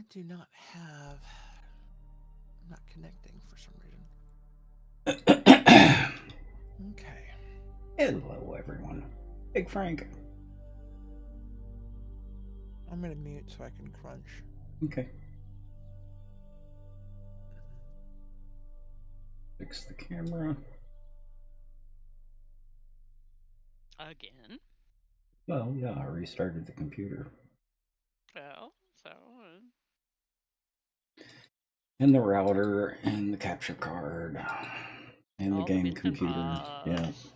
do not have. I'm not connecting for some reason. Okay. Hello, everyone. Big Frank. I'm gonna mute so I can crunch. Okay. Fix the camera. Again? Well, yeah, I restarted the computer. Well, so. And the router, and the capture card, and the All the game bits and computer. Yeah. bobs.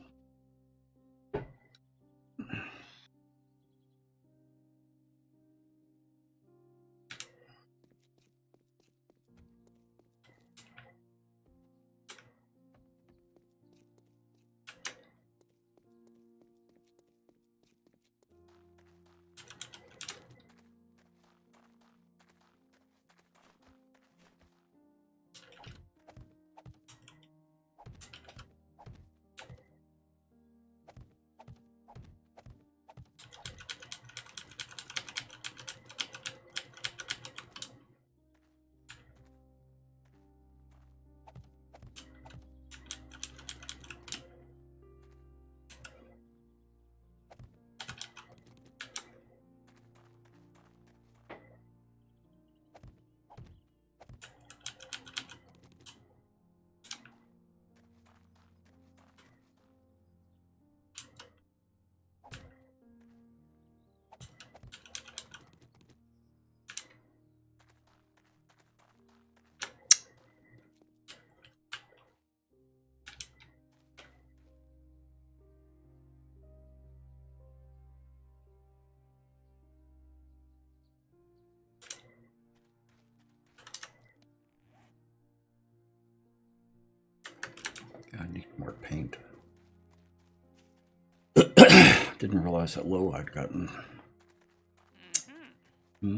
I need more paint. Didn't realize how low I'd gotten. Mm-hmm. Hmm?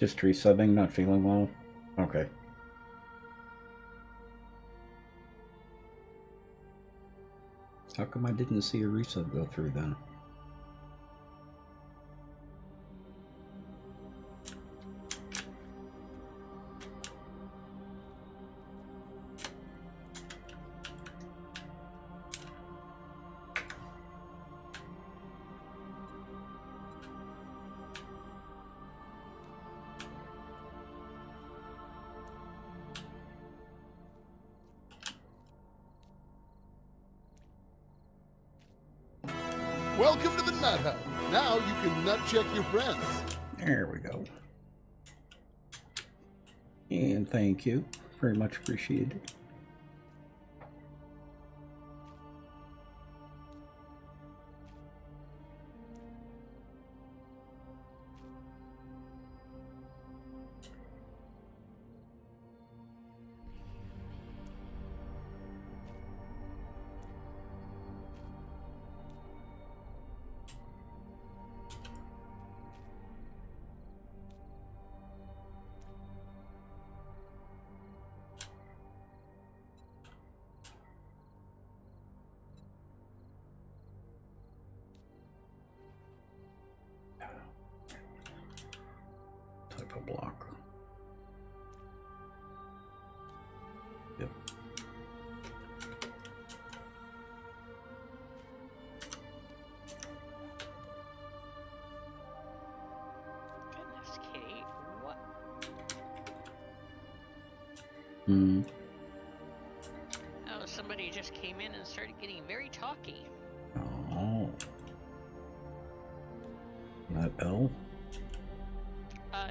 Just resubbing, not feeling well? Okay. How come I didn't see a resub go through then? Welcome to the Nut Hut. Now you can nut check your friends. There we go. And thank you. Very much appreciated. Type of block. Yep. Goodness, Kate, what? Hmm. Oh, somebody just came in and started getting very talky. Oh. That L? Uh,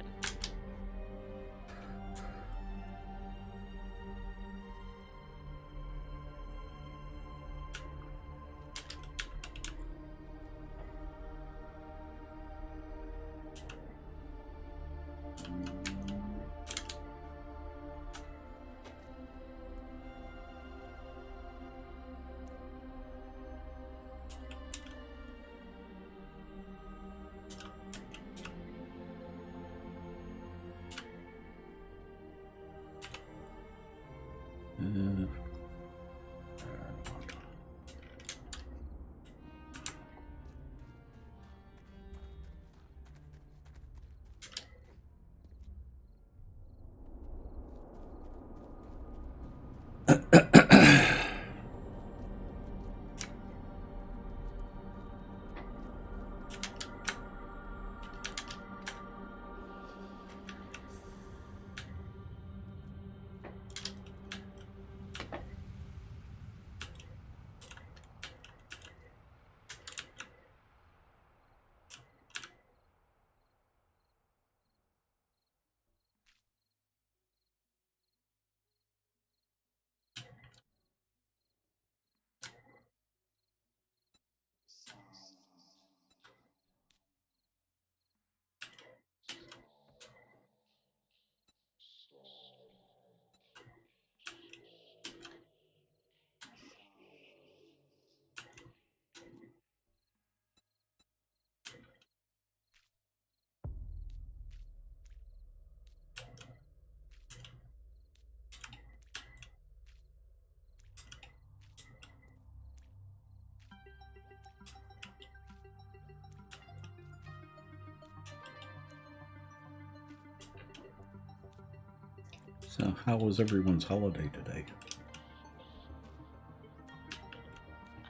So, how was everyone's holiday today?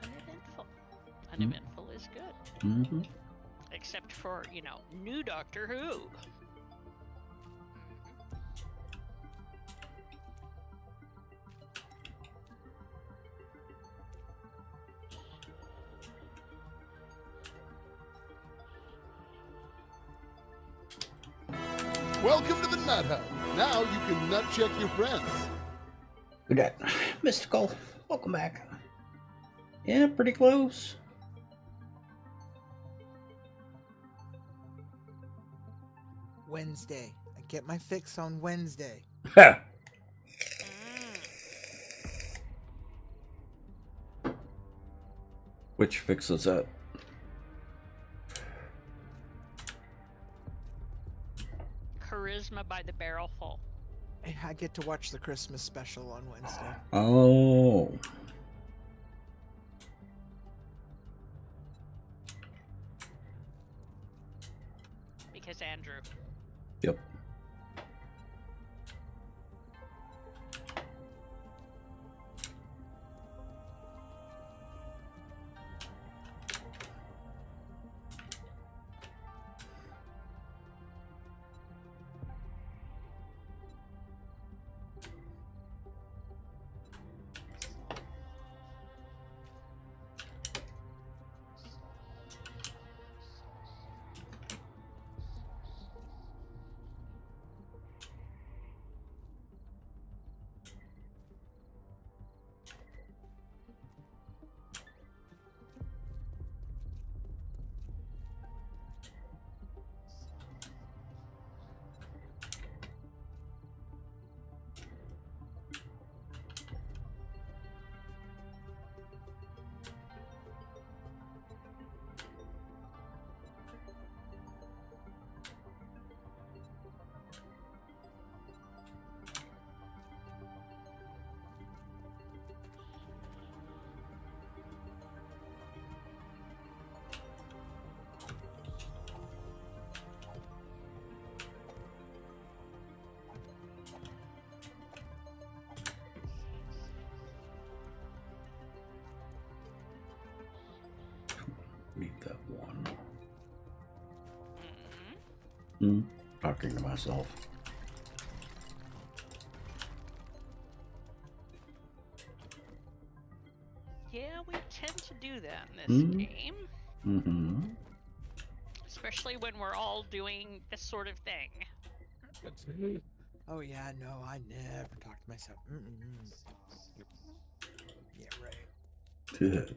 uneventful. Uneventful is good. Mm-hmm. Except for, new Doctor Who. Welcome to the Nut Hut. Now you can nut check your friends. Who dat? Mystical. Welcome back. Yeah, pretty close. Wednesday. I get my fix on Wednesday. Ha! Which fixes that? Charisma by the barrel full. I get to watch the Christmas special on Wednesday. Oh. Because Andrew. Yep. Need that one. Talking to myself. Yeah, we tend to do that in this game. Mm-hmm. Especially when we're all doing this sort of thing. Oh yeah, no, I never talk to myself. Yeah, right. Good.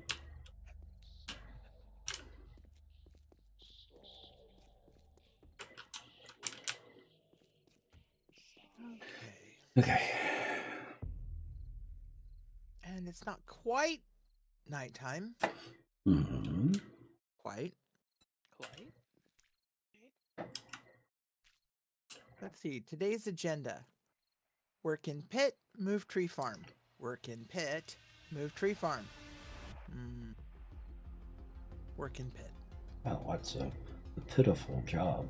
Okay. And it's not quite nighttime. Mm-hmm. Quite. Let's see. Today's agenda. Work in pit, move tree farm. Work in pit, move tree farm. Work in pit. Well, that's a pitiful job.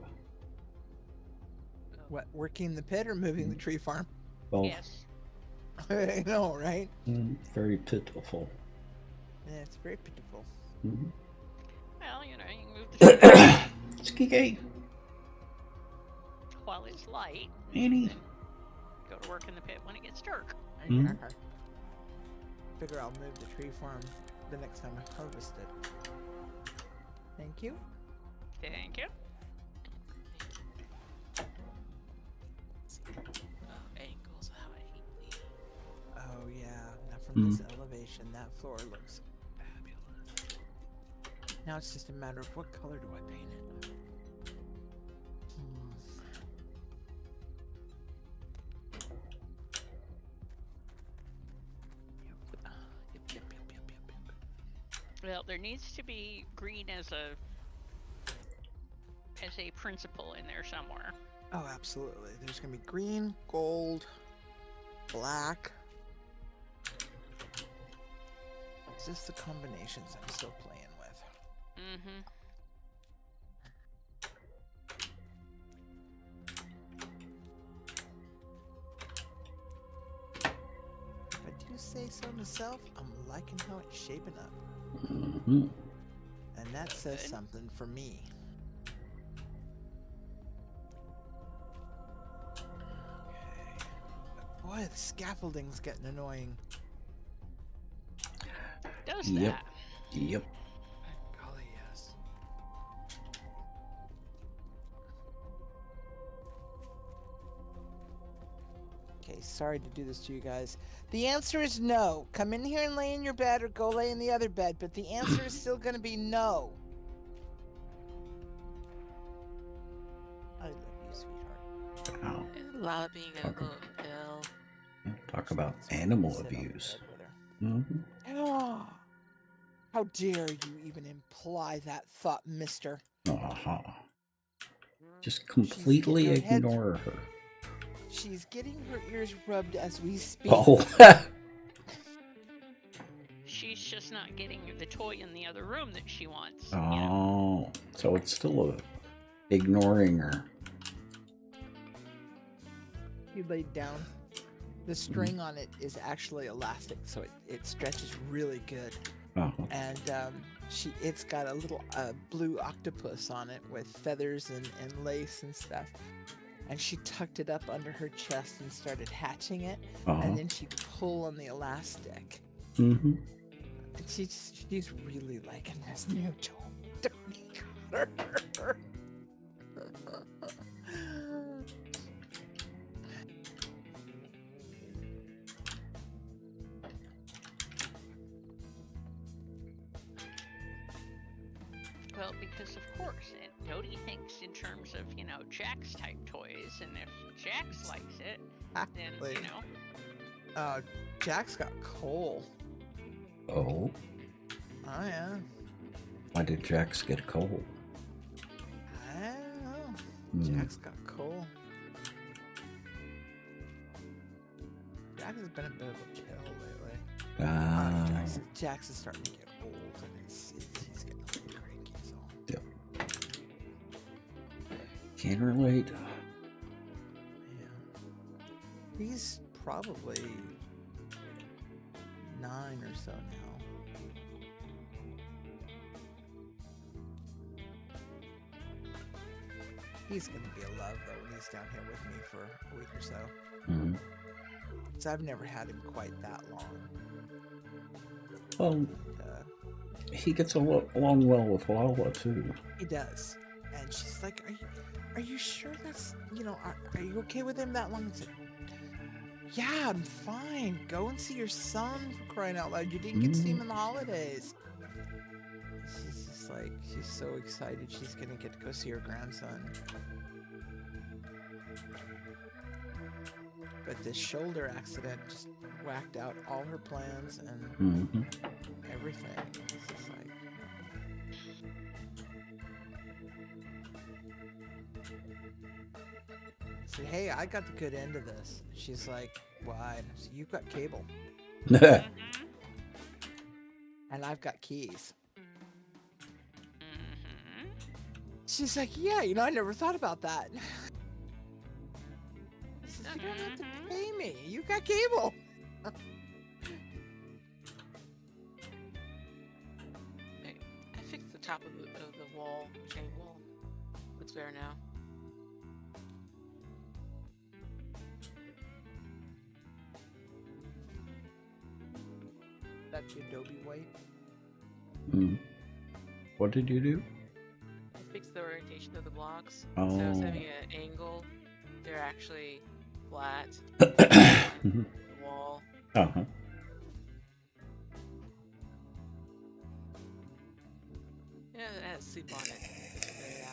What, working the pit or moving the tree farm? Well, Yes. I know, right? Very pitiful. Yeah, it's very pitiful. Mm-hmm. Well, you know, you can move the tree Skigay. while it's light. Annie. Go to work in the pit when it gets dark. Figure I'll move the tree farm the next time I harvest it. Thank you. Thank you. Angles, how I hate these. Oh yeah, now from this elevation, that floor looks fabulous. Now it's just a matter of what color do I paint it. Yep. Well, there needs to be green as a principle in there somewhere. Oh, absolutely. There's gonna be green, gold, black. It's just the combinations I'm still playing with. If I do say so myself, I'm liking how it's shaping up. And that says something for me. Okay. But boy, the scaffolding's getting annoying. Does Yep. that? Yep. Golly, yes. Okay, sorry to do this to you guys. The answer is no. Come in here and lay in your bed or go lay in the other bed, but the answer is still going to be no. I love you, sweetheart. Wow. Lala being a little ill. Talk about animal Sit on the abuse. bed with her. Oh. How dare you even imply that thought, mister? Uh-huh. Just She's completely getting her head- ignore her. She's getting her ears rubbed as we speak. Oh. She's just not getting the toy in the other room that she wants. Oh. So it's still ignoring her. He laid down. The string on it is actually elastic, so it stretches really good. Uh-huh. And it's got a little blue octopus on it with feathers and lace and stuff. And she tucked it up under her chest and started hatching it. Uh-huh. And then she'd pull on the elastic. Mm-hmm. And she's really liking this new toy. Well, because of course, Dodie thinks in terms of, Jax type toys, and if Jax likes it, then, Exactly. Jack's got coal. Oh. Oh yeah. Why did Jax get cold? I don't know. Hmm. Jack's got coal. Jax has been a bit of a pill lately. Ah. Jax is starting to get old, and he's getting a little cranky. So. Yep. Can't relate. Yeah. He's probably 9 or so now. He's gonna be a love though when he's down here with me for a week or so. Mm-hmm. So I've never had him quite that long. Well, he gets along well with Lala too. He does, and she's like, "Are you sure that's are you okay with him that long?" I said, "Yeah, I'm fine. Go and see your son, for crying out loud. You didn't get to see him in the holidays." She's just like, she's so excited she's gonna get to go see her grandson. But this shoulder accident just whacked out all her plans and Mm-hmm. everything. It's just like, I said, "Hey, I got the good end of this." She's like, "Why?" I said, "You've got cable, Mhm. and I've got keys." Mhm. She's like, "Yeah, I never thought about that." I said, "You don't have to pay me. You got cable." I fixed the top of the wall, retaining wall. Looks better now. That's the Adobe white. Mm. What did you do? I fixed the orientation of the blocks. Oh. So instead of being an angle, they're actually flat. Mhm. The wall. Uh-huh. Yeah, it has sleep on it. Just figure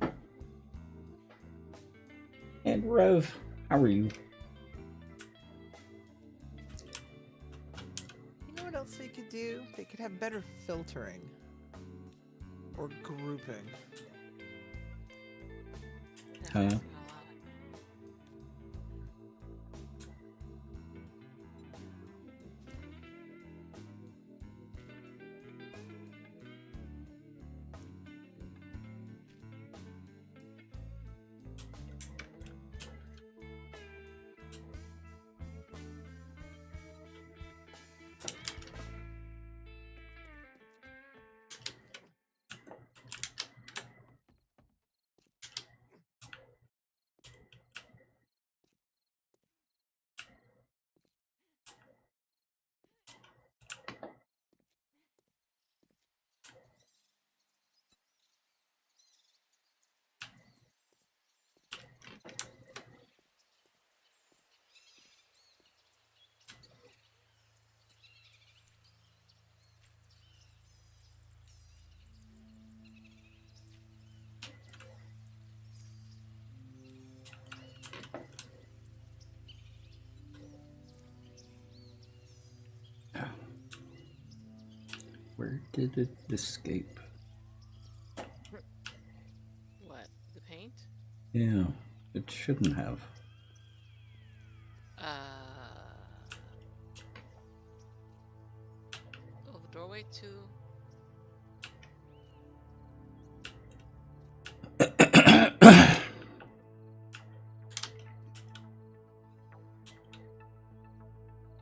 it out. And Rev, how are you? You know what else they could do? They could have better filtering or grouping. Yeah, Huh? Where did it escape? What? The paint? Yeah, it shouldn't have. Oh, the doorway to.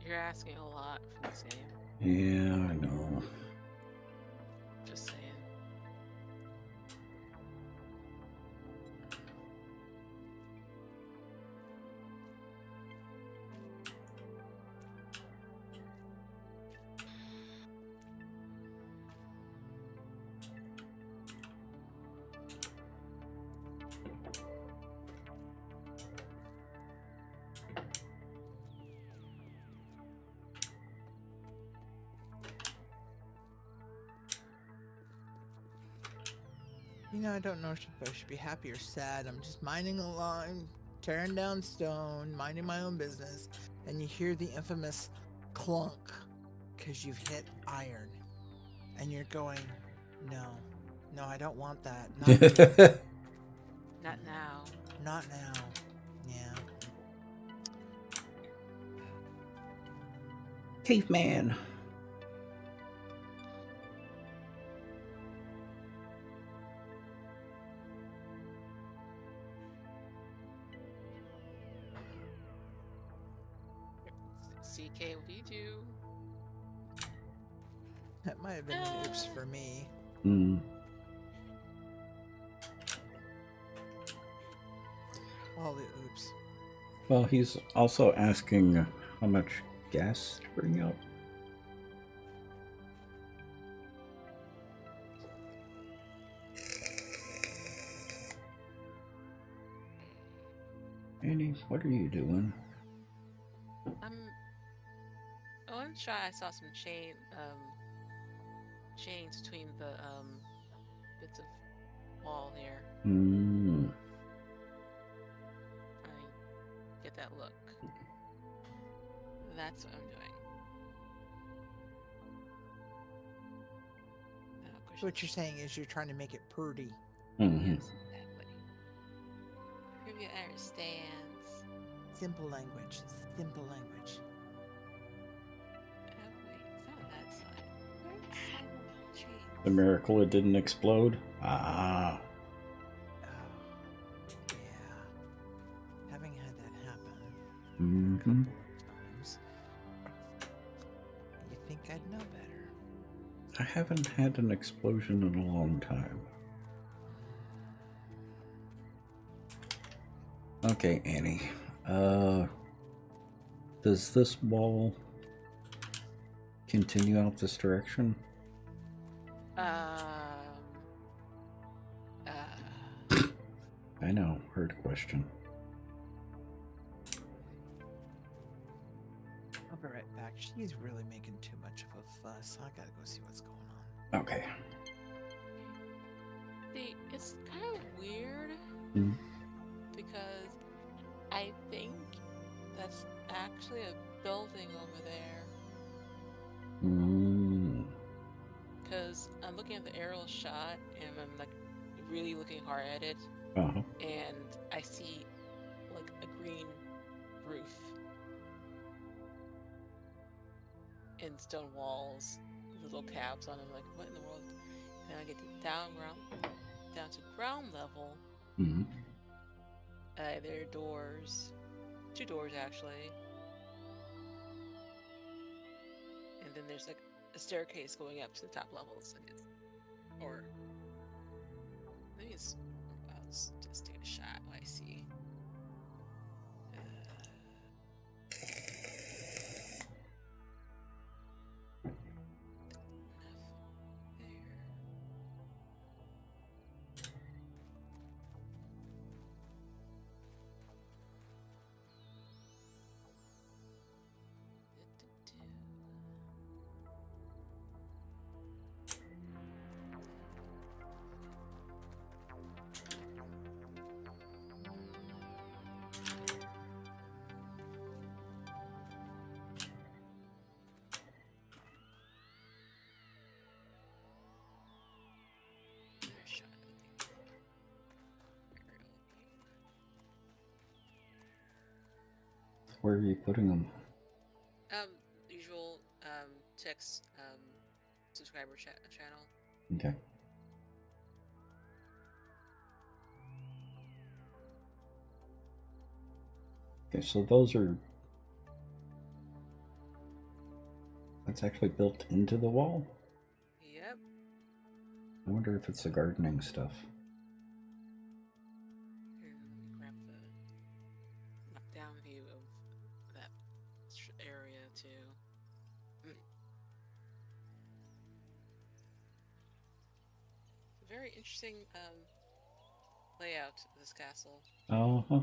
You're asking a lot from this game. Yeah, I know. Just saying. You know, I don't know if I should be happy or sad. I'm just minding along, tearing down stone, minding my own business, and you hear the infamous clunk because you've hit iron. And you're going, no, I don't want that. Not now. Not now. Not now. Yeah. Caveman. CK, what do you do? That might have been an oops for me. Hmm. All the oops. Well, he's also asking how much gas to bring up. Annie, what are you doing? I want to try. I saw some chains between the bits of wall here. Hmm. Trying to get that look. That's what I'm doing. Now, of course, So what you're saying is you're trying to make it pretty. Mm-hmm. yes, exactly. Preview understands. Simple language. Simple language. Wait, it's not on that side. Where's the side of the chains? The miracle it didn't explode? Ah. Oh, yeah. Having had that happen a Mm-hmm. couple of times, you think I'd know better. I haven't had an explosion in a long time. Okay, Annie. Does this wall continue out this direction? I know, hard question. I'll be right back. She's really making too much of a fuss. I gotta go see what's going on. Okay. See, it's kind of weird Mm. because I think that's actually a building over there. Mm. Because I'm looking at the aerial shot and I'm like really looking hard at it, Uh-huh. and I see like a green roof and stone walls, little cabs on them. Like, what in the world? And then I get to down to ground level. Mm. There are doors, 2 doors actually, and then there's like a staircase going up to the top levels. Or maybe it's. I'll just take a shot. What I see. Where are you putting them? Usual text subscriber channel. Okay. Okay, so those are... That's actually built into the wall? Yep. I wonder if it's the gardening stuff. Here, let me grab the knockdown view of that area too. Very interesting layout of this castle. Uh-huh.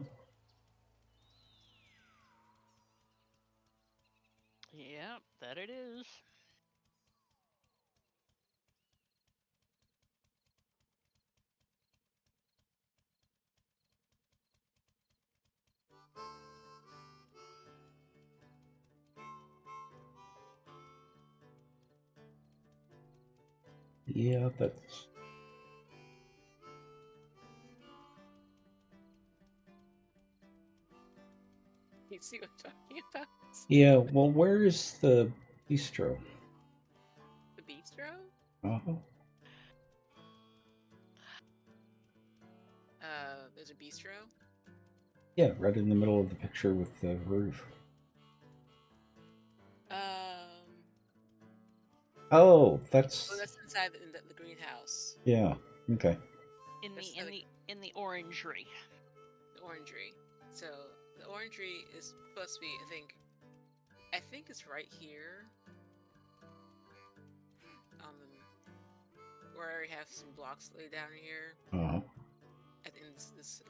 Yep, that it is. Yeah, that's... You see what I'm talking about? Yeah, well, where is the bistro? The bistro? Uh-huh. There's a bistro? Yeah, right in the middle of the picture with the roof. Oh, that's... Oh, that's inside the greenhouse. Yeah, okay. In That's the orangery. The orangery. So the orangery is supposed to be, I think it's right here. Where I have some blocks laid down here. Uh-huh. I think this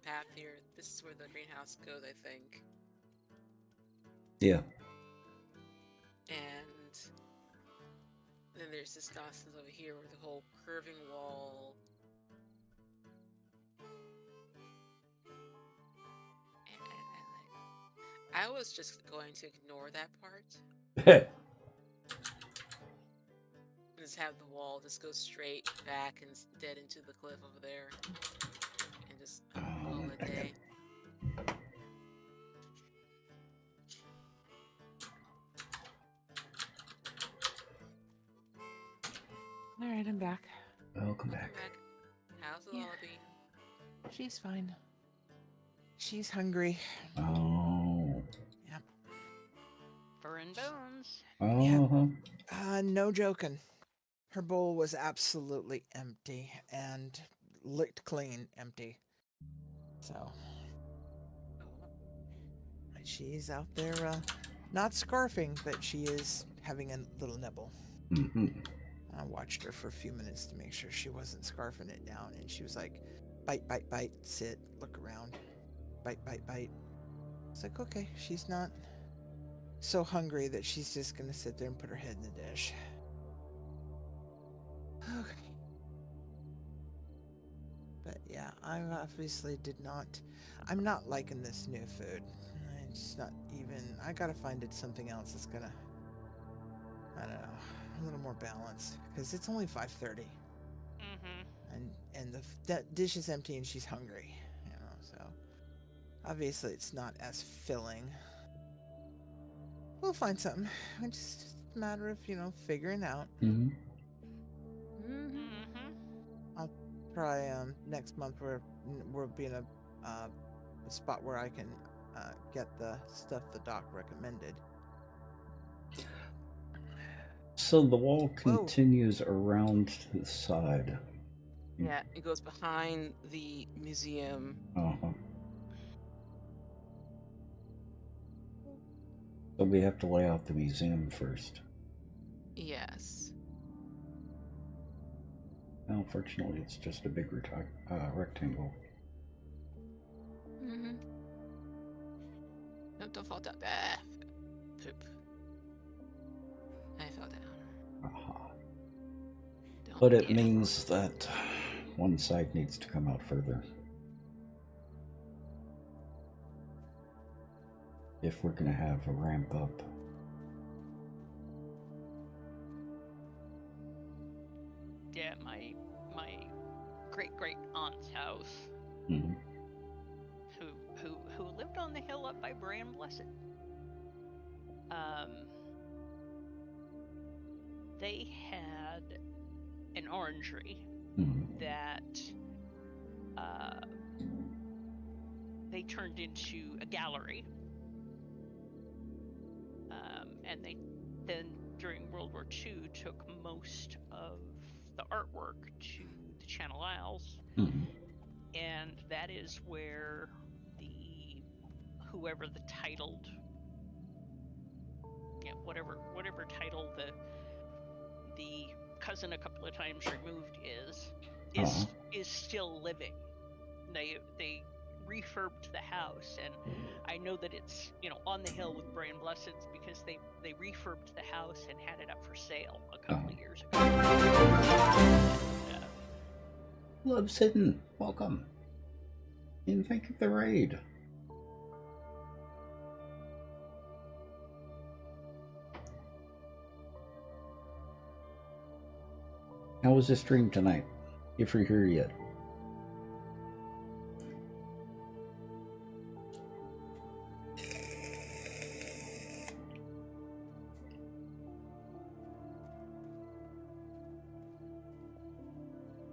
path here. This is where the greenhouse goes, I think. Yeah. And then there's this nonsense over here with the whole curving wall. And I was just going to ignore that part. Just have the wall just go straight back and dead into the cliff over there. And just call it a day. All right, I'm back. Welcome back. How's the Yeah. lobby? She's fine. She's hungry. Oh. Yep. Fur and bones. Uh-huh. No joking. Her bowl was absolutely empty and licked clean empty. So she's out there, not scarfing, but she is having a little nibble. Mm-hmm. I watched her for a few minutes to make sure she wasn't scarfing it down, and she was like, bite, bite, bite, sit, look around, bite, bite, bite. It's like, okay, she's not so hungry that she's just gonna sit there and put her head in the dish. Okay. But yeah, I obviously I'm not liking this new food. It's not even, I gotta find it something else that's gonna, I don't know, a little more balanced, because it's only 5:30. And the dish is empty and she's hungry, so obviously it's not as filling. We'll find something. It's just a matter of, figuring out. Mm-hmm. I'll try next month where we'll be in a spot where I can get the stuff the doc recommended. So the wall continues around to the side. Yeah, it goes behind the museum. Uh-huh. So we have to lay out the museum first. Yes. Unfortunately, it's just a big rectangle. Mm-hmm. No, don't fall down. Ah, poop. I fell down. Uh-huh. Don't But it means that one side needs to come out further. If we're going to have a ramp up. Yeah, my great aunt's house. Mm-hmm. Who lived on the hill up by Bray and Blessed. They had an orangery that they turned into a gallery. And they then, during World War II, took most of the artwork to the Channel Isles. And that is where whoever the titled, whatever title the cousin a couple of times removed is still living. They refurbed the house, and I know that it's on the hill with Bray and Blesseds because they refurbed the house and had it up for sale a couple of years ago. Love's Hidden, welcome. And thank you for the raid. How was the stream tonight, if you're here yet?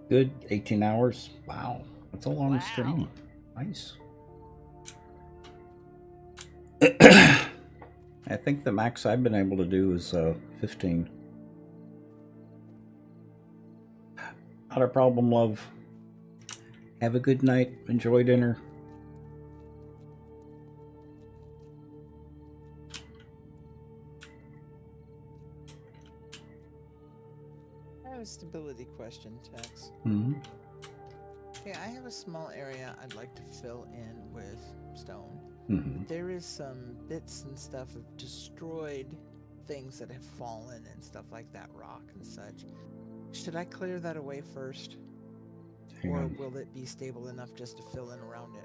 Good, 18 hours. Wow, that's a long stream. Nice. I think the max I've been able to do is 15. Not a problem, love. Have a good night. Enjoy dinner. I have a stability question, Tex. Okay, I have a small area I'd like to fill in with stone. There is some bits and stuff of destroyed things that have fallen and stuff like that, rock and such. Should I clear that away first? Hang or on. will it be stable enough just to fill in around it?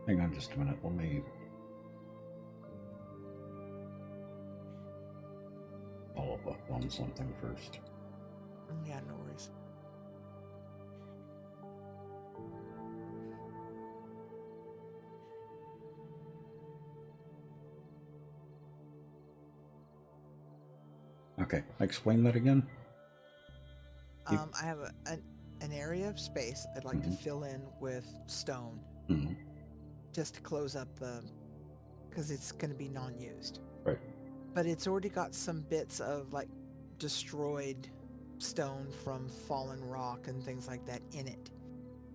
Hang on just a minute. Let me follow up on something first. Yeah, no worries. Okay, explain that again. I have an area of space I'd like to fill in with stone, just to close up because it's going to be non-used. Right. But it's already got some bits of like destroyed stone from fallen rock and things like that in it.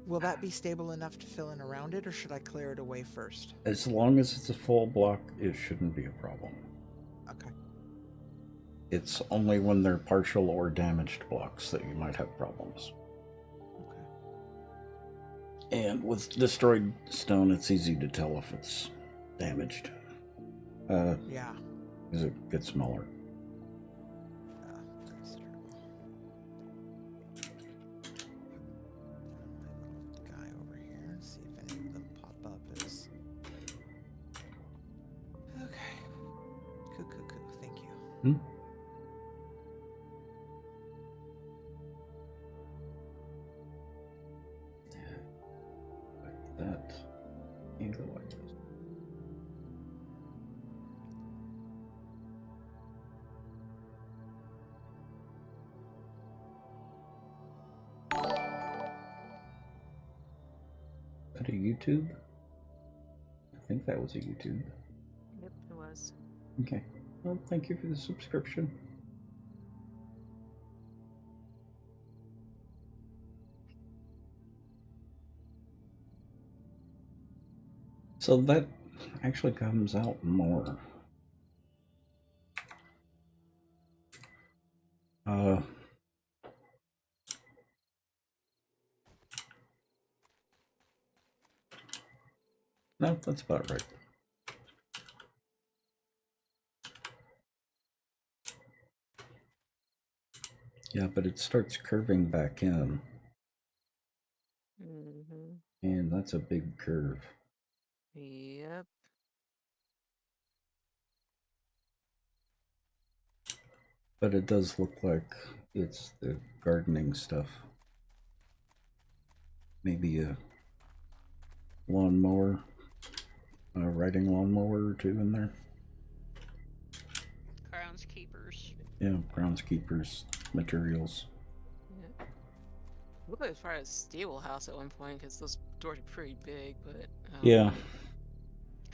Will that be stable enough to fill in around it, or should I clear it away first? As long as it's a full block, it shouldn't be a problem. Okay. It's only when they're partial or damaged blocks that you might have problems. Okay. And with destroyed stone, it's easy to tell if it's damaged. Yeah. Because it gets smaller. That's terrible. My little guy over here, see if any of them pop up as... Okay. Cool, thank you. That and go like this. Is that a YouTube? I think that was a YouTube. Yep, it was. Okay. Well, thank you for the subscription. So that actually comes out more. No, that's about right. Yeah, but it starts curving back in. And that's a big curve. Yep. But it does look like it's the gardening stuff. Maybe a lawnmower a riding lawnmower or two in there. Groundskeepers. Yeah, groundskeepers, materials. Yeah. Looked like as far as stable house at one point because those doors are pretty big, but Yeah.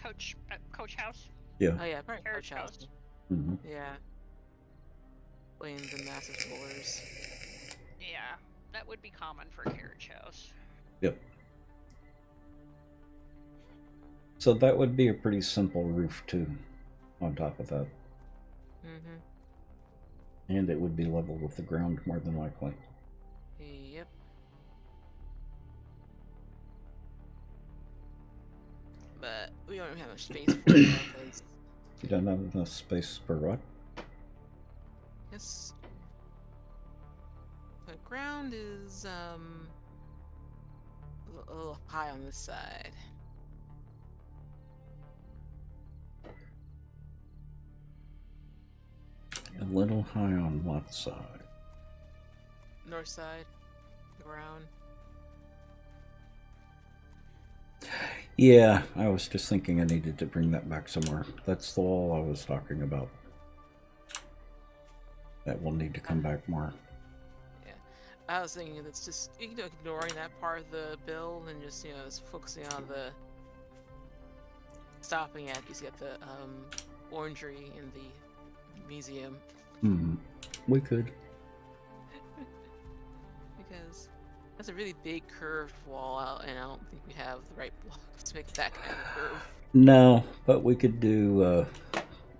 Coach house. Yeah. Oh yeah, probably Carriage coach house. house. Mm-hmm. Yeah. Playing the massive rollers. Yeah, that would be common for a carriage house. Yep. So that would be a pretty simple roof too, on top of that. Mm-hmm. And it would be level with the ground more than likely. Yep. But we don't have much space for it because You don't have enough space for what? this the ground is a little high on this side. A little high on what side? North side, the ground. Yeah, I was just thinking I needed to bring that back somewhere. That's the wall I was talking about. That will need to come back more. Yeah, I was thinking it's just ignoring that part of the build and just just focusing on the stopping at. You got the orangery in the museum We could. because that's a really big curved wall out, and I don't think we have the right blocks to make that kind of curve. No, but we could do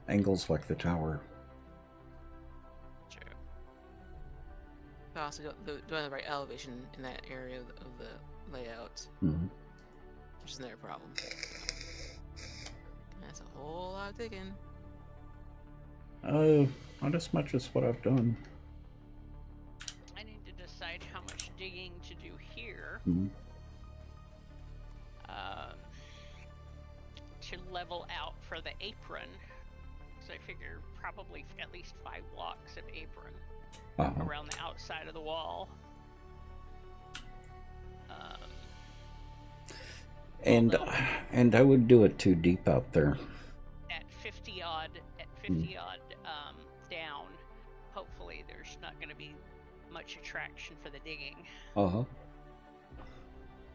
angles like the tower. True. But also don't have the right elevation in that area of the layout, Mm-hmm. which is another problem. That's a whole lot of digging. Not as much as what I've done. I need to decide how much digging to do here. Mm-hmm. To level out for the apron. So I figure probably at least 5 blocks of apron around the outside of the wall. And I would do it too deep out there. At 50 odd down, hopefully there's not going to be much attraction for the digging.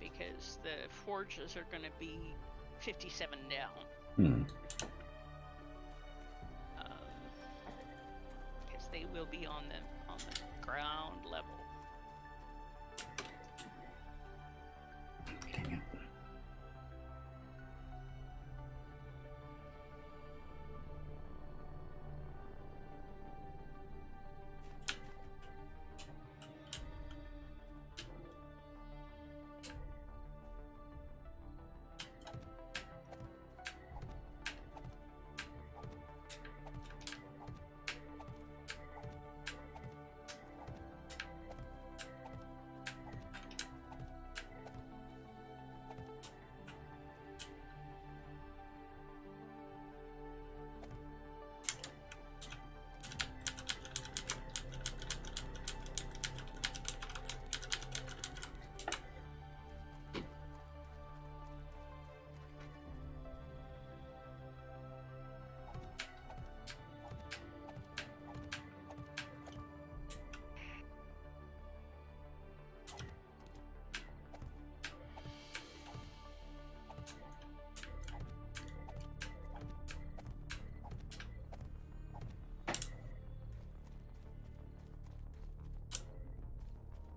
Because the forges are going to be 57 down. Because they will be on the ground level. Dang it.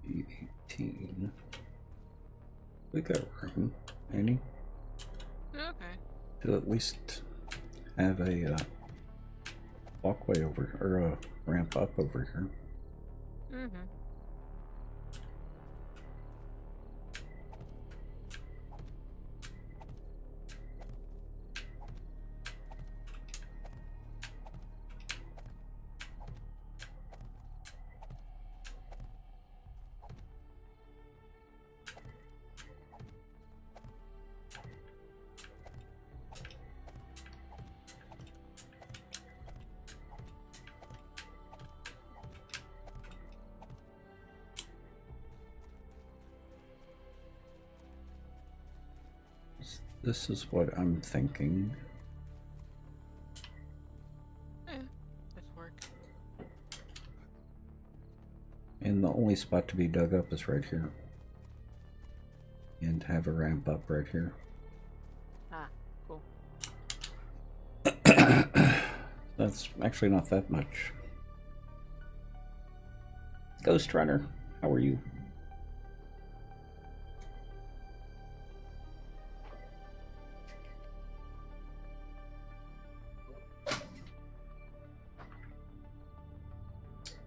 E18. We got room, Annie, Okay. to at least have a walkway over, or a ramp up over here. Mm-hmm. This is what I'm thinking. That'd work. And the only spot to be dug up is right here. And have a ramp up right here. Ah, cool. That's actually not that much. Ghost Runner, how are you?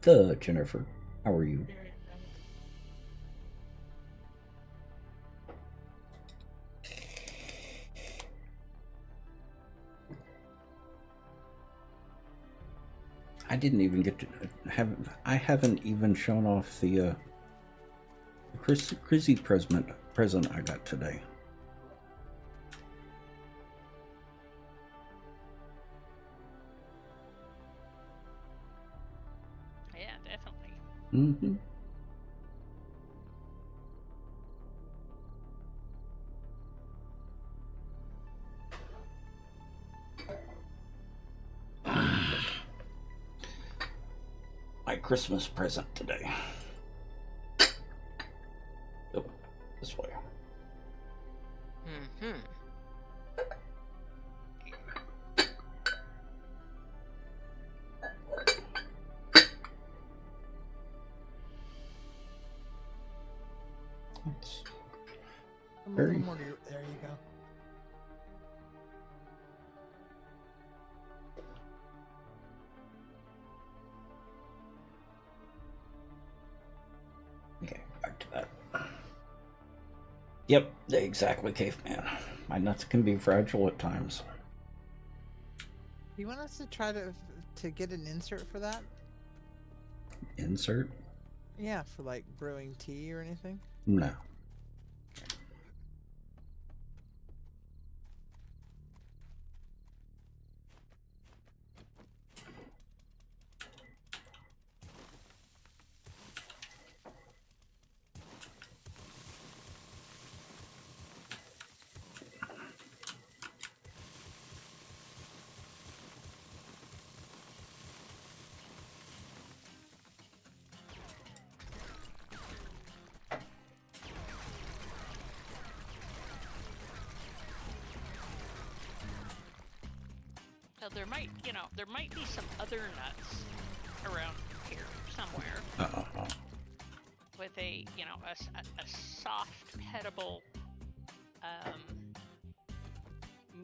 Good, Jennifer. How are you? I didn't even get to I haven't even shown off the Chrissy present I got today. Yeah, definitely. Mm-hmm. My Christmas present today. Oh, this way. Mm-hmm. That's A very- little more to your, there you go. Okay, back to that. Yep, exactly, caveman. My nuts can be fragile at times. You want us to try to get an insert for that? Insert? Yeah, for like brewing tea or anything? No. So there might, there might be some other nuts around here somewhere with a soft, pettable,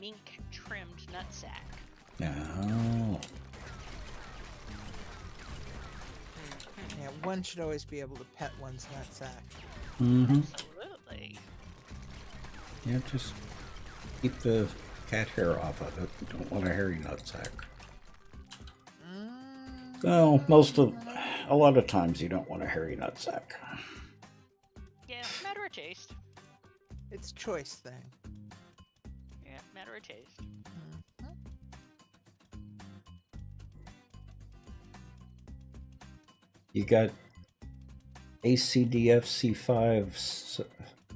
mink trimmed nutsack. Oh. Yeah, one should always be able to pet one's nutsack. Mm-hmm. Absolutely. Yeah, just keep the cat hair off of it. Don't want a hairy nutsack. Well, a lot of times you don't want a hairy nutsack. Yeah, matter of taste. It's choice thing. Yeah, matter of taste. Mhm. You got ACDF C5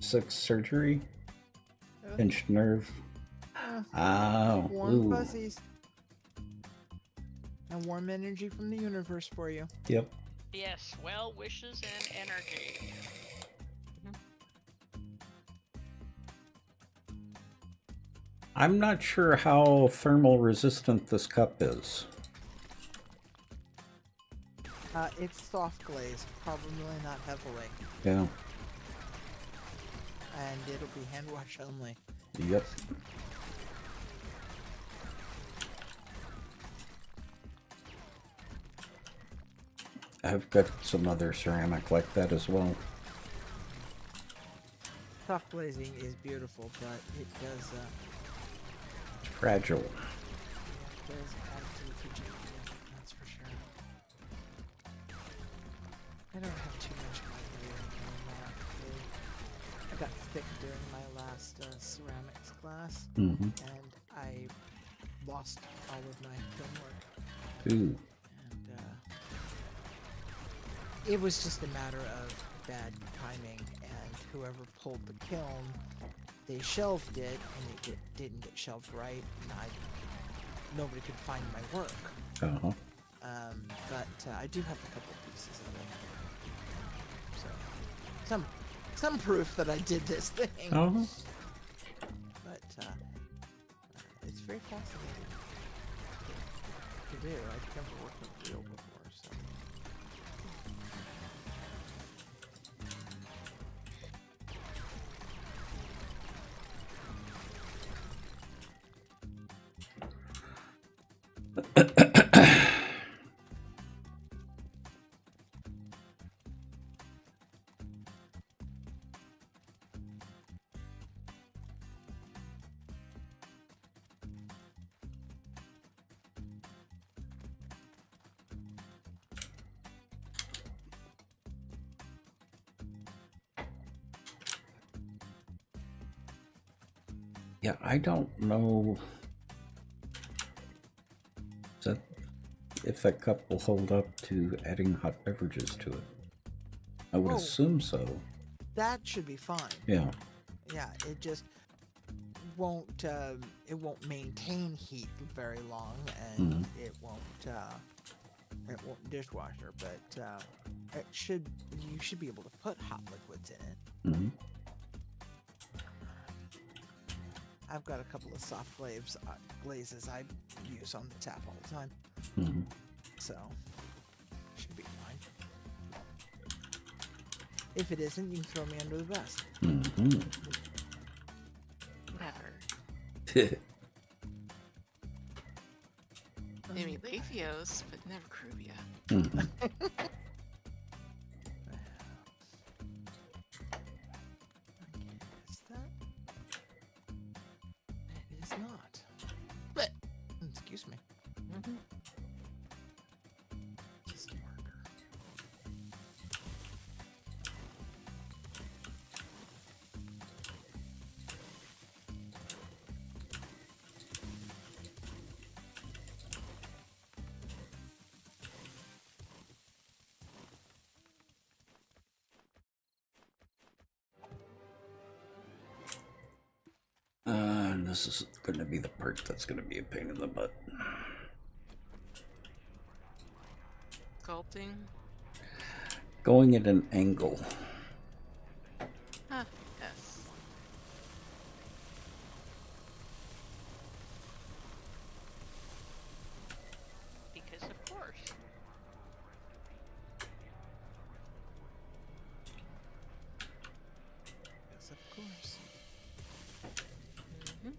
6 surgery, pinched nerve. Oh, Warm ooh. fuzzies. And warm energy from the universe for you. Yep. Yes, well wishes and energy. I'm not sure how thermal resistant this cup is. It's soft glazed, probably not heavily. Yeah. And it'll be hand wash only. Yep. I've got some other ceramic like that as well. Soft glazing is beautiful, but it does, It's fragile. it does add to the fragility of it, that's for sure. I don't have too much of my gear anymore. I got thick during my last ceramics class, Mm-hmm. and I lost all of my filmwork. Ooh. And it was just a matter of bad timing, and whoever pulled the kiln they shelved it, and didn't get shelved right, and nobody could find my work. Uh-huh. But I do have a couple pieces of it. So some proof that I did this thing. Uh-huh. But it's very fascinating to do. I've never worked with real before, so. Yeah, I don't know if that cup will hold up to adding hot beverages to it. I would assume so. That should be fine. Yeah. Yeah, it just won't maintain heat very long, and it won't dishwasher, but you should be able to put hot liquids in it. Mm-hmm. I've got a couple of soft glazes I use on the tap all the time. Mm-hmm. So, should be fine. If it isn't, you can throw me under the bus. Mm-hmm. Never. Mm-hmm. Maybe Levios, but never Kruvia. Mm-hmm. Is that? It is not. But, excuse me. Mm-hmm. Just a marker. And this is going to be the part that's going to be a pain in the butt. Sculpting. Going at an angle. Huh, yes. Because of course. Yes, of course. Mm-hmm.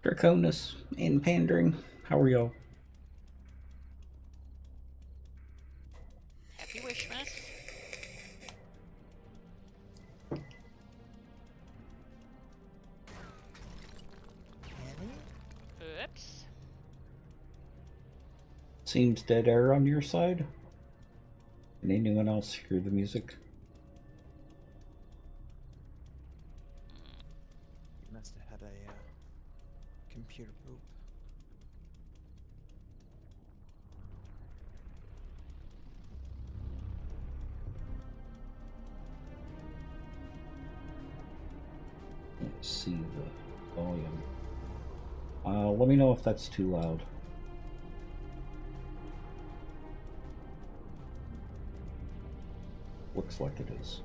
Draconis and Pandering, how are y'all? Happy Wishmas. Annie? Oops. Seems dead air on your side. Can anyone else hear the music? You must have had a computer poop. Let's see the volume. Let me know if that's too loud. looks like it is.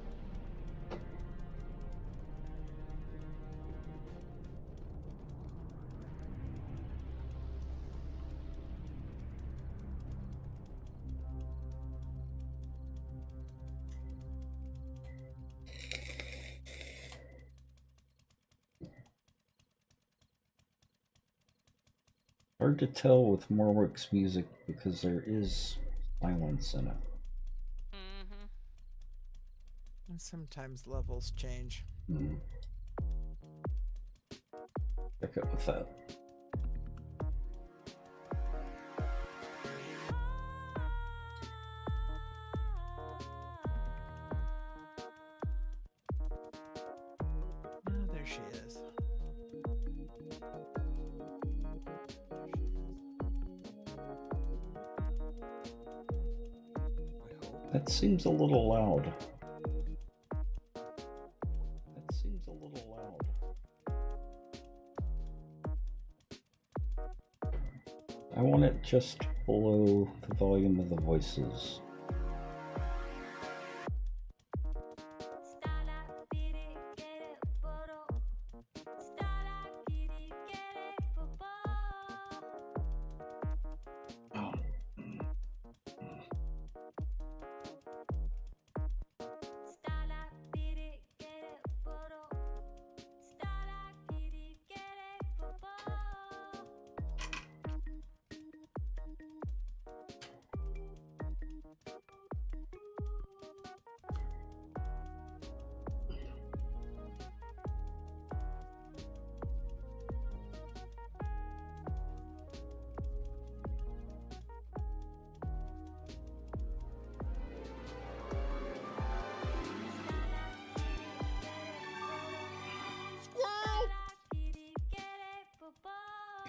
Hard to tell with Morwick's music because there is silence in it. Mm-hmm. And sometimes levels change. Hmm. Check it with that. Oh, there she is. That seems a little loud. That seems a little loud. I want it just below the volume of the voices. Oh.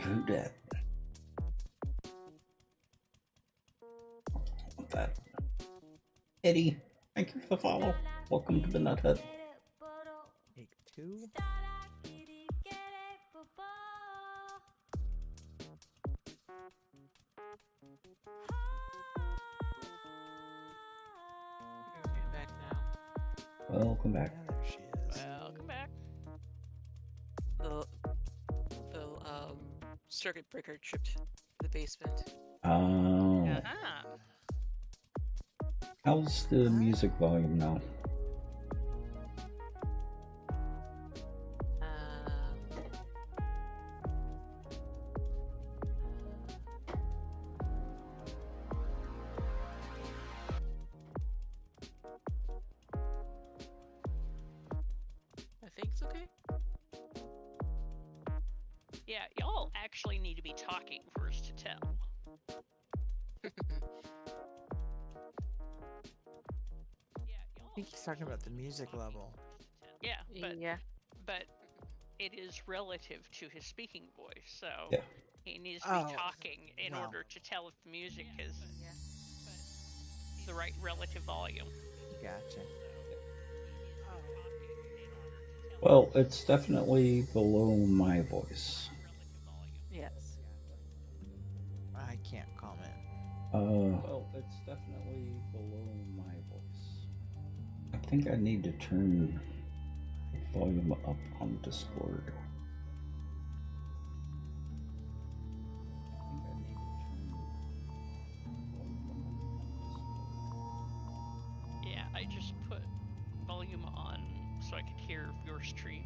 Who dat? What's that? Eddie, thank you for the follow. Welcome to the Nut Hut. Take 2. Okay, back now. Welcome back. Yeah, there she is. Welcome back. The circuit breaker tripped the basement. Oh. Uh-huh. How's the music volume now? I think it's okay. Yeah, y'all actually need to be talking for us to tell. Yeah, y'all. I think he's talking about the music level. Yeah, Yeah. but it is relative to his speaking voice, so Yeah. he needs to be Oh, talking in wow. order to tell if the music is the right relative volume. Gotcha. Well, it's definitely below my voice. Yes. I can't comment. Well, it's definitely below my voice. I think I need to turn the volume up on Discord. Yeah, I just put volume on so I could hear your stream,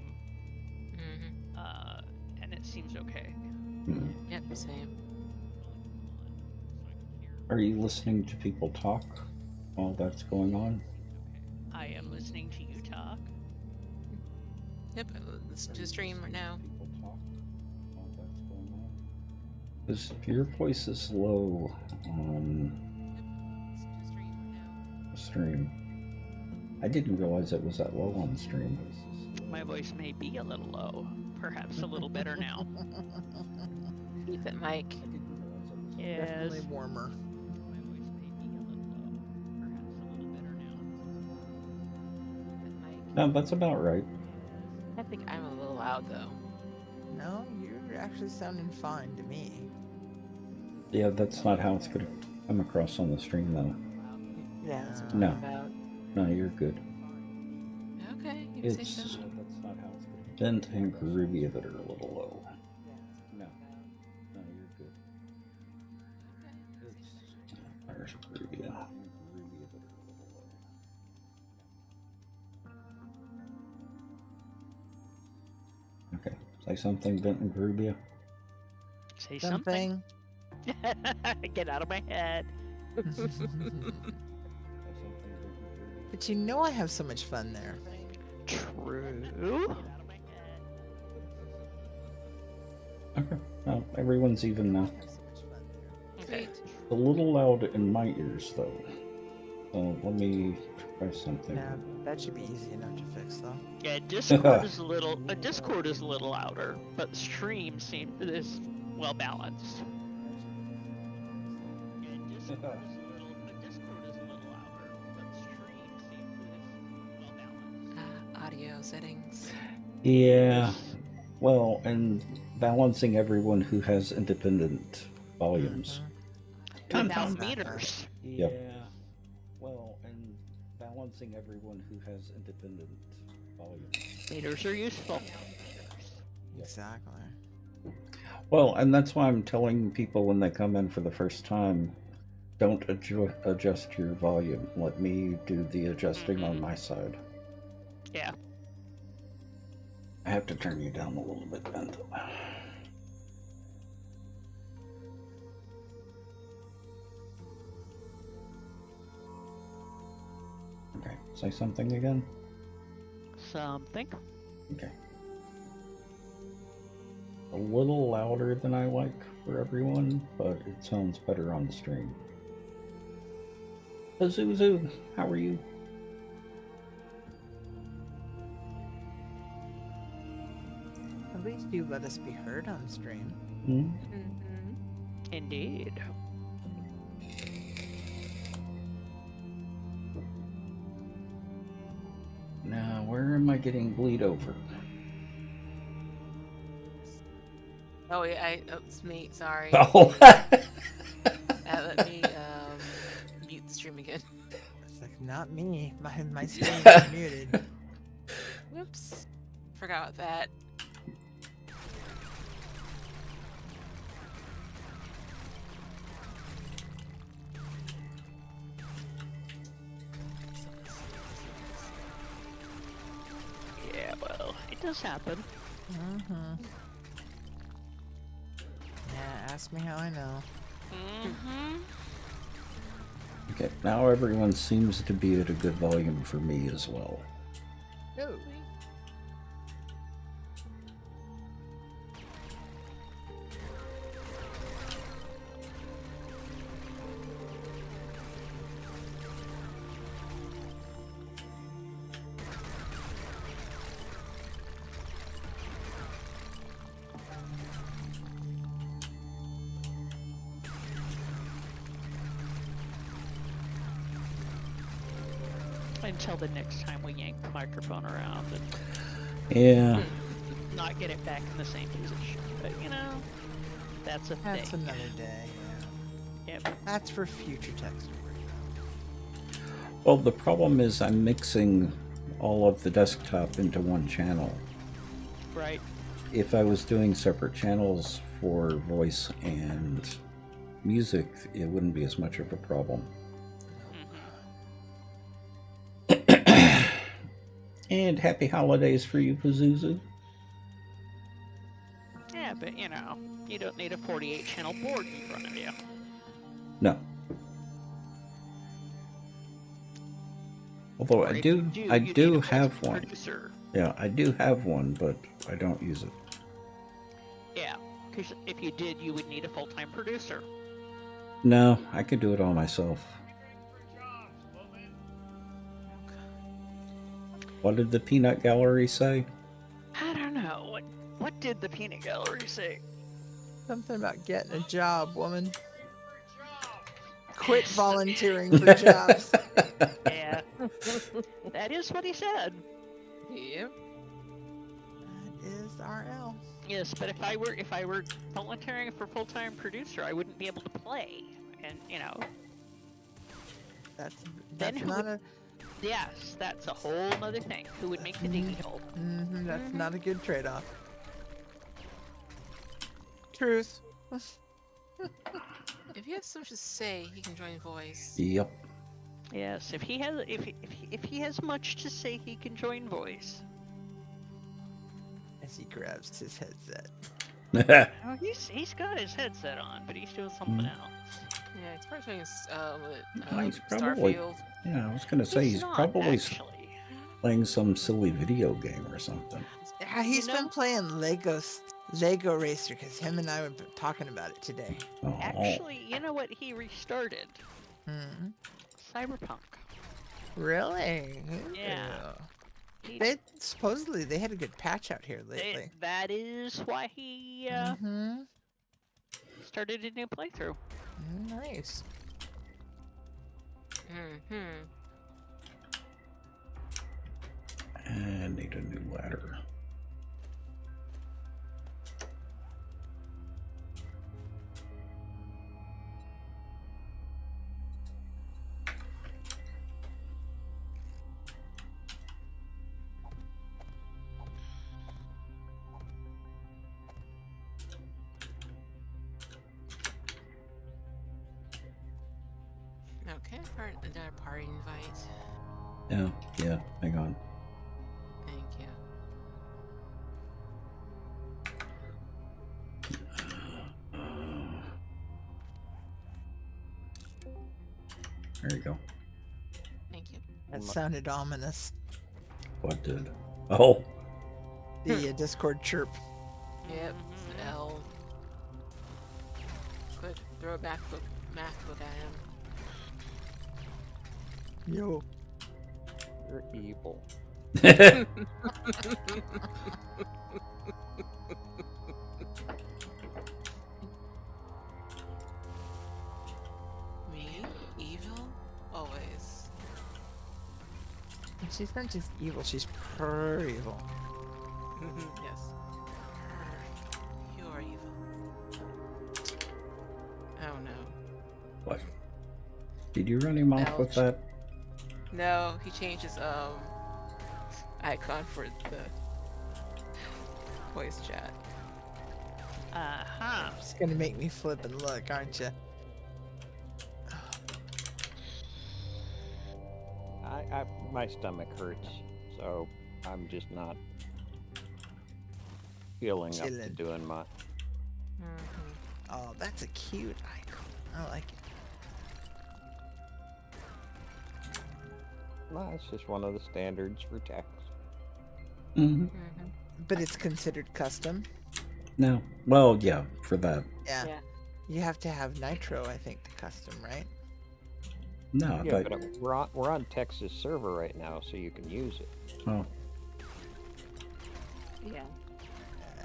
Mm-hmm. and it seems okay. Hmm. Yep, same. Are you listening to people talk while that's going on? I am listening to you talk. Yep, I listen to the stream right now. People talk while that's going on? Because your voice is low on stream. I didn't realize it was that low on stream. My voice may be a little low, perhaps a little better now. Keep it, Mike. Definitely warmer. My voice may be a little low, perhaps a little better now. Keep it, Mike. No, that's about right. I think I'm a little loud though. No, you're actually sounding fine to me. Yeah, that's not how it's going to come across on the stream, though. Yeah. That's what No. I'm talking about. No, you're good. Okay, you say so. It's that's not how it's bent and groovy that are a little low. No, you're good. It's there's groovy that are a little low. Okay, say something, bent and groovy. Say something. Get out of my head. But you know I have so much fun there. True. Okay, well, everyone's even now. I have so much fun there. Okay. A little loud in my ears, though. So let me try something. Yeah, that should be easy enough to fix, though. Yeah, Discord is a little. Discord is a little louder, but stream is well balanced. Yeah, Discord is a little. Discord is a little louder, but stream is well balanced. Audio settings. Yeah, well, and balancing everyone who has independent volumes. Without Exactly. meters. Yeah, well, and balancing everyone who has independent volumes. Meters are useful. Exactly. Well, and that's why I'm telling people when they come in for the first time, don't adjust your volume. Let me do the adjusting on my side. Yeah. I have to turn you down a little bit, Ben. Okay, say something again. Something. Okay. A little louder than I like for everyone, but it sounds better on the stream. Azuzu, how are you? At least you let us be heard on stream. Hmm? Mm-hmm. Indeed. Now, where am I getting bleed over? Oh, yeah, it's me. Sorry. Oh! Let me mute the stream again. It's like, not me. My stream is muted. Whoops. Forgot about that. Yeah, well, it does happen. Mm-hmm. Yeah, ask me how I know. Mm-hmm. Okay, now everyone seems to be at a good volume for me as well. No. Until the next time we yank the microphone around and Yeah. not get it back in the same position. But you know, that's a That's thing. another day, yeah. Yep. That's for future text. Well, the problem is I'm mixing all of the desktop into one channel. Right. If I was doing separate channels for voice and music, it wouldn't be as much of a problem. And happy holidays for you, Pazuzu. Yeah, but you know, you don't need a 48-channel board in front of you. No. Although Or I if do, you I you do need a have full-time one. Producer. Yeah, I do have one, but I don't use it. Yeah, because if you did, you would need a full-time producer. No, I could do it all myself. What did the peanut gallery say? I don't know. What did the peanut gallery say? Something about getting a job, woman. Quit volunteering for jobs. Yeah, that is what he said. Yep. That is RL. Yes, but if I were volunteering for full-time producer, I wouldn't be able to play, and you know. That's Then who not would- Yes, that's a whole other thing. Who would make the diggy hole? That's not a good trade-off. Truth. If he has so much to say, he can join voice. Yep. Yes, if he has much to say, he can join voice. As he grabs his headset. Oh, he's got his headset on, but he's doing something else. Yeah, it's probably playing He's probably- Starfield. Yeah, I was gonna say he's not, probably actually. playing some silly video game or something. Yeah, he's You been know- playing Lego Racer because him and I were talking about it today. Oh, Actually, you know what? He restarted Cyberpunk. Really? Yeah. They supposedly they had a good patch out here lately. That is why he started a new playthrough. Nice. and need a new ladder. Okay, another party invite. Yeah, hang on. Thank you. There you go. Thank you. That sounded ominous. What did? Oh, The Discord chirp. Yep, it's L. Good. Throw a MacBook at him. Yo. You're evil. Me? Evil? Always. She's not just evil, she's pure evil. Yes. You are evil. Oh no. what? Did you run him off with Ouch. that? No, he changed his icon for the voice chat. Uh-huh. It's gonna make me flip and look, aren't you? My stomach hurts, so I'm just not feeling up to Chillin'. doing my. Oh, that's a cute icon. I like it. Well, it's just one of the standards for text. Mm-hmm. But it's considered custom. No. Well, yeah, for that. Yeah. Yeah. You have to have Nitro, I think, to custom, right? No, Yeah, but, but we're on Texas server right now, so you can use it. oh, Yeah.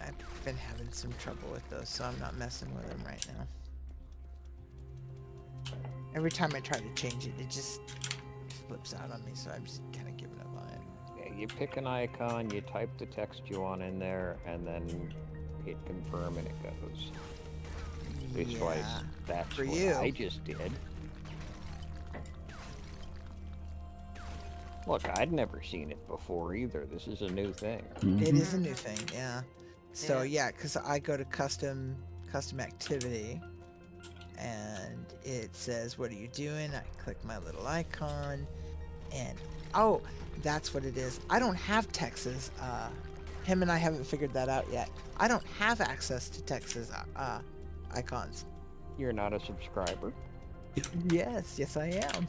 I've been having some trouble with those, so I'm not messing with them right now. Every time I try to change it, it just flips out on me, so I'm just kind of giving up on it. Yeah, you pick an icon, you type the text you want in there, and then hit confirm, and it goes. This was that's for what you. I just did. Look, I'd never seen it before either. This is a new thing. It is a new thing, yeah. So Yeah. yeah, because I go to custom activity, and it says, "What are you doing?" I click my little icon, and oh, that's what it is. I don't have Texas. Him and I haven't figured that out yet. I don't have access to Texas icons. You're not a subscriber, Yes, I am.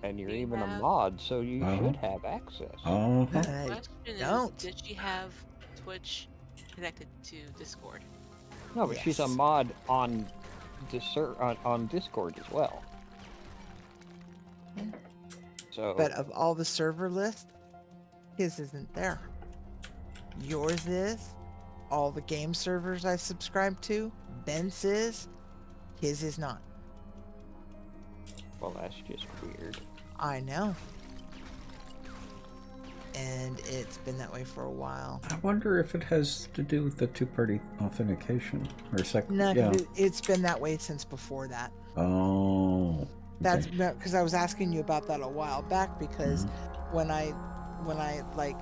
and you're You even a have- mod, so you Uh-huh. should have access. Uh-huh. I Question is, don't. did she have Twitch connected to Discord? No, but she's a Yes. mod on on Discord as well. Yeah. So, But of all the server list, his isn't there. Yours is. All the game servers I subscribe to, Ben's is. His is not. well, that's just weird. I know. And it's been that way for a while. I wonder if it has to do with the two-party authentication or second. No, 'cause Yeah. it's been that way since before that. Oh, That's because I was asking you about that a while back because when I like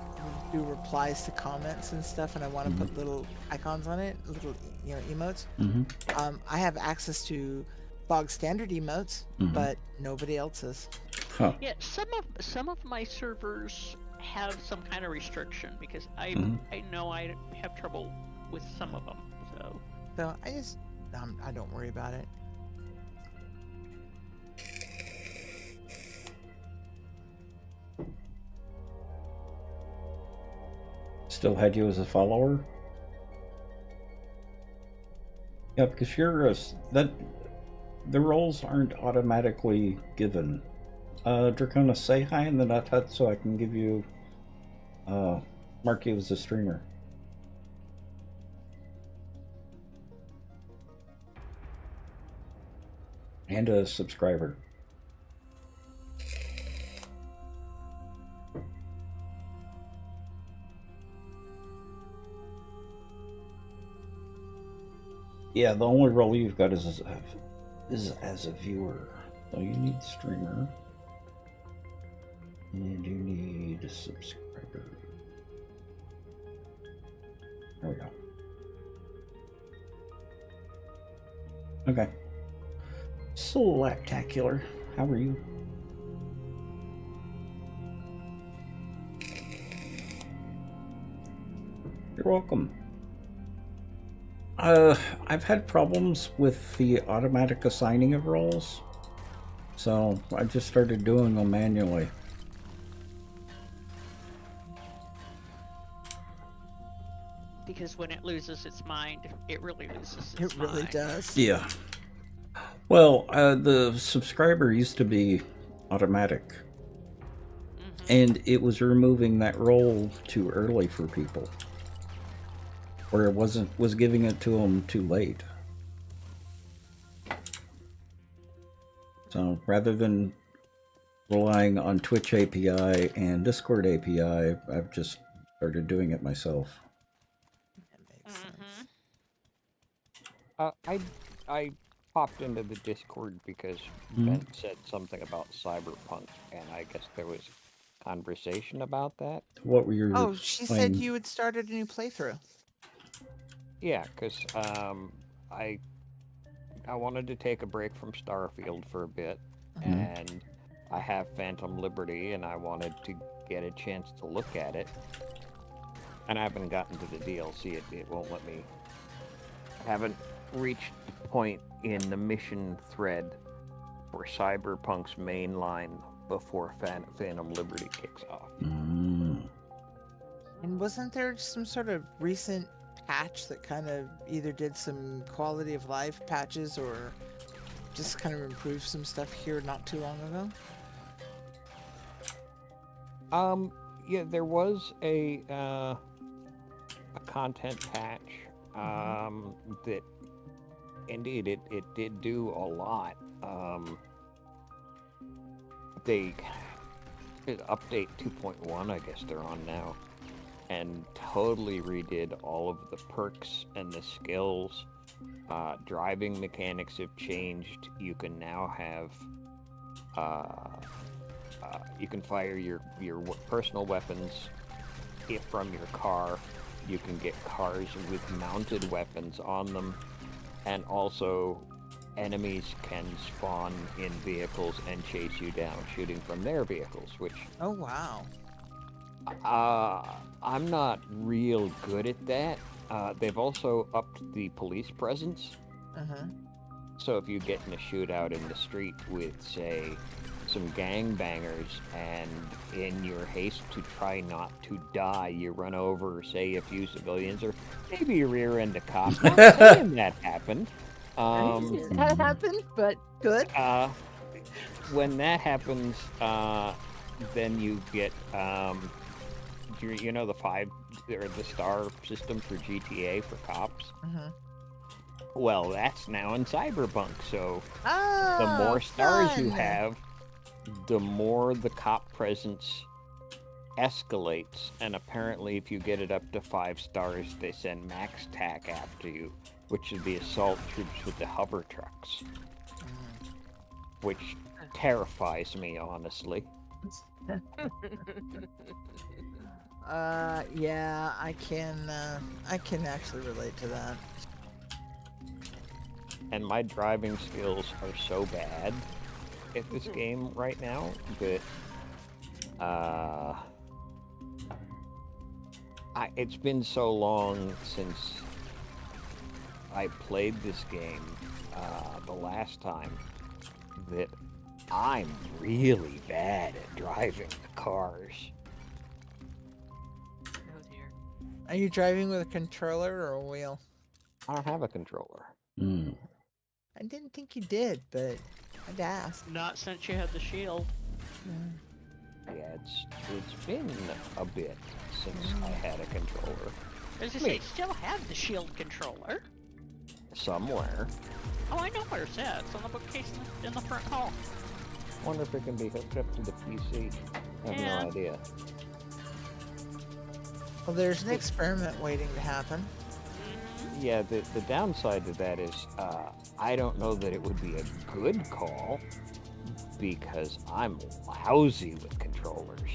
do replies to comments and stuff and I want to put little icons on it, little emotes, I have access to bog standard emotes, but nobody else's. Huh. Yeah, some of my servers have some kind of restriction because I know I have trouble with some of them. So I don't worry about it. Still had you as a follower? Yeah, because you're the roles aren't automatically given. Dracona, say hi in the Nut Hut so I can give you mark you as a streamer. And a subscriber. Yeah, the only role you've got is as a viewer. So you need streamer. And you need a subscriber. There we go. Okay. Slaptacular. How are you? You're welcome. I've had problems with the automatic assigning of roles, so I just started doing them manually. Because when it loses its mind, it really loses its mind. It really does. Yeah. Well, the subscriber used to be automatic, and it was removing that role too early for people. Or it was giving it to them too late. So rather than relying on Twitch API and Discord API, I've just started doing it myself. That makes sense. I popped into the Discord because Ben said something about Cyberpunk, and I guess there was conversation about that. What were your? Oh, she said you had started a new playthrough. Yeah, because I wanted to take a break from Starfield for a bit, and I have Phantom Liberty, and I wanted to get a chance to look at it. And I haven't gotten to the DLC. It won't let me. I haven't reached the point in the mission thread for Cyberpunk's main line before Phantom Liberty kicks off. And wasn't there some sort of recent patch that kind of either did some quality of life patches or just kind of improved some stuff here not too long ago? Yeah, there was a content patch that indeed it did do a lot. They did update 2.1, I guess they're on now, and totally redid all of the perks and the skills. Driving mechanics have changed. You can now have you can fire your personal weapons from your car. You can get cars with mounted weapons on them, and also enemies can spawn in vehicles and chase you down, shooting from their vehicles, which Oh wow. I'm not real good at that. They've also upped the police presence. So if you get in a shootout in the street with, say, some gangbangers, and in your haste to try not to die, you run over, say, a few civilians, or maybe you rear end a cop. Not saying that happened. That happened, but good. When that happens, then you get you know the 5 or the star system for GTA for cops. Well, that's now in Cyberpunk. So the more stars you have, the more the cop presence escalates. And apparently, if you get it up to 5 stars, they send max tac after you, which is the assault troops with the hover trucks. which terrifies me, honestly. Yeah, I can actually relate to that. And my driving skills are so bad at this game right now that it's been so long since I played this game the last time that I'm really bad at driving the cars. Oh dear. Are you driving with a controller or a wheel? I don't have a controller. Mm. I didn't think you did, but I'd ask. Not since you had the shield. Yeah, it's been a bit since I had a controller. As I say, still have the shield controller. Somewhere. Oh, I know where it's at. It's on the bookcase in the front hall. Wonder if it can be hooked up to the PC. I have Yeah. no idea. Well, there's an experiment waiting to happen. Yeah, the downside to that is I don't know that it would be a good call because I'm lousy with controllers.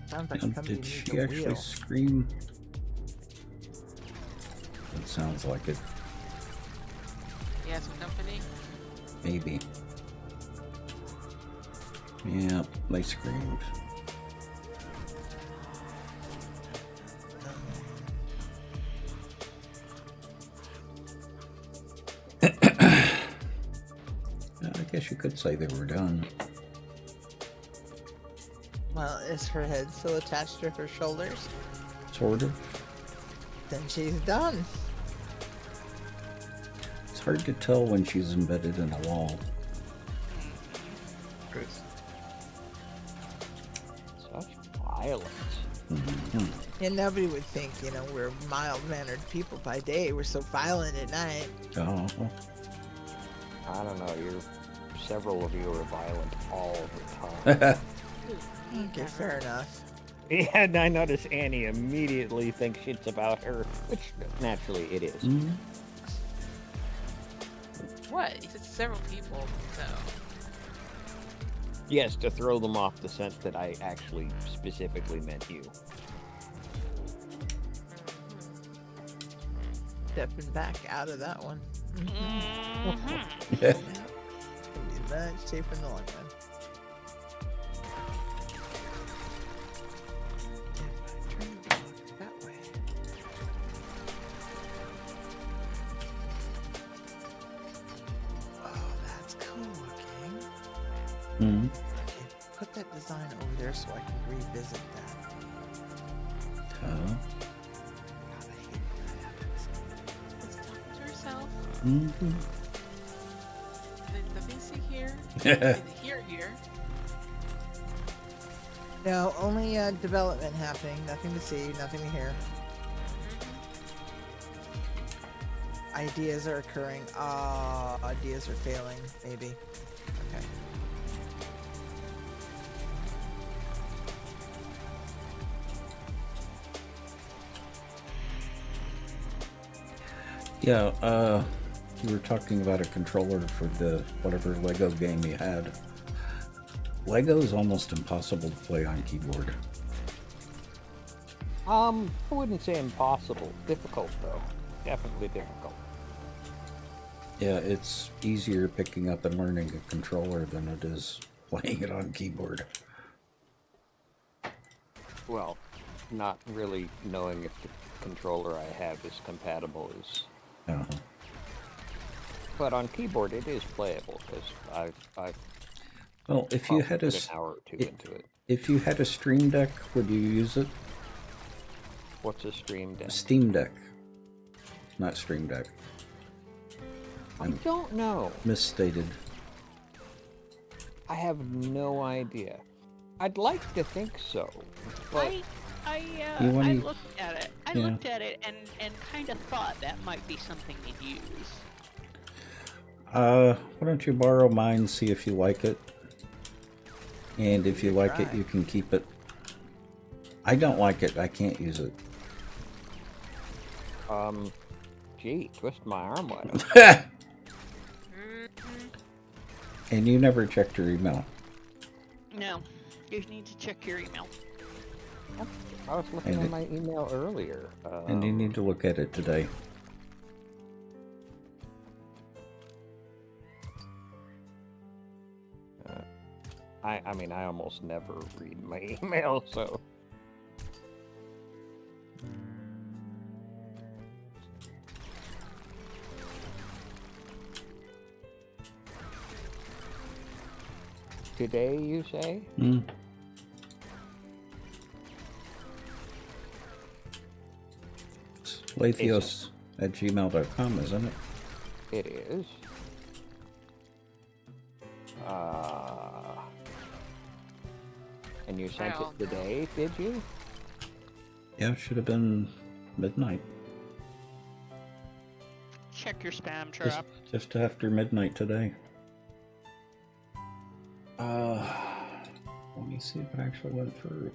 Sounds like Now, somebody did needs she a actually wheel. scream? It sounds like it. You have some company? Maybe. Yeah, they screamed. I guess you could say they were done. Well, is her head still attached to her shoulders? Sort of. Then she's done. It's hard to tell when she's embedded in a wall. Such violence. Mm-hmm. And nobody would think, we're mild-mannered people by day. We're so violent at night. Oh, I don't know, several of you are violent all the time. Okay, fair enough. Yeah, and I notice Annie immediately thinks it's about her, which naturally it is. mm-hmm. What? You said several people, so. Yes, to throw them off the scent that I actually specifically meant you. Stepping back out of that one. Mm-hmm. Yeah. It's gonna be much safer in the long run. If I turn the block that way. Oh, that's cool looking. Mm-hmm. Okay, put that design over there so I can revisit that. Oh. God, I hate when that happens. It's talking to herself. Mm-hmm. There's nothing to see here. Yeah. Nothing to hear here. No, only development happening. Nothing to see, nothing to hear. Ideas are occurring. Ideas are failing, maybe. Okay. Yeah, you were talking about a controller for the whatever Lego game you had. Lego is almost impossible to play on keyboard. I wouldn't say impossible. Difficult, though. Definitely difficult. Yeah, it's easier picking up and learning a controller than it is playing it on keyboard. Well, not really knowing if the controller I have is compatible is... Uh-huh. But on keyboard it is playable, because I've Well, if you had put a an hour or two into it. if you had a Stream Deck, would you use it? What's a Stream Deck? Steam Deck, not Stream Deck. I don't know. Misstated. I have no idea. I'd like to think so, but I You wanna- looked at it. I Yeah. looked at it and kind of thought that might be something you'd use. Why don't you borrow mine, see if you like it? And if you like it, try. you can keep it. I don't like it. I can't use it. gee, twist my arm wide open. Mm-hmm. And you never checked your email. No, you need to check your email. I was looking And at my email earlier. And you need to look at it today. I mean, I almost never read my email, so. Today, you say? Hmm. It's Lathios@gmail.com, isn't it? It is. And you sent Well, it today, did you? Yeah, it should have been midnight. Check your spam trap. Just after midnight today. Let me see if it actually went through.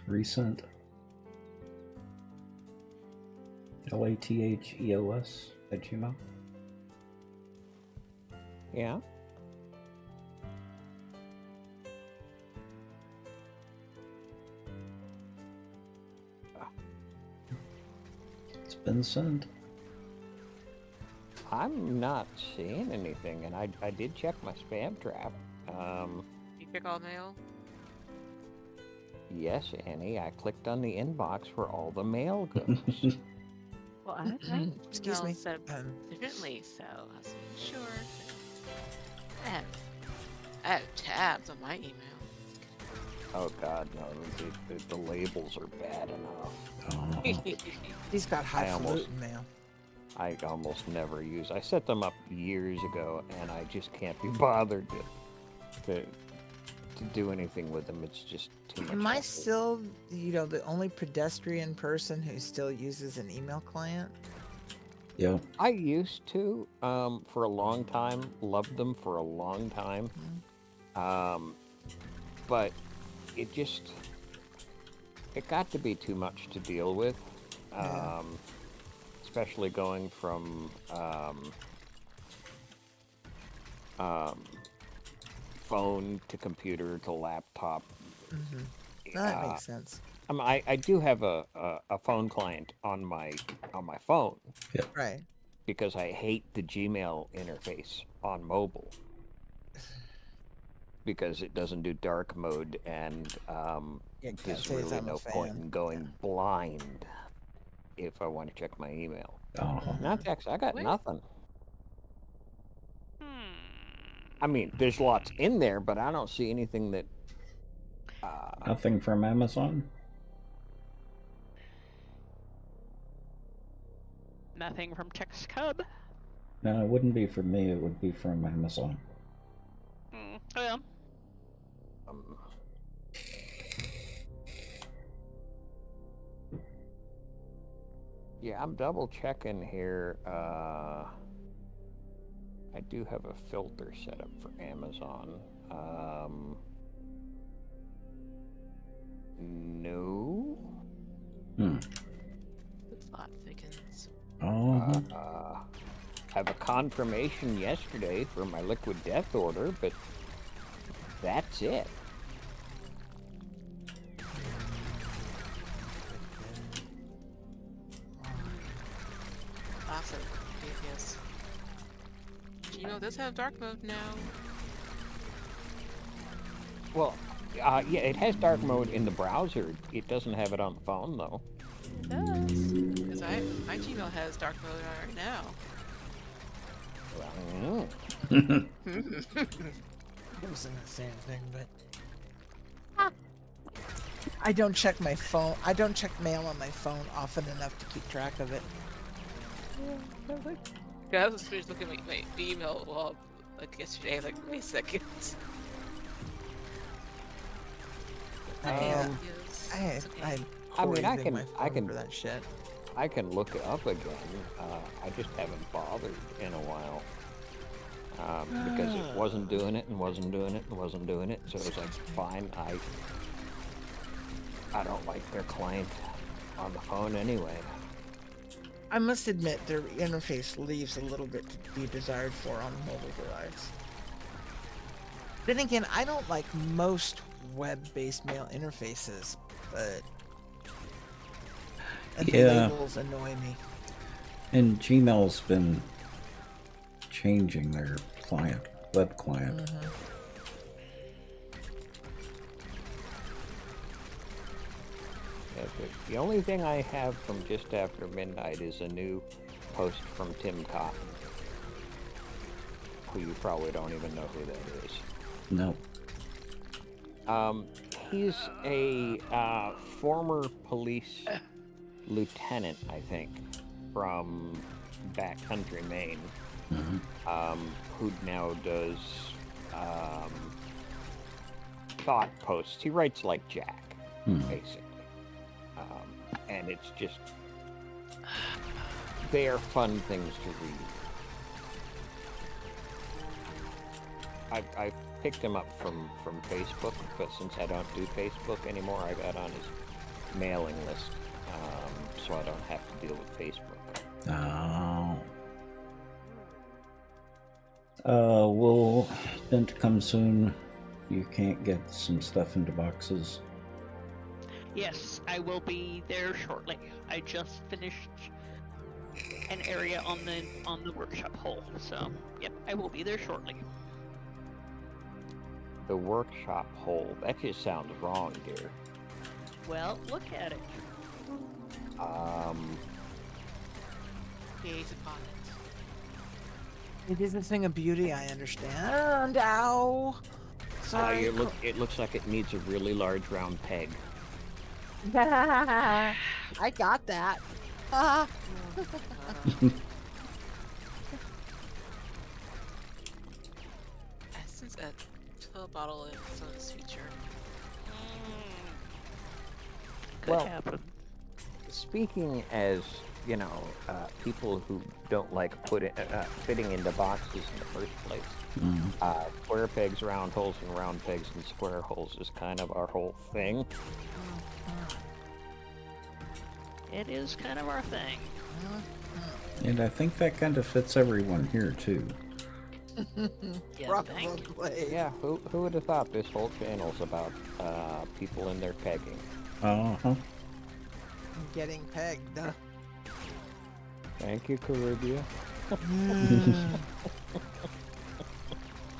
Resent. LATHEOS@gmail. Yeah. It's been sent. I'm not seeing anything, and I did check my spam trap. You check all mail? Yes, Annie, I clicked on the inbox where all the mail goes. Well, I Excuse me. set up differently, so I wasn't sure. I have tabs on my email. Oh God, no! The labels are bad enough. Oh. He's got I almost- highfalutin mail. I almost never use. I set them up years ago, and I just can't be bothered to do anything with them. It's just too much. Am I hassle. still, the only pedestrian person who still uses an email client? Yeah. I used to for a long time. Loved them for a long time. But it got to be too much to deal with. Yeah. Especially going from phone to computer to laptop. No, that makes sense. I do have a phone client on my phone Right. because I hate the Gmail interface on mobile because it doesn't do dark mode, and Yeah, can't there's say as really I'm a no point fan. in going blind if I want to check my email. Oh. Not text. I got Wait. nothing. Hmm. I mean, there's lots in there, but I don't see anything that. Nothing from Amazon? Nothing from Text Cub. No, it wouldn't be from me. It would be from Amazon. Oh yeah. Yeah, I'm double checking here. I do have a filter set up for Amazon. No. The plot thickens. Oh. I have a confirmation yesterday for my liquid death order, but that's it. Awesome. Yes. Gmail does have dark mode now. Well, yeah, it has dark mode in the browser. It doesn't have it on the phone, though. It does. Because my Gmail has dark mode on it now. It wasn't the same thing, but I don't check my phone. I don't check mail on my phone often enough to keep track of it. Yeah, I was just looking at my email log like yesterday, like wait a second. Okay, Um, it's okay. I'm I mean, I poising can- my I phone can- for that shit. I can look it up again. I just haven't bothered in a while. Because it wasn't doing it and wasn't doing it and wasn't doing it. So it was like, fine, I don't like their client on the phone anyway. I must admit, their interface leaves a little bit to be desired for on a mobile device. Then again, I don't like most web-based mail interfaces, but and the Yeah. labels annoy me. And Gmail's been changing their web client. Yeah, the only thing I have from just after midnight is a new post from Tim Cotton, who you probably don't even know who that is. No. He's a former police lieutenant, I think, from backcountry Maine, who now does thought posts. He writes like Jack, basically. And it's just, they are fun things to read. I picked him up from Facebook, but since I don't do Facebook anymore, I got on his mailing list, so I don't have to deal with Facebook. Oh. Will Bent come soon? You can't get some stuff into boxes. Yes, I will be there shortly. I just finished an area on the workshop hole, so yep, I will be there shortly. The workshop hole, that just sounds wrong, dear. Well, look at it. Gaze upon it. It is a thing of beauty, I understand. Ow! Sorry. It looks like it needs a really large round peg. I got that. Essence at pill bottle in someone's future. Could Well, happen. Speaking as, people who don't like fitting into boxes in the first place, square pegs, round holes, and round pegs and square holes is kind of our whole thing. It is kind of our thing. And I think that kind of fits everyone here, too. Yeah, thank you. Probably. Yeah, who would have thought this whole channel's about people in their pegging? Uh-huh. Getting pegged. Thank you, Caribbean.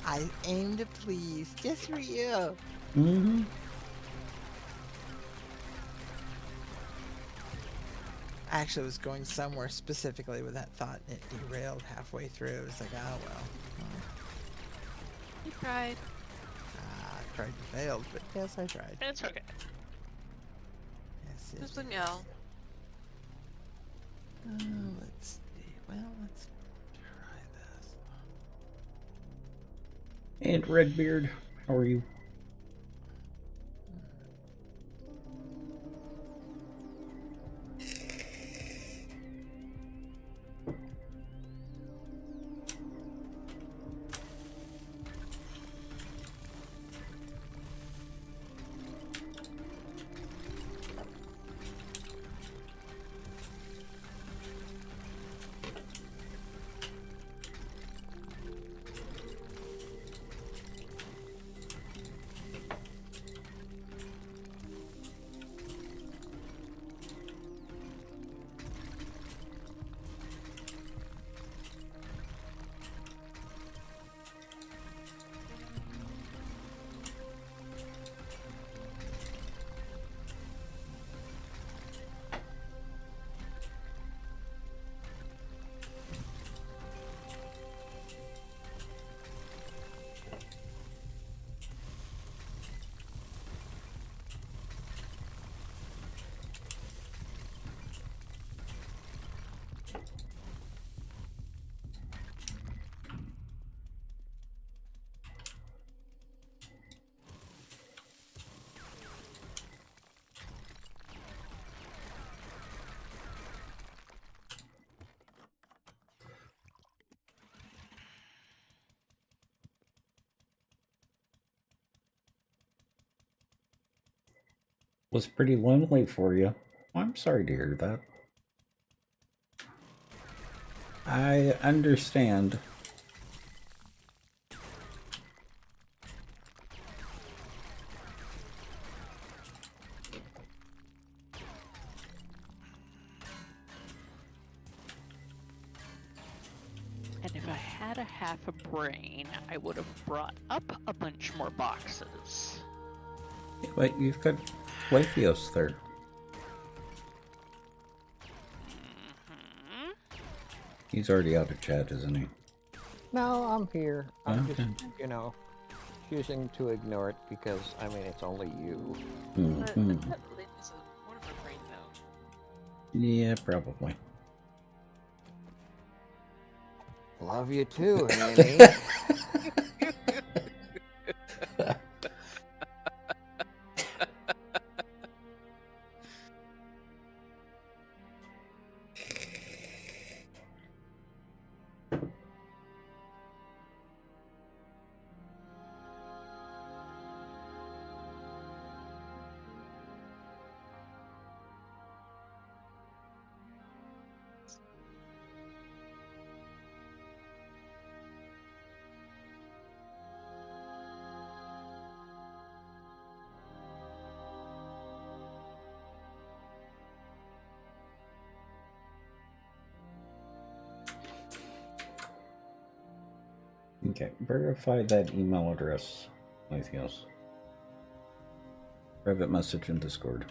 I aim to please, just for you. Mm-hmm. I actually was going somewhere specifically with that thought, and it derailed halfway through. It was like, oh well. You tried. I tried and failed, but yes, I tried. It's okay. Yes, Who's the meow? let's see. Well, let's try this. And Redbeard, how are you? Was pretty lonely for you. I'm sorry to hear that. I understand. And if I had a half a brain, I would have brought up a bunch more boxes. But you've got Leithios there. Mm-hmm. He's already out of chat, isn't he? No, I'm here. I'm Okay. just, choosing to ignore it because, I mean, it's only you. Mhm. That Lynn is a wonderful brain, though. Yeah, probably. Love you too, Amy. Okay, verify that email address, Leithios. Private message in Discord.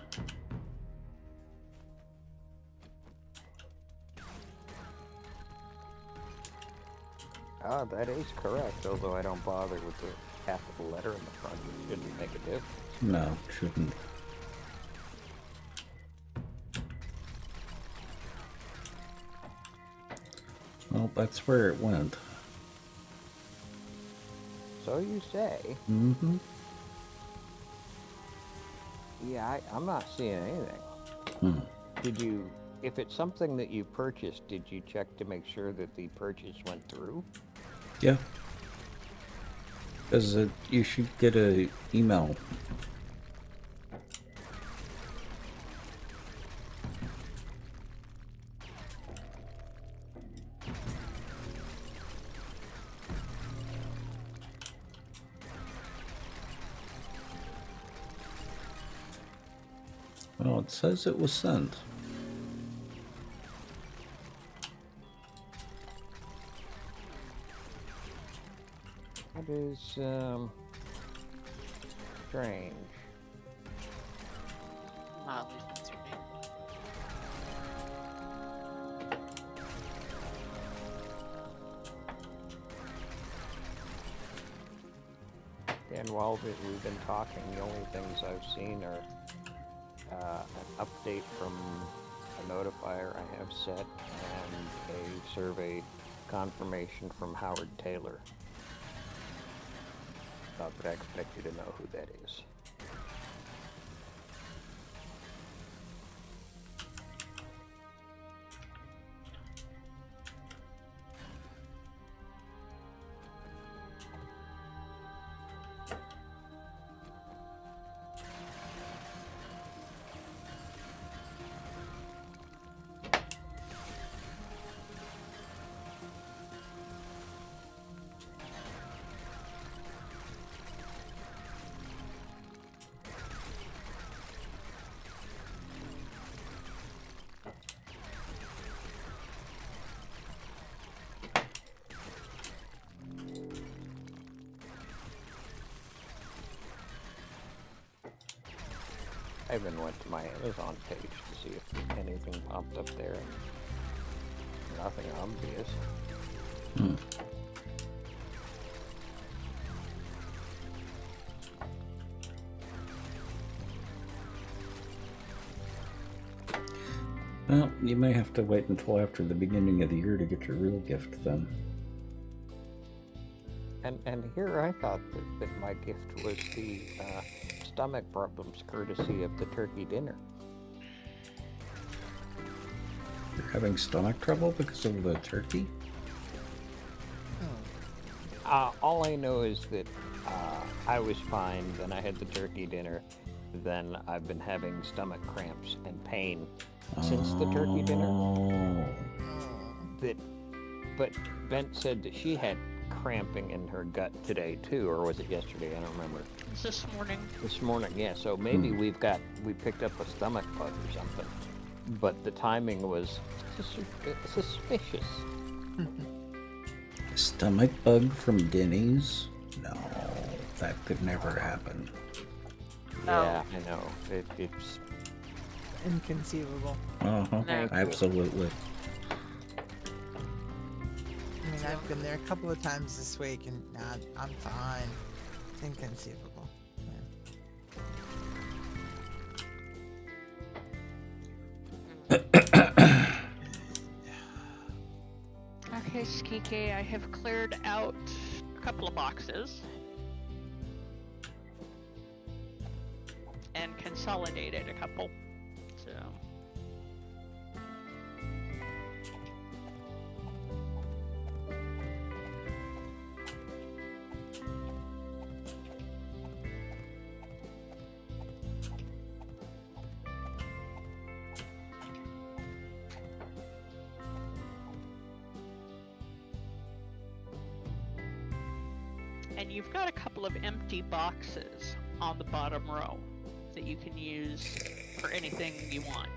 Ah, that is correct, although I don't bother with the capital letter in the front. It shouldn't make a difference. No, shouldn't. Well, that's where it went. So you say. Mm-hmm. Yeah, I'm not seeing anything. Hmm. Did you, if it's something that you purchased, did you check to make sure that the purchase went through? Yeah. Because you should get a email. Well, it says it was sent. That is, strange. Mildly concerning. And while we've been talking, the only things I've seen are an update from a notifier I have set and a survey confirmation from Howard Taylor. Not that I expect you to know who that is. I even went to my Amazon page to see if anything popped up there. Nothing obvious. Hmm. Well, you may have to wait until after the beginning of the year to get your real gift then. And here I thought that my gift was the stomach problems courtesy of the turkey dinner. You're having stomach trouble because of the turkey? All I know is that I was fine, then I had the turkey dinner, then I've been having stomach cramps and pain since the turkey dinner. Oh. But Bent said that she had cramping in her gut today too, or was it yesterday? I don't remember. It's this morning. This morning, yeah. So maybe we picked up a stomach bug or something. But the timing was suspicious. Stomach bug from Denny's? No, that could never happen. Yeah, I know. It's Inconceivable. Uh-huh, No. absolutely. I mean, I've been there a couple of times this week, and I'm fine. It's inconceivable. Okay, Skike, I have cleared out a couple of boxes and consolidated a couple. So and you've got a couple of empty boxes on the bottom row that you can use for anything you want.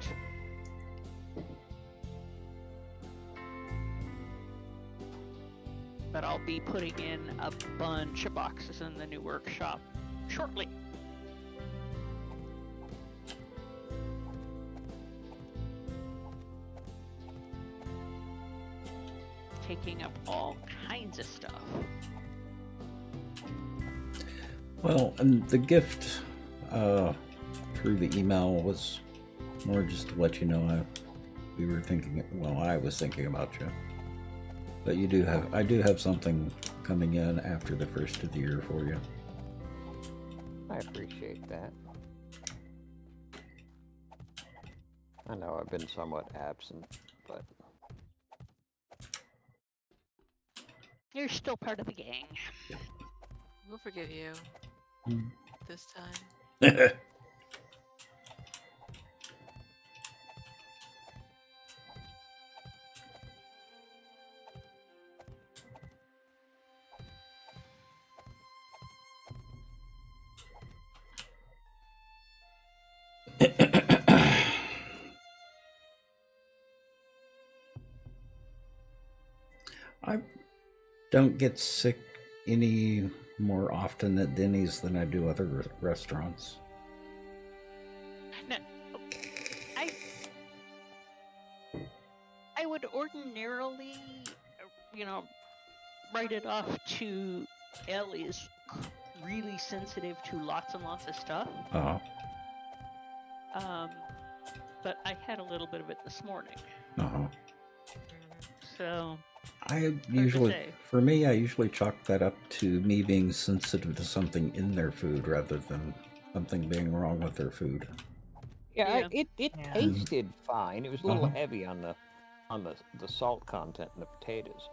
But I'll be putting in a bunch of boxes in the new workshop shortly. Taking up all kinds of stuff. Well, and the gift through the email was more just to let you know we were thinking, well, I was thinking about you. But I do have something coming in after the first of the year for you. I appreciate that. I know I've been somewhat absent, but You're still part of the gang. We'll forgive you Hmm. this time. I don't get sick any more often at Denny's than I do other restaurants. No, I would ordinarily, write it off to Ellie's really sensitive to lots and lots of stuff. Uh-huh. But I had a little bit of it this morning, Uh-huh. so I usually chalk that up to me being sensitive to something in their food rather than something being wrong with their food. yeah, Yeah. it Yeah. tasted fine. It was a little Uh-huh. heavy on the salt content in the potatoes.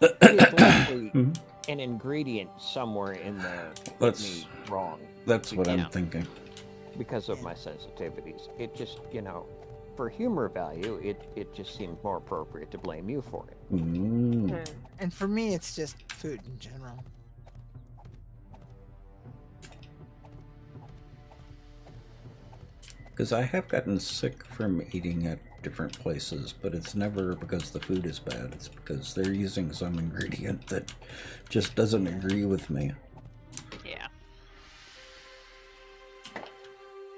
It's likely Mhm. an ingredient somewhere in there hit That's- me wrong That's what Yeah. I'm thinking. because of my sensitivities. It just, for humor value, it just seemed more appropriate to blame you for it. Mm. And for me, it's just food in general. Because I have gotten sick from eating at different places, but it's never because the food is bad. It's because they're using some ingredient that just doesn't agree with me. yeah.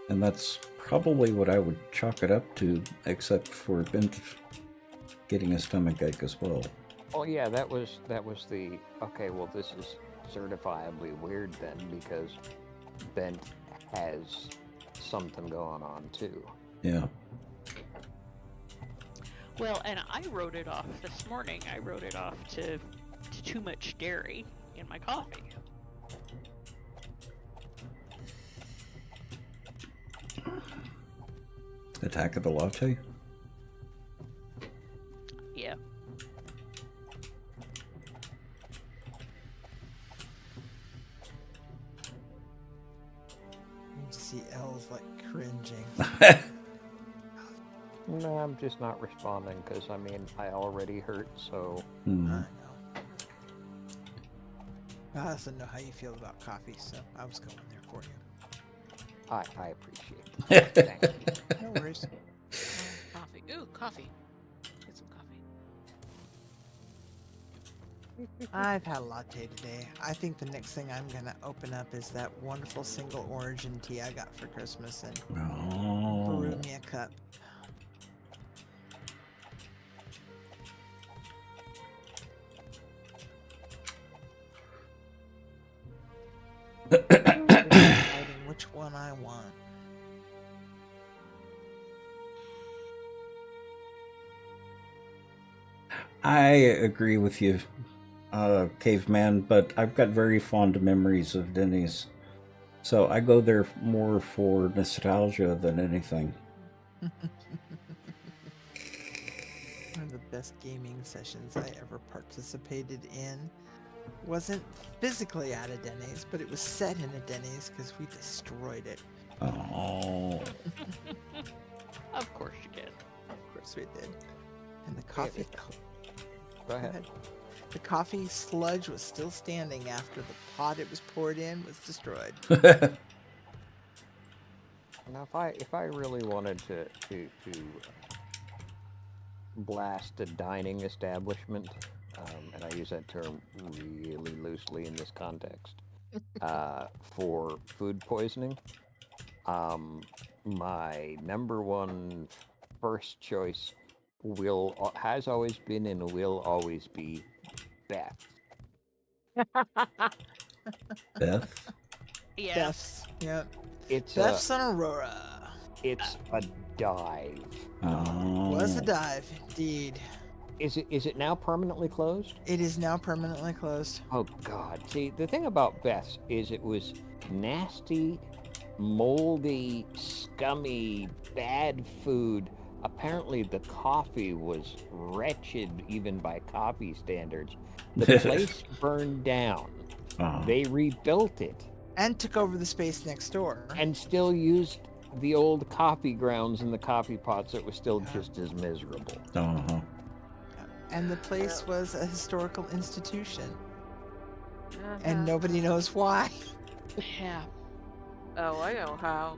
And that's probably what I would chalk it up to, except for Bent getting a stomach ache as well. Oh yeah, that was the okay. Well, this is certifiably weird then because Bent has something going on too. Yeah. Well, and I wrote it off this morning. I wrote it off to too much dairy in my coffee. Attack of the Latte? Yeah. Need to see see Elle's like cringing. No, I'm just not responding because, I mean, I already hurt, so... I know. I also know how you feel about coffee, so I was going there for you. I appreciate it. Thank you. No worries. Coffee. Ooh, coffee. Get some coffee. I've had a latte today. I think the next thing I'm gonna open up is that wonderful single origin tea I got for Christmas and brew me a cup. Deciding which one I want. I agree with you, Caveman, but I've got very fond memories of Denny's. So I go there more for nostalgia than anything. One of the best gaming sessions I ever participated in wasn't physically at a Denny's, but it was set in a Denny's because we destroyed it. Oh. Of course you did. Of course we did. And the coffee... Go ahead. The coffee sludge was still standing after the pot it was poured in was destroyed. Now, if I really wanted to blast a dining establishment, and I use that term really loosely in this context, for food poisoning, my number one first choice has always been and will always be Beth. Beth? Yeah. Beth's. Yep. It's Beth's on Aurora. it's a dive. Oh. Was a dive, indeed. Is it now permanently closed? It is now permanently closed. Oh God! See, the thing about Beth's is it was nasty, moldy, scummy, bad food. Apparently, the coffee was wretched, even by coffee standards. The place burned down. They rebuilt it And took over the space next door. and still used the old coffee grounds and the coffee pots that were still just as miserable. Uh-huh. And the place was a historical institution. And nobody knows why. Yeah. Oh, I know how.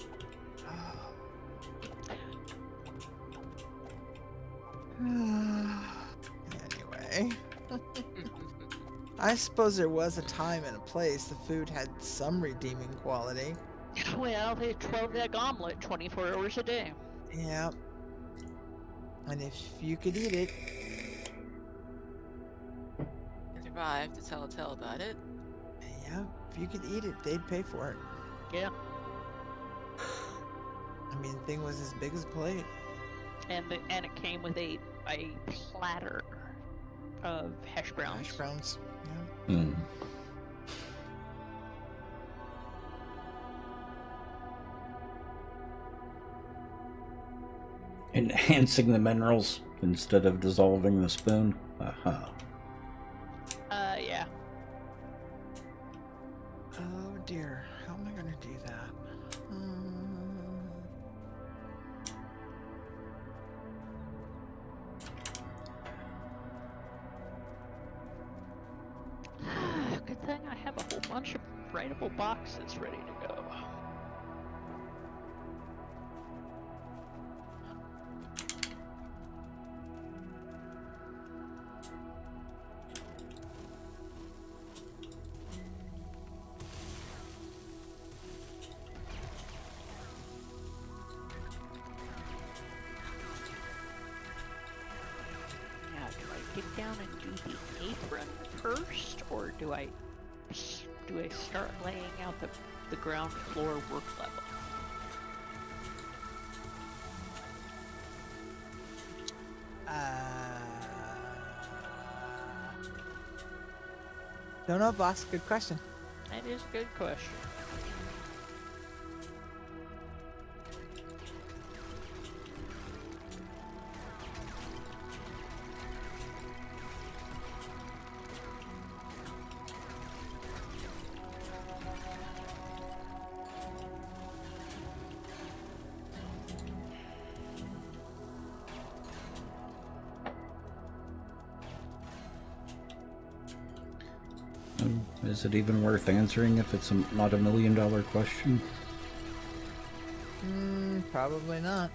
Anyway. I suppose there was a time and a place the food had some redeeming quality. Well, they 12-egg omelet 24 hours a day. Yeah. And if you could eat it, And survive to tell a tale about it. yeah, if you could eat it, they'd pay for it. Yeah. I mean, the thing was as big as a plate. And it came with a platter of hash browns. Hash browns. Yeah. Mm. Enhancing the minerals instead of dissolving the spoon. Uh-huh. Yeah. Oh dear, how am I gonna do that? Good thing I have a whole bunch of writable boxes ready to go. Now, do I get down and do the apron first, or do I start laying out the ground floor work level? Don't know, boss. Good question. That is a good question. Is it even worth answering if it's not $1 million question? Probably not.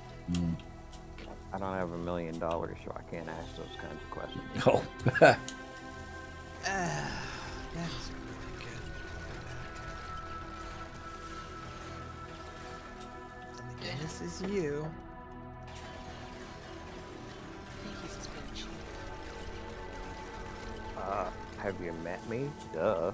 I don't have $1 million, so I can't ask those kinds of questions. Oh. That's really good. And again, this is you. I think he's just being cheap. Have you met me? Duh.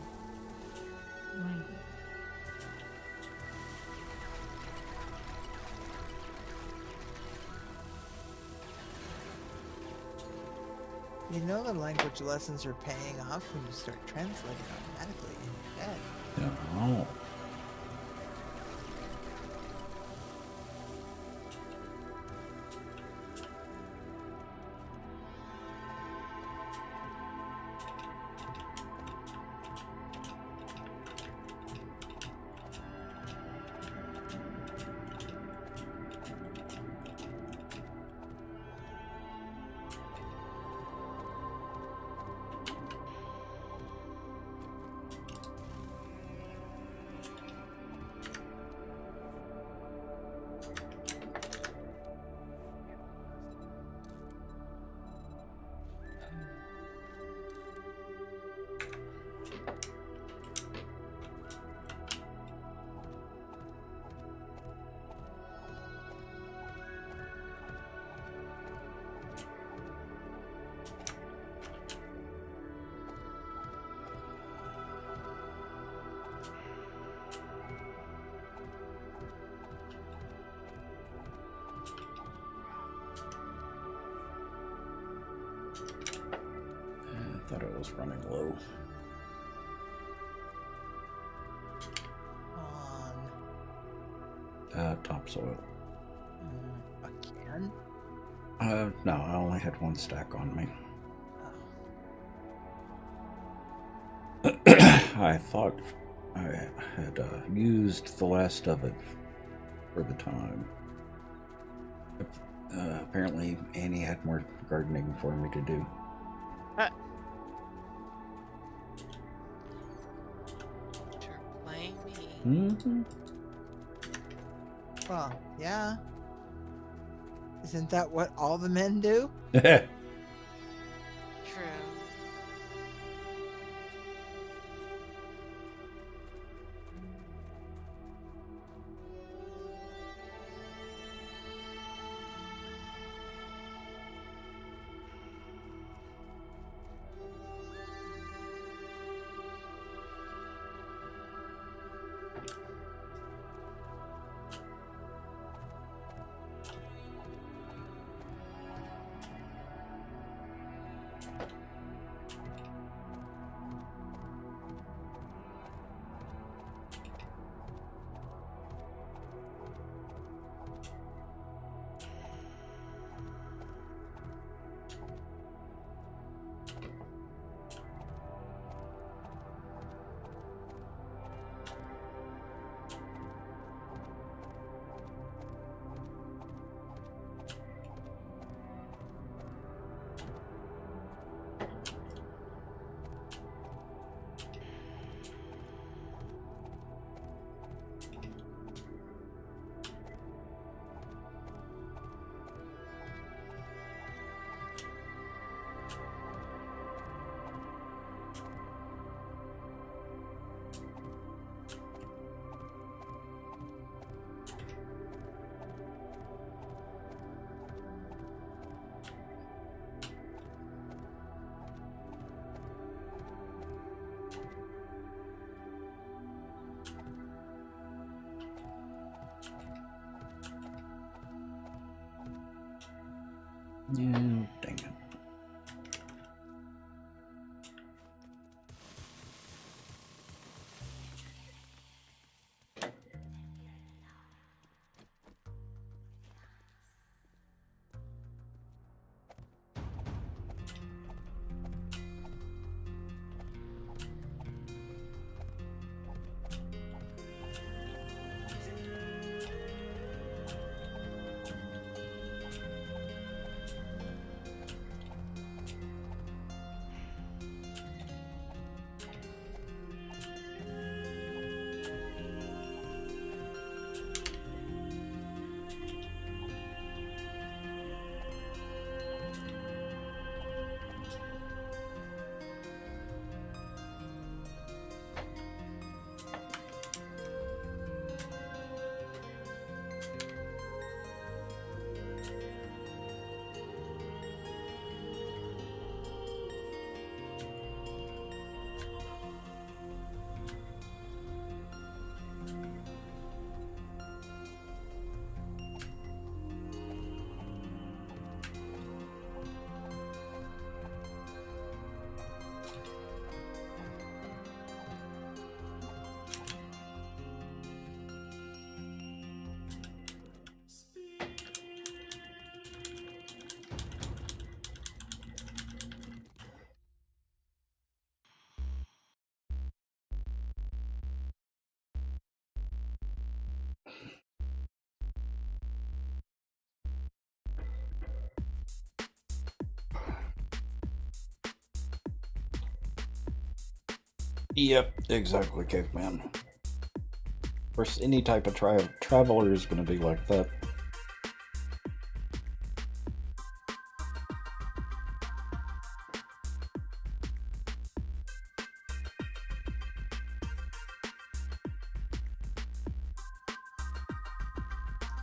You know the language lessons are paying off when you start translating automatically in your head. Oh. I thought it was running low. On. Topsoil. Again? No, I only had one stack on me. Oh. I thought I had used the last of it for the time. Apparently, Annie had more gardening for me to do. You're playing me. Mm-hmm. Well, yeah. Isn't that what all the men do? True. Yeah, dang it. Yep, exactly, caveman. Of course, any type of traveler is going to be like that.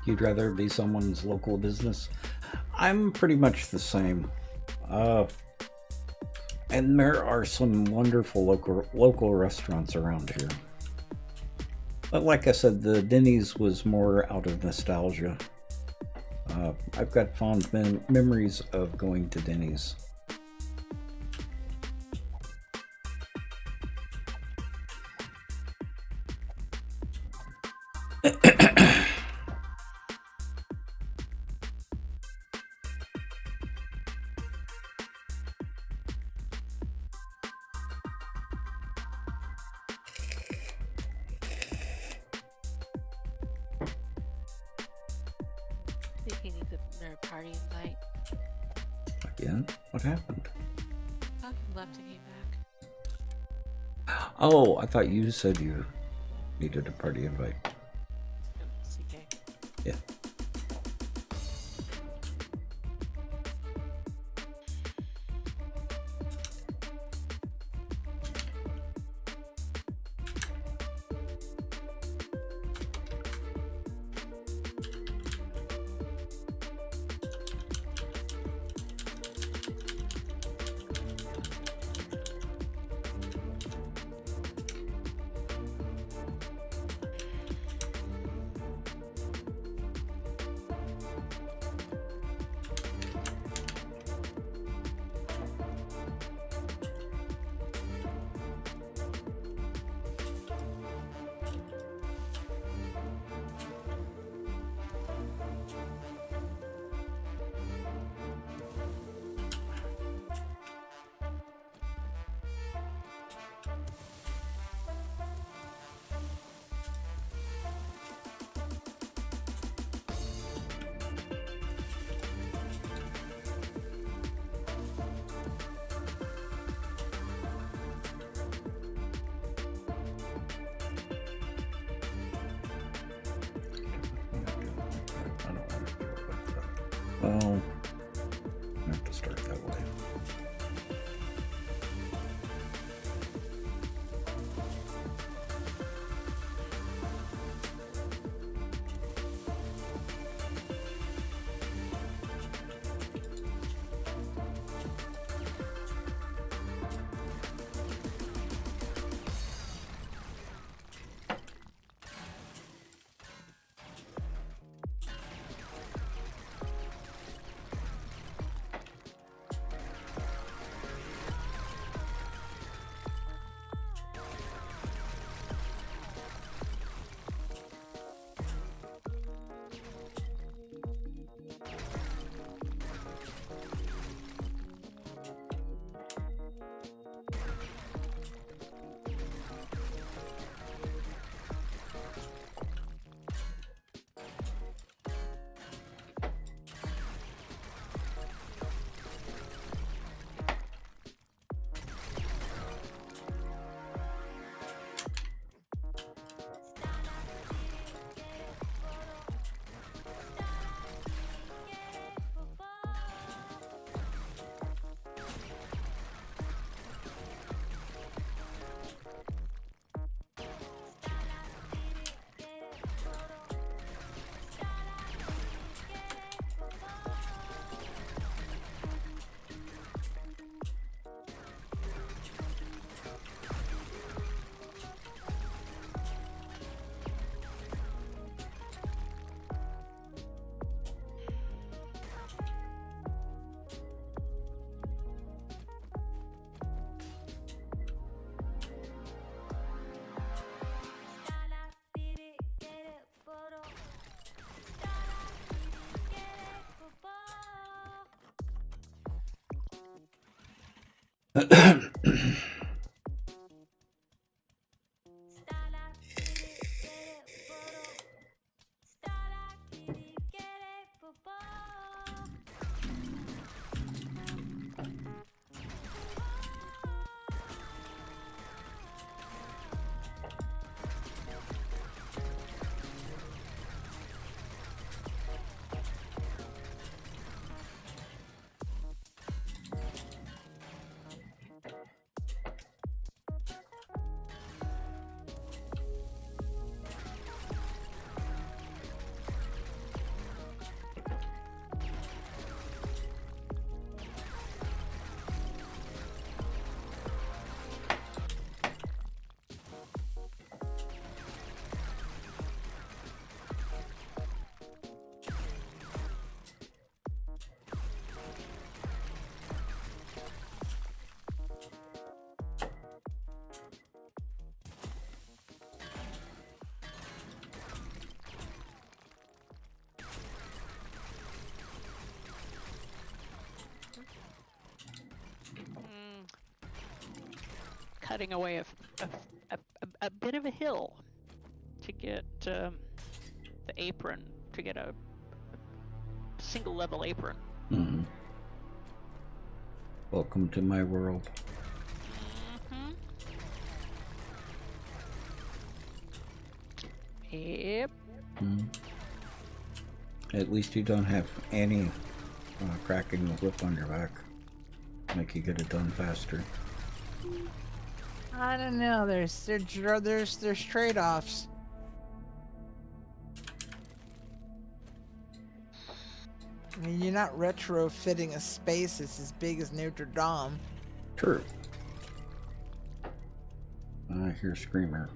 You'd rather be someone's local business? I'm pretty much the same. And there are some wonderful local restaurants around here. But like I said, the Denny's was more out of nostalgia. I've got fond memories of going to Denny's. I think he needs another party invite. Again? What happened? Oh, he left and came back. Oh, I thought you said you needed a party invite. Oh, CK. Yeah. Well, I have to start that way. cutting away a bit of a hill to get the apron, to get a single level apron. Mm-hmm. Welcome to my world. Mm-hmm. Yep. Mm. At least you don't have any cracking the whip on your back. Make you get it done faster. I don't know. There's trade-offs. I mean, you're not retrofitting a space that's as big as Notre Dame. True. I hear Screamer.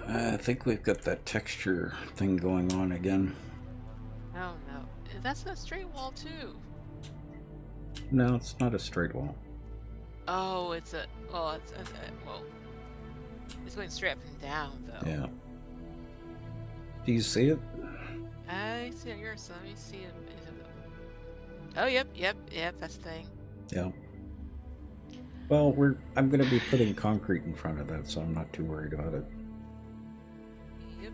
I think we've got that texture thing going on again. Oh no, that's a straight wall too. No, it's not a straight wall. Oh, it's a. Well, well, it's going straight up and down though. Yeah. Do you see it? I see it yours. So let me see it. Oh, yep. That's the thing. Yeah. Well, I'm going to be putting concrete in front of that, so I'm not too worried about it. Yep.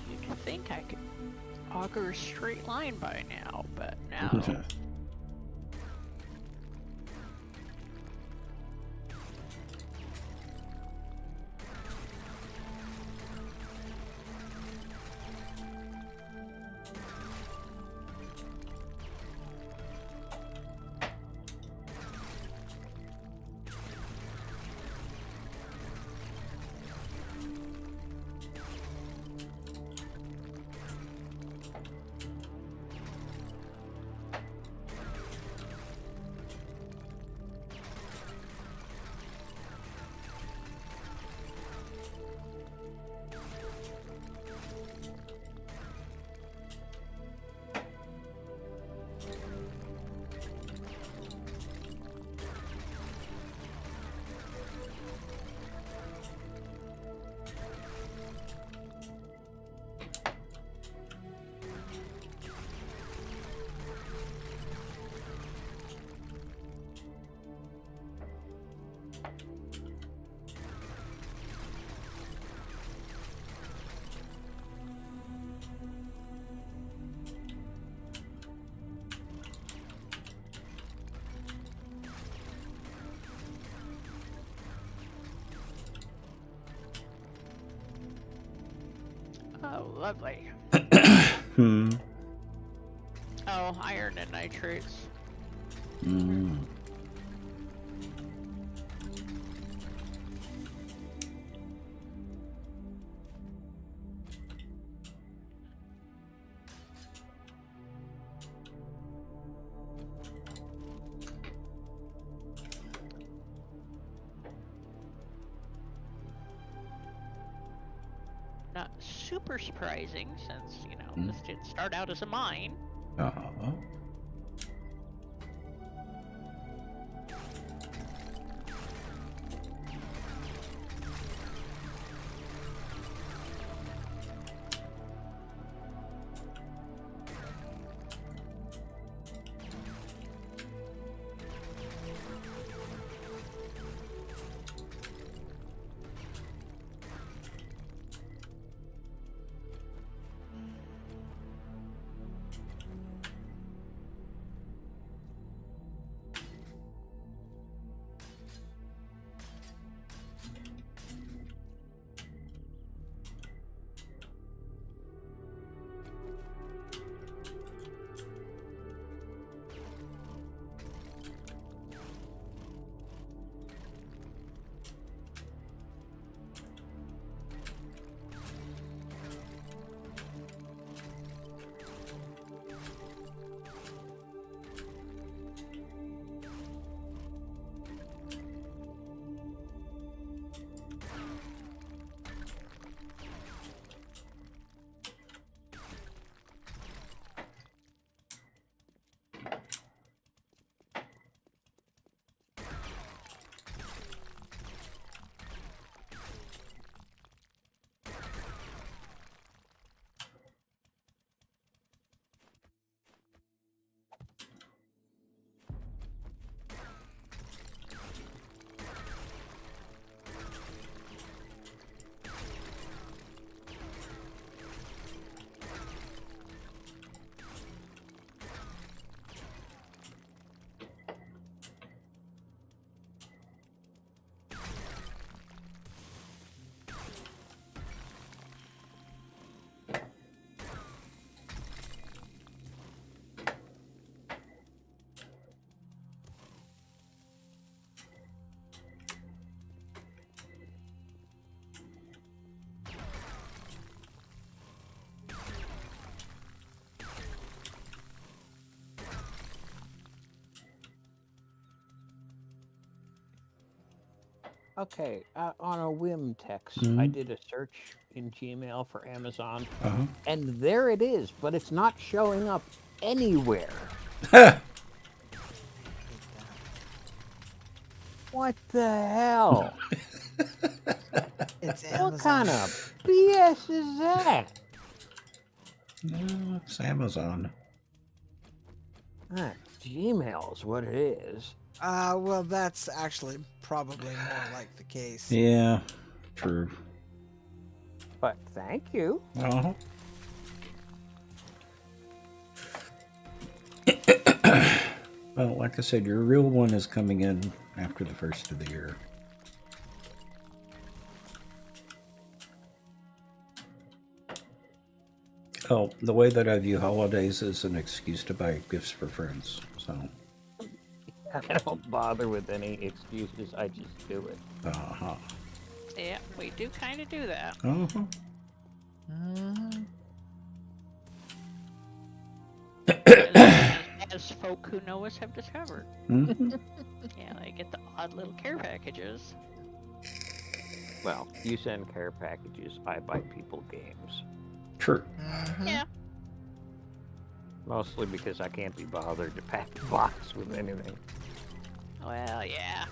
You'd think I could augur a straight line by now, but no. Oh, lovely. Hmm. Oh, iron and nitrates. Mm. not super surprising since, this did start out as a mine. Uh-huh. Okay, on a whim text, I Mhm. did a search in Gmail for Amazon, Uh-huh. and there it is, but it's not showing up anywhere. Ha! What the hell? It's What Amazon. kind of BS is that? No, it's Amazon. Gmail's what it is. Well, that's actually probably more like the case. Yeah, true. But thank you. Uh-huh. Well, like I said, your real one is coming in after the first of the year. Oh, the way that I view holidays is an excuse to buy gifts for friends. So, I don't bother with any excuses. I just do it. uh-huh. Yeah, we do kind of do that. Uh-huh. Mhm. As folk who know us have discovered. Mm-hmm. Yeah, they get the odd little care packages. Well, you send care packages, I buy people games. True. Mhm. Yeah. Mostly because I can't be bothered to pack a box with anything. Well, yeah.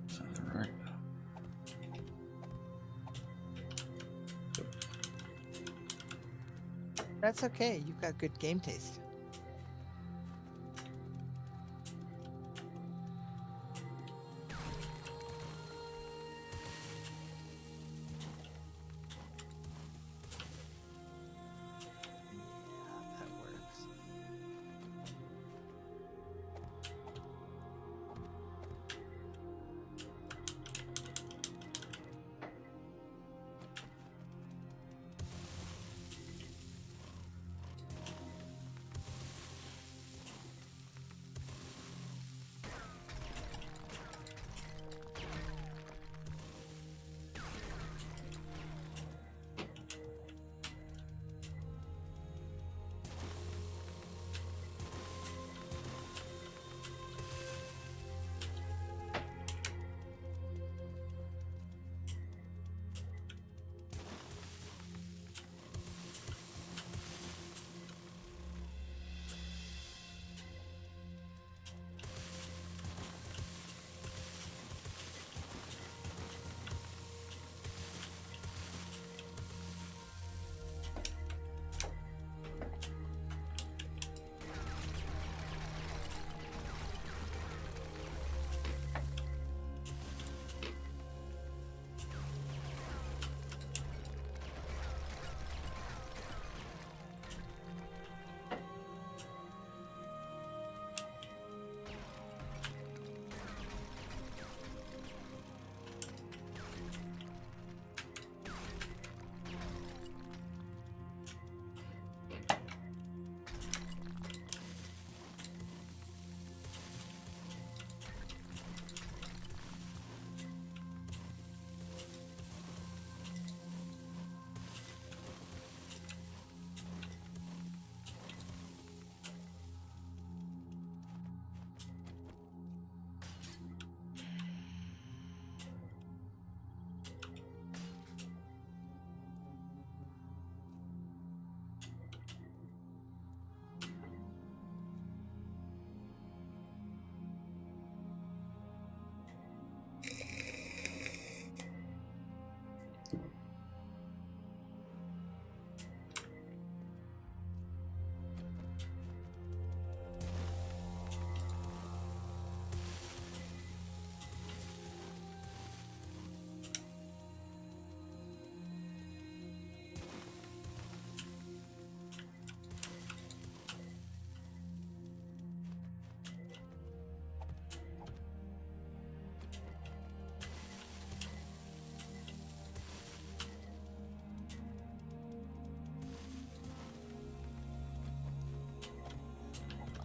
Something right. That's okay. You've got good game taste. Yeah, that works.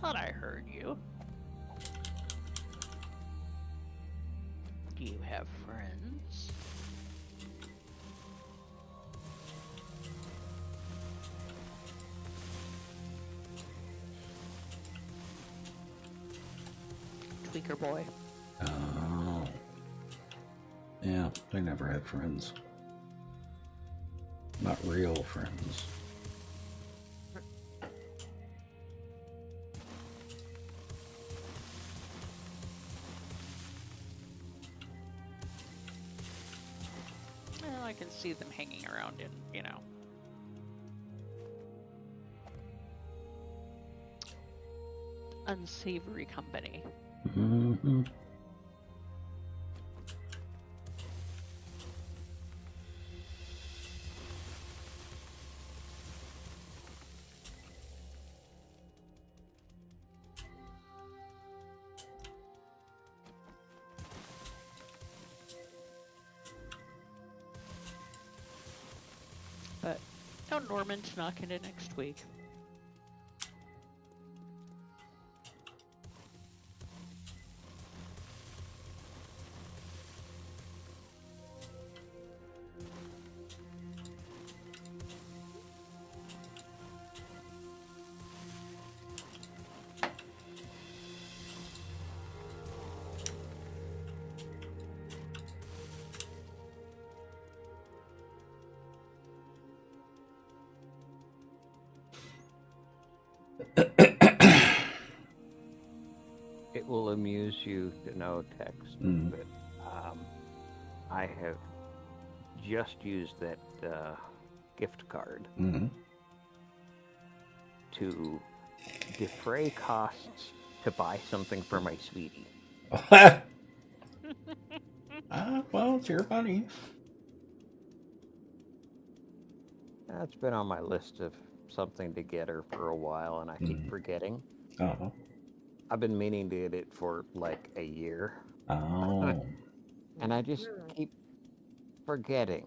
Thought I heard you. Do you have friends? Tweaker boy. Oh. Yeah, they never had friends. Not real friends. Well, I can see them hanging around in, unsavory company. Mm-hmm. But, Norman's knocking it next week. It will amuse you to know, Tex, Mm. that I have just used that gift card Mm-hmm. to defray costs to buy something for my sweetie. Well, it's your money. That's been on my list of something to get her for a while, and I keep forgetting. Oh. I've been meaning to get it for like a year, Oh. and I just keep forgetting.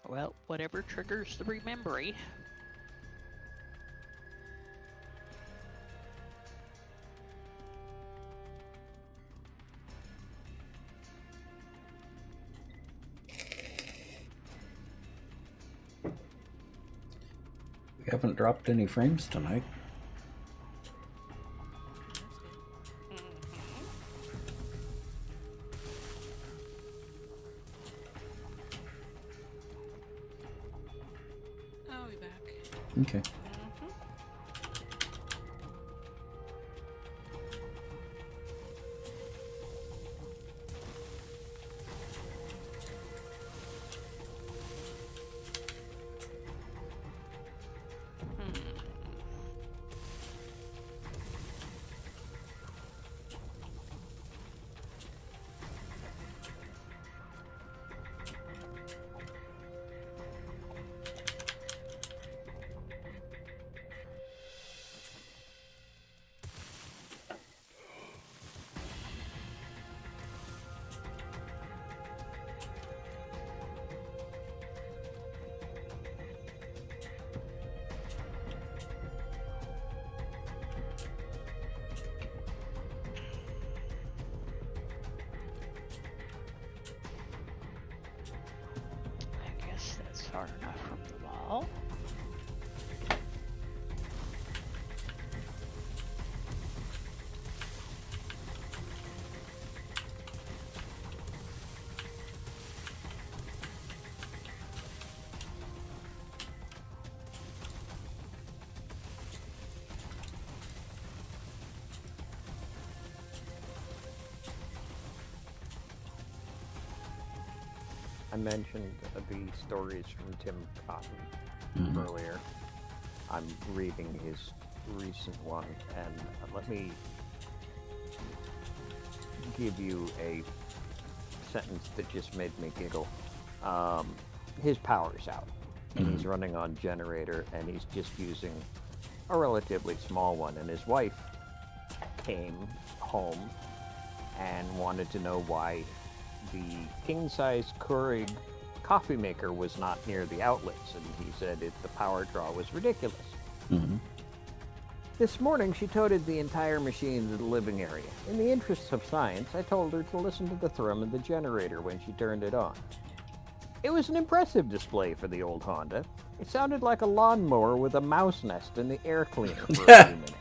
Well, whatever triggers the rememory. We haven't dropped any frames tonight. I'll be back. Okay. far enough from the wall. I mentioned the stories from Tim Cotton earlier. I'm reading his recent one, and let me give you a sentence that just made me giggle. His power's out, and he's running on generator, and he's just using a relatively small one, and his wife came home and wanted to know why the king-size Keurig coffee maker was not near the outlets, and he said the power draw was ridiculous. This morning, she toted the entire machine to the living area. In the interests of science, I told her to listen to the thrum of the generator when she turned it on. It was an impressive display for the old Honda. It sounded like a lawnmower with a mouse nest in the air cleaner for a few minutes.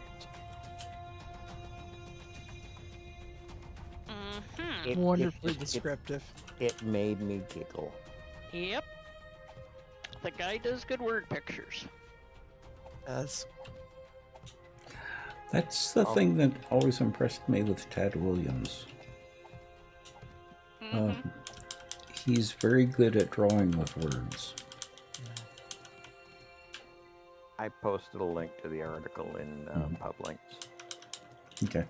Wonderfully descriptive. It made me giggle. Yep. The guy does good word pictures. Yes. That's the thing that always impressed me with Tad Williams. He's very good at drawing with words. I posted a link to the article in Publinks. Okay.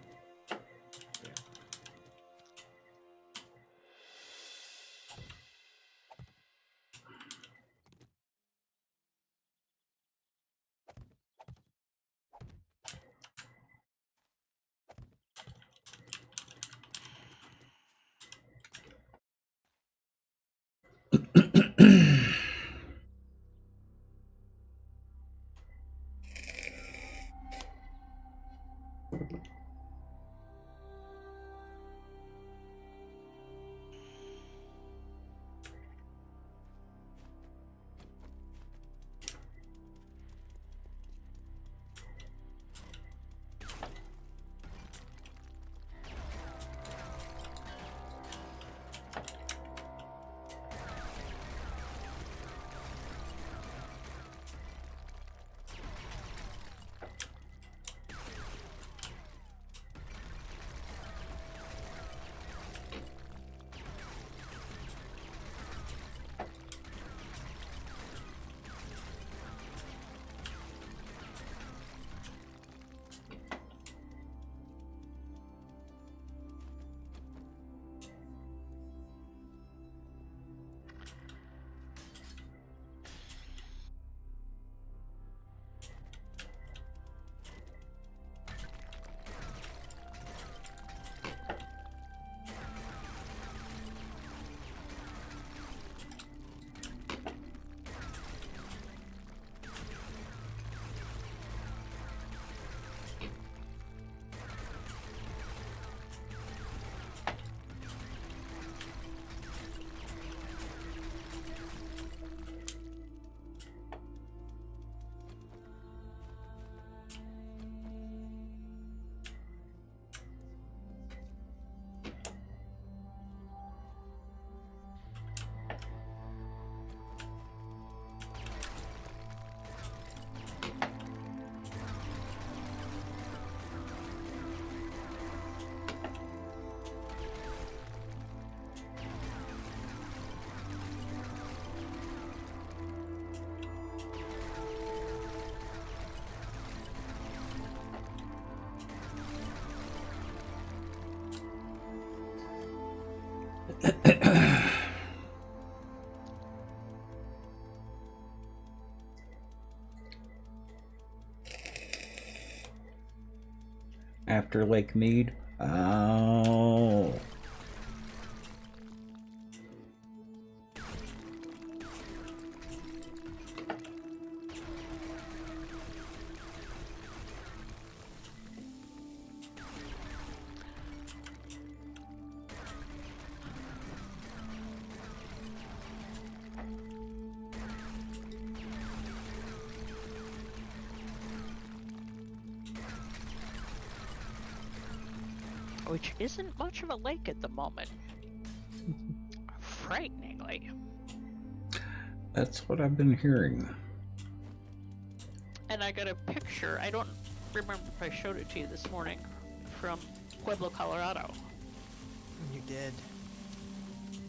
After Lake Mead. Oh. which isn't much of a lake at the moment. Frighteningly. That's what I've been hearing. And I got a picture, I don't remember if I showed it to you this morning, from Pueblo, Colorado. You did.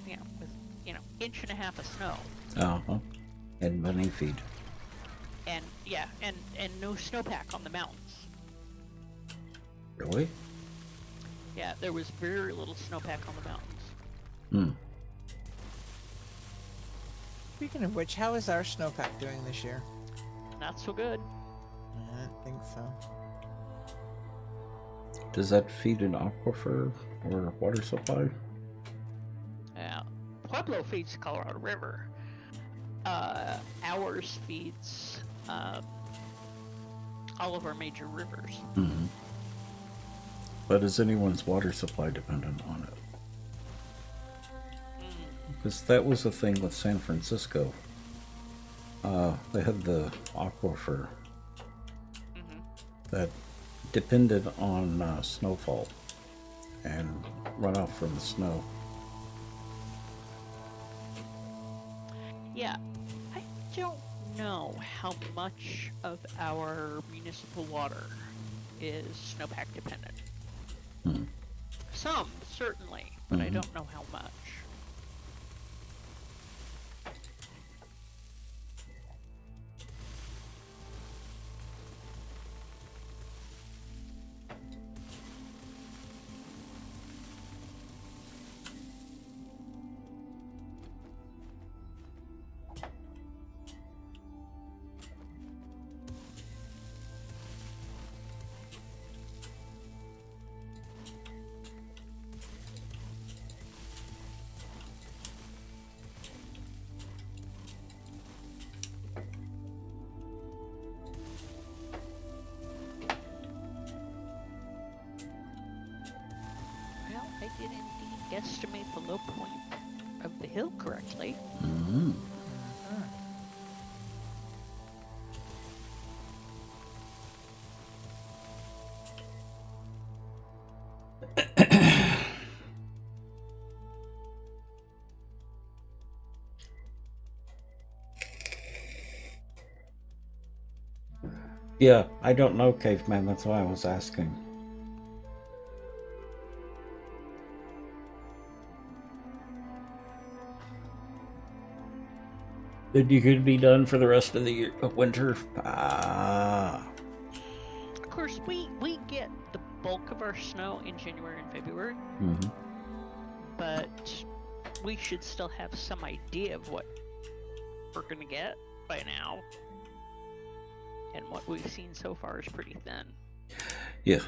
Yeah, with, 1.5 inch of snow. Uh-huh. And bunny feed. And, yeah, and no snowpack on the mountains. Really? Yeah, there was very little snowpack on the mountains. Hmm. Speaking of which, how is our snowpack doing this year? Not so good. I don't think so. Does that feed an aquifer or water supply? Yeah. Pueblo feeds the Colorado River. Ours feeds all of our major rivers. Mm-hmm. But is anyone's water supply dependent on it? Because that was the thing with San Francisco. They had the aquifer that depended on snowfall and runoff from the snow. Yeah, I don't know how much of our municipal water is snowpack dependent. Hmm. Some, certainly, but I don't know how much. Well, I did indeed guesstimate the low point of the hill correctly. Mm-hmm. Yeah, I don't know, Caveman. That's why I was asking. Then you could be done for the rest of the year, winter. Ah. Of course, we get the bulk of our snow in January and February, Mm-hmm. but we should still have some idea of what we're going to get by now. And what we've seen so far is pretty thin. Yeah.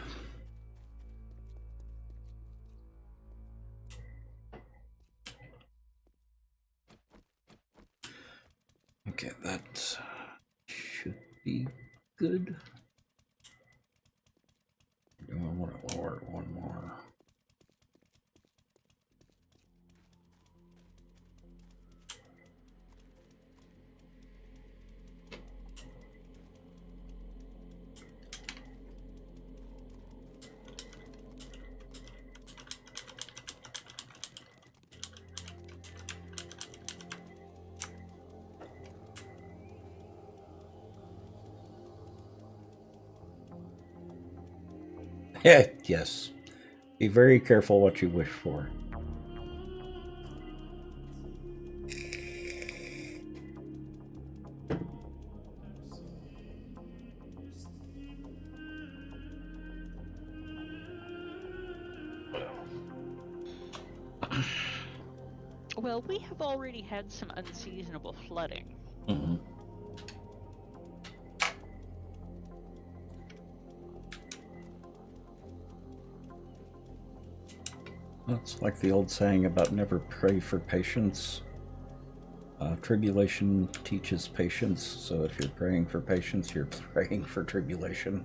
Okay, that should be good. I want to lower it one more. Yeah, yes. Be very careful what you wish for. Well, we have already had some unseasonable flooding. Mm-hmm. That's like the old saying about never pray for patience. Tribulation teaches patience, so if you're praying for patience, you're praying for tribulation.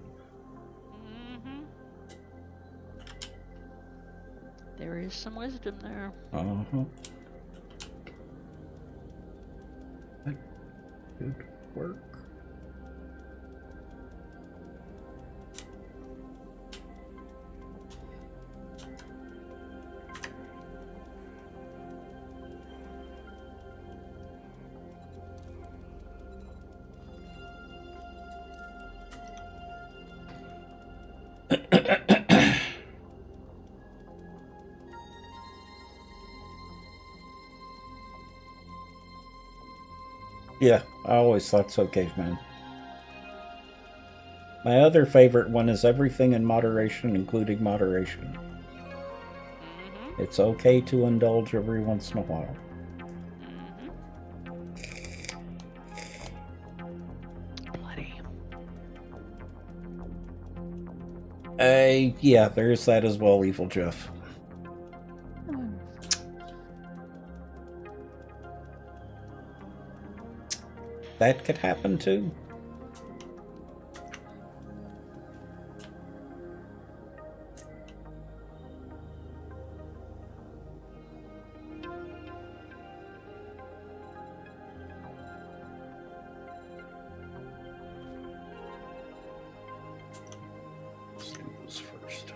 Mm-hmm. There is some wisdom there. Uh-huh. That could work. Yeah, I always thought so, caveman. My other favorite one is everything in moderation, including moderation. Mm-hmm. It's okay to indulge every once in a while. Bloody. Yeah, there's that as well, Evil Jeff. That could happen too. Let's do this first.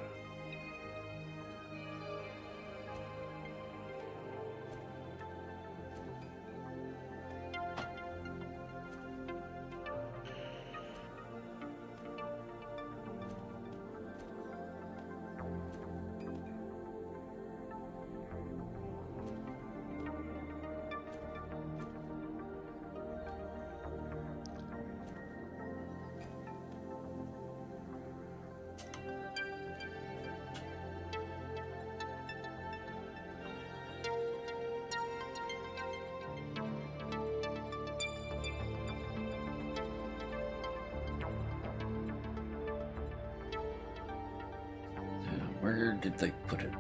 Where did they put it?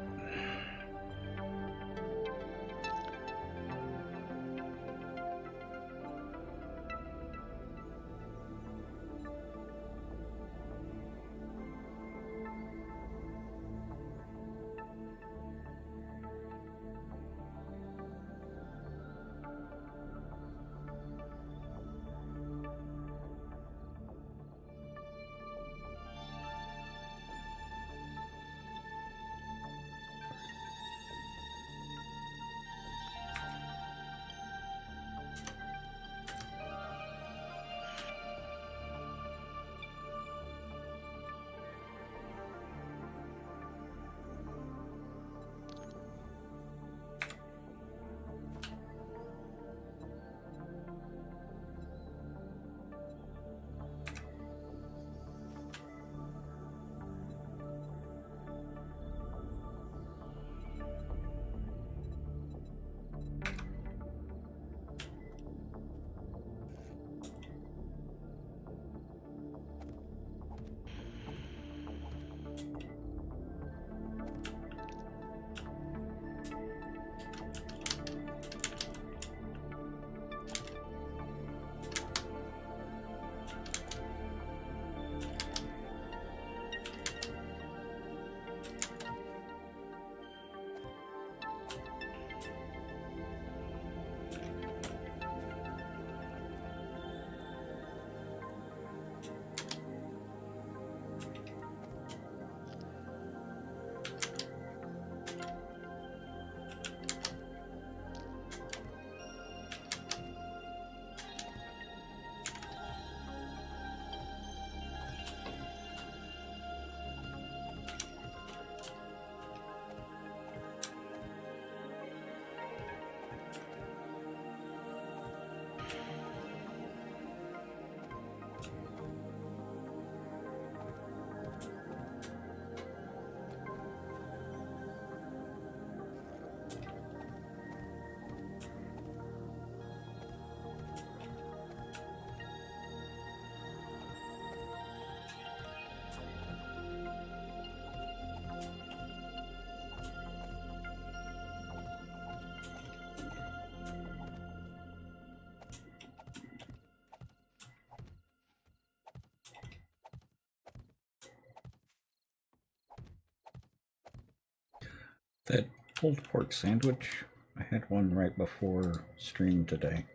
That pulled pork sandwich, I had one right before stream today.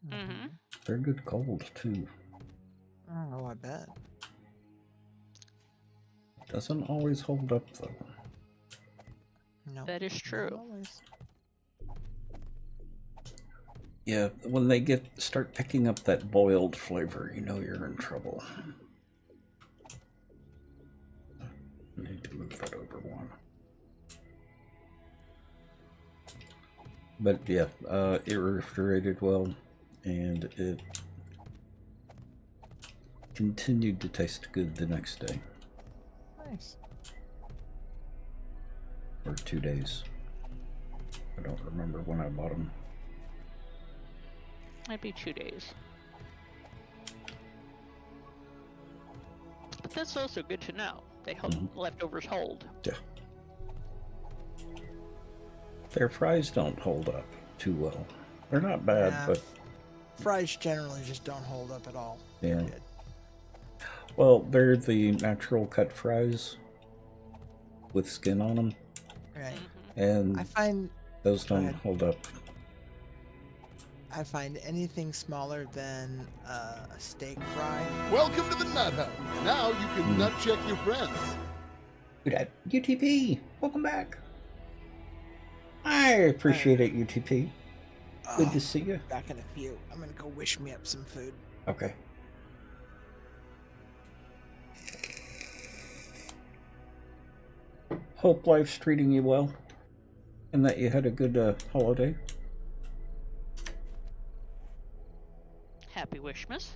Mm-hmm. They're good cold too. Oh, I bet. Doesn't always hold up though. No. That is true. Always. Yeah, when they start picking up that boiled flavor, you know you're in trouble. I need to move that over one. But yeah, it refrigerated well. and it continued to taste good the next day. Nice. Or 2 days. I don't remember when I bought them. Might be 2 days. But that's also good to know. They hold, leftovers hold. Yeah. Their fries don't hold up too well. They're not bad, Yeah, but fries generally just don't hold up at all. Yeah. Period. well, they're the natural cut fries with skin on them, Right. and I find those Go don't ahead. hold up. anything smaller than a steak fry. Welcome to the Nut House. Now you can nut check your friends. Look at UTP. Welcome back. I appreciate it, UTP. Good to see you. Back in a few. I'm gonna go wish me up some food. Okay. Hope life's treating you well, and that you had a good holiday. Happy Wishmas.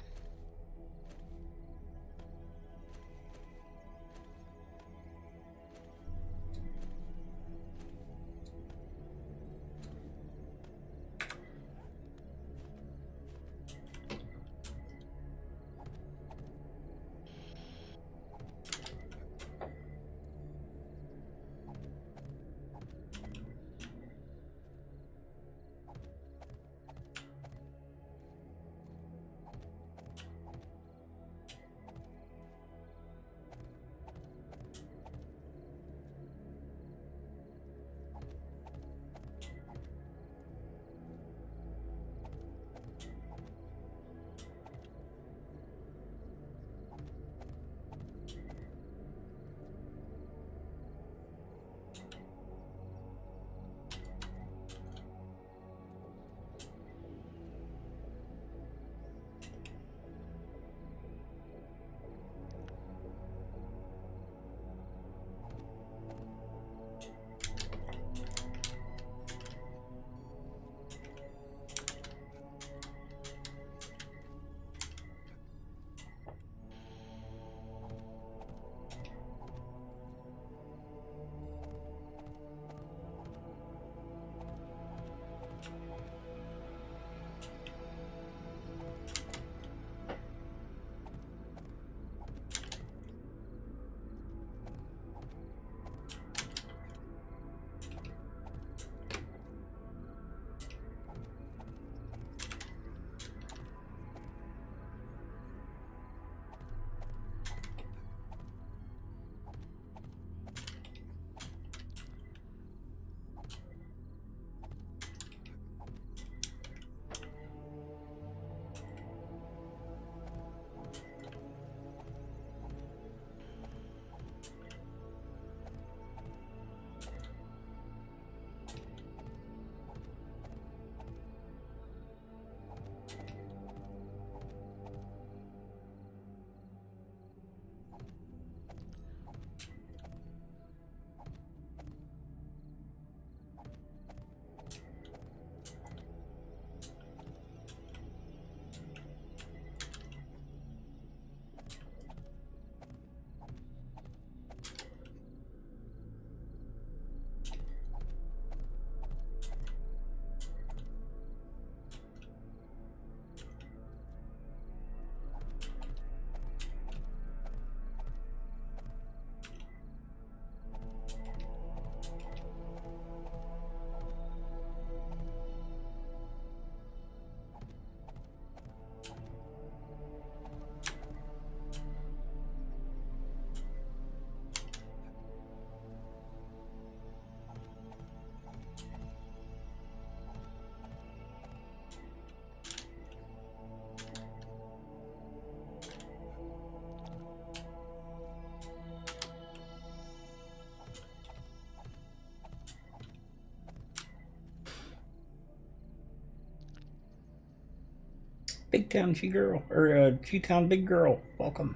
Big Town G Girl, or G Town Big Girl, welcome.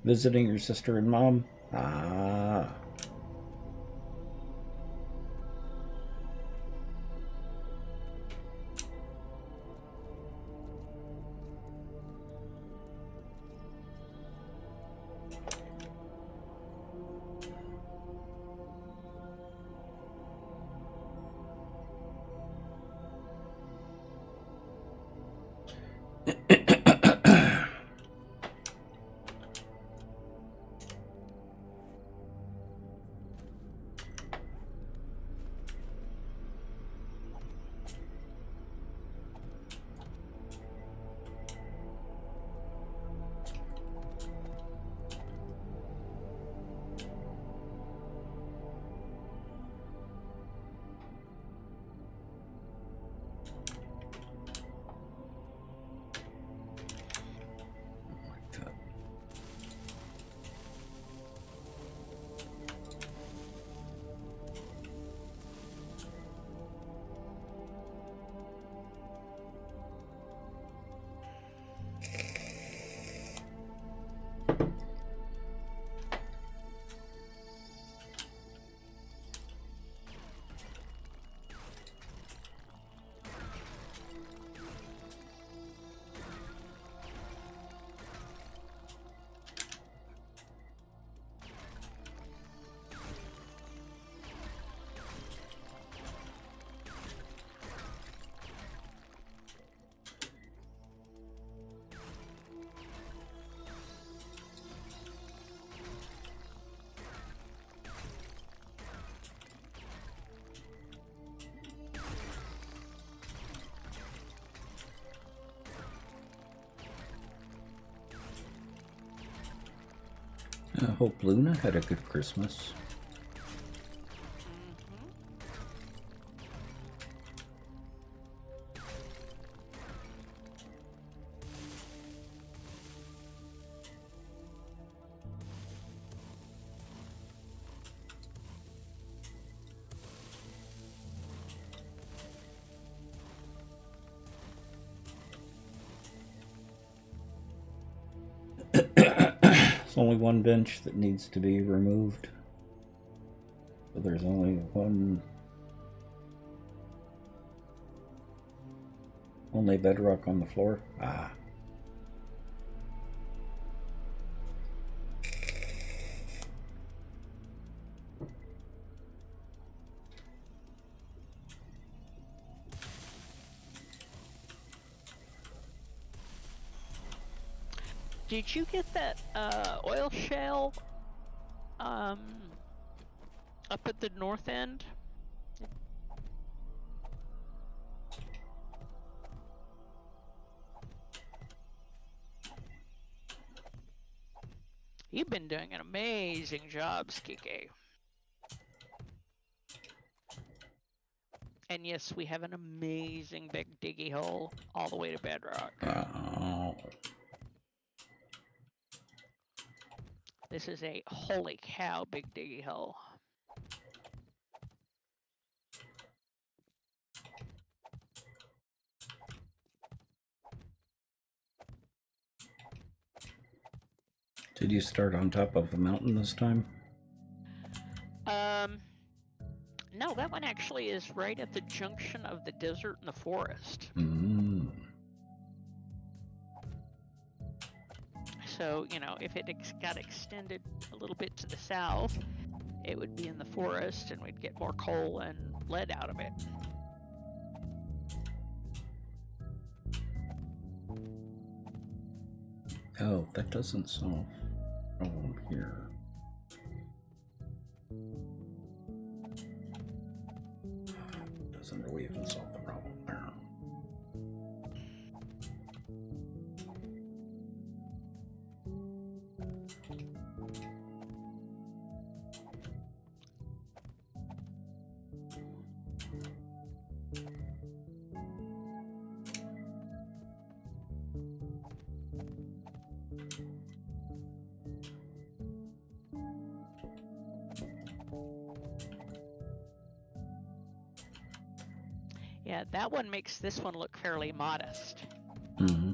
Visiting your sister and mom? Ah. I hope Luna had a good Christmas. There's only one bench that needs to be removed. So there's only only bedrock on the floor. Ah. Did you get that oil shale up at the north end? You've been doing an amazing job, Skike. And yes, we have an amazing big diggy hole all the way to bedrock. Oh. This is a holy cow big diggy hole. Did you start on top of the mountain this time? No, that one actually is right at the junction of the desert and the forest. Mm. So, you know, if it got extended a little bit to the south, it would be in the forest and we'd get more coal and lead out of it. Oh, that doesn't solve the problem here. Doesn't really even solve the problem there. Yeah, that one makes this one look fairly modest. Mm-hmm.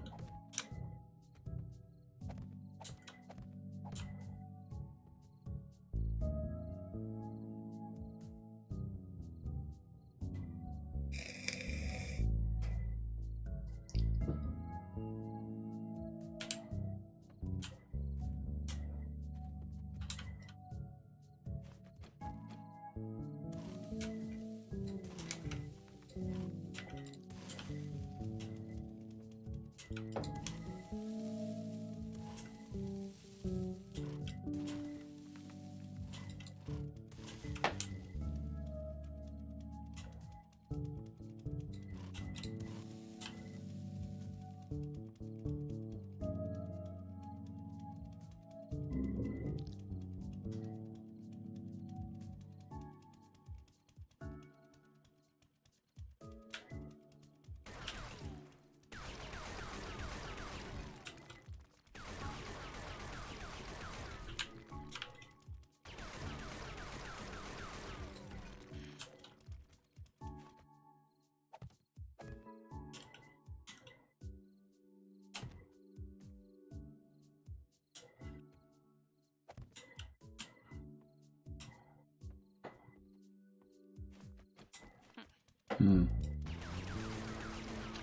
Hmm.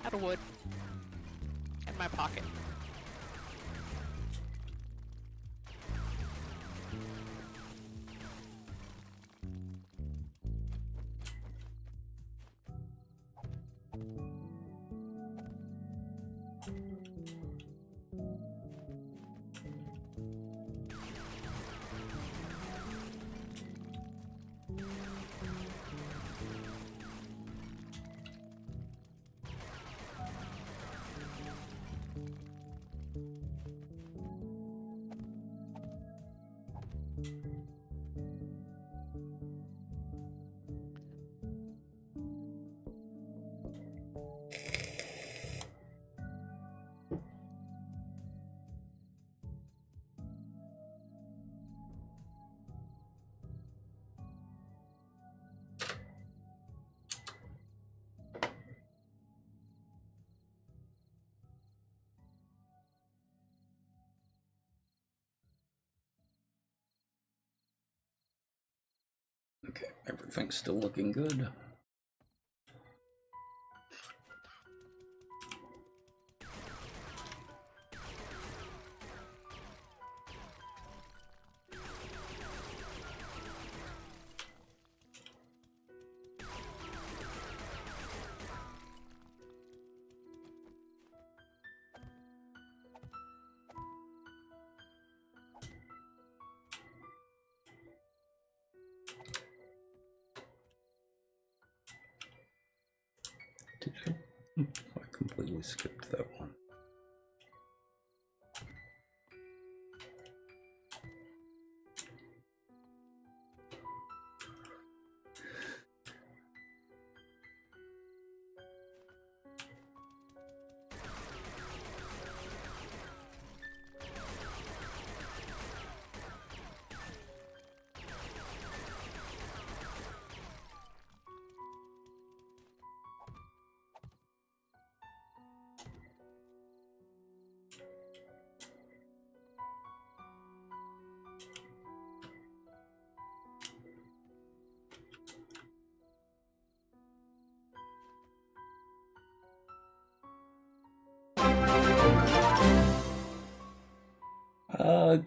Out of wood. In my pocket. Okay, everything's still looking good. Did I? I completely skipped that one.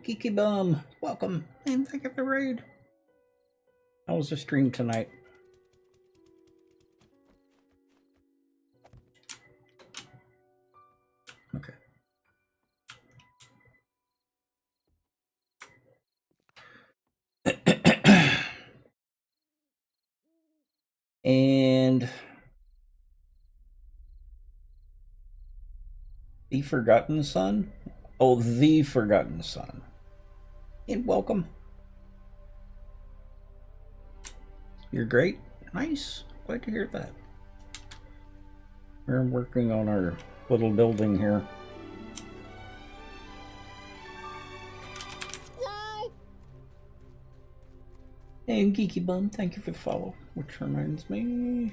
Geeky Bum, welcome, and thank you for the raid. How was the stream tonight? Okay. And The Forgotten Son? Oh, The Forgotten Son. And welcome. You're great. Nice. Glad to hear that. We're working on our little building here. And Geeky Bum, thank you for the follow. Which reminds me,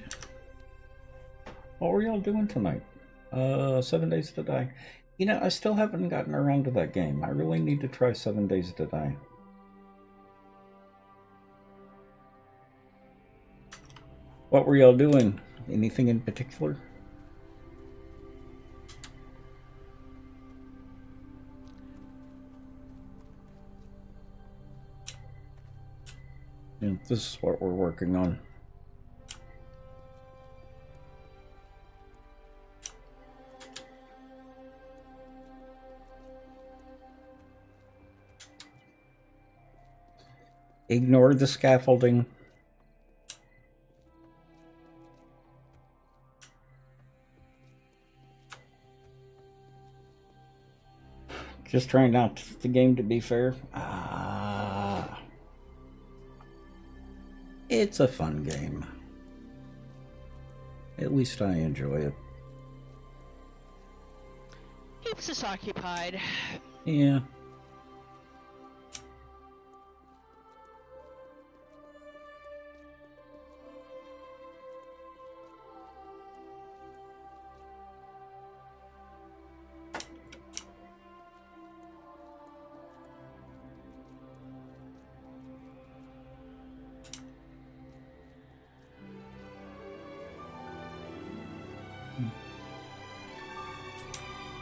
what were y'all doing tonight? 7 Days to Die. You know, I still haven't gotten around to that game. I really need to try 7 Days to Die. What were y'all doing? Anything in particular? Yeah, this is what we're working on. Ignore the scaffolding. Just trying not the game to be fair. It's a fun game. At least I enjoy it. Keeps us occupied. Yeah.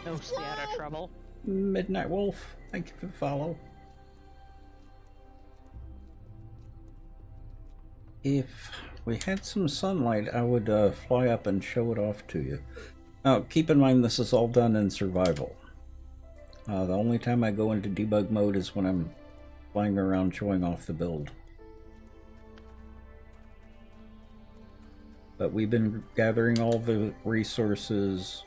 No, stay out of trouble. Midnight Wolf, thank you for the follow. If we had some sunlight, I would fly up and show it off to you. Now, keep in mind this is all done in survival. The only time I go into debug mode is when I'm flying around showing off the build. But we've been gathering all the resources,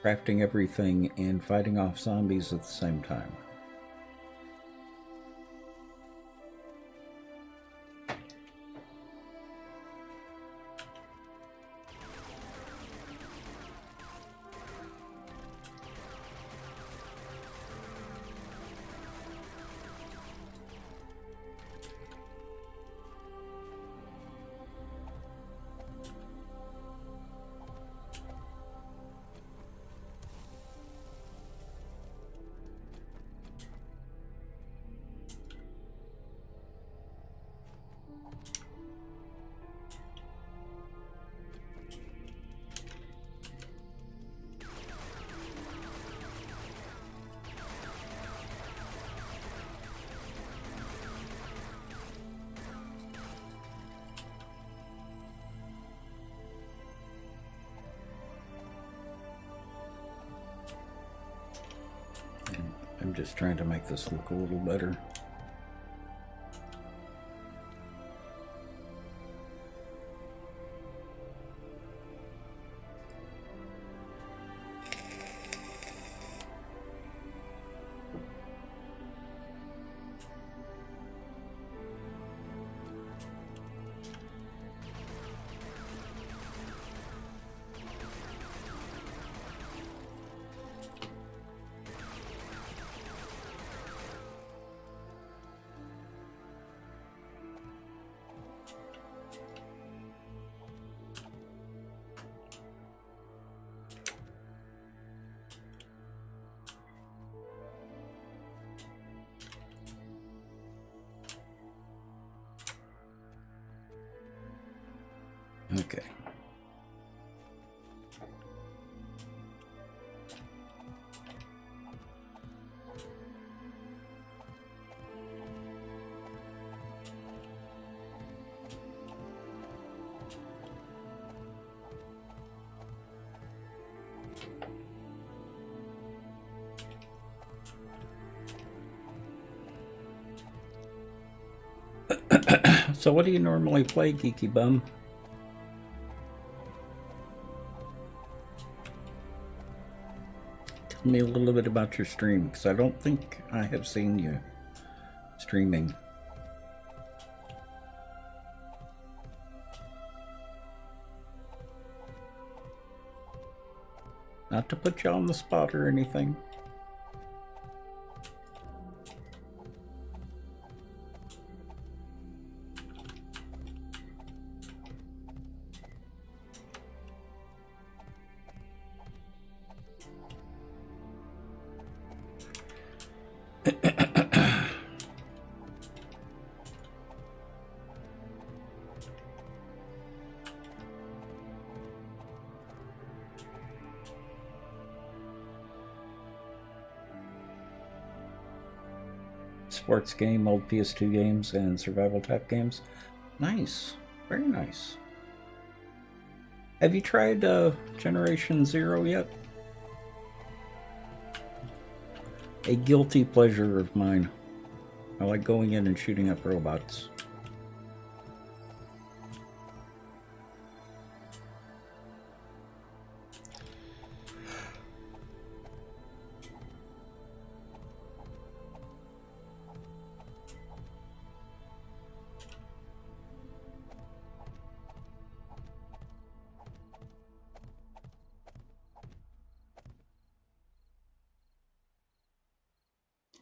crafting everything, and fighting off zombies at the same time. I'm just trying to make this look a little better. Okay. So what do you normally play, Geeky Bum? Tell me a little bit about your stream, because I don't think I have seen you streaming. Not to put you on the spot or anything. Sports game, old PS2 games, and survival type games. Nice. Very nice. Have you tried Generation Zero yet? A guilty pleasure of mine. I like going in and shooting up robots.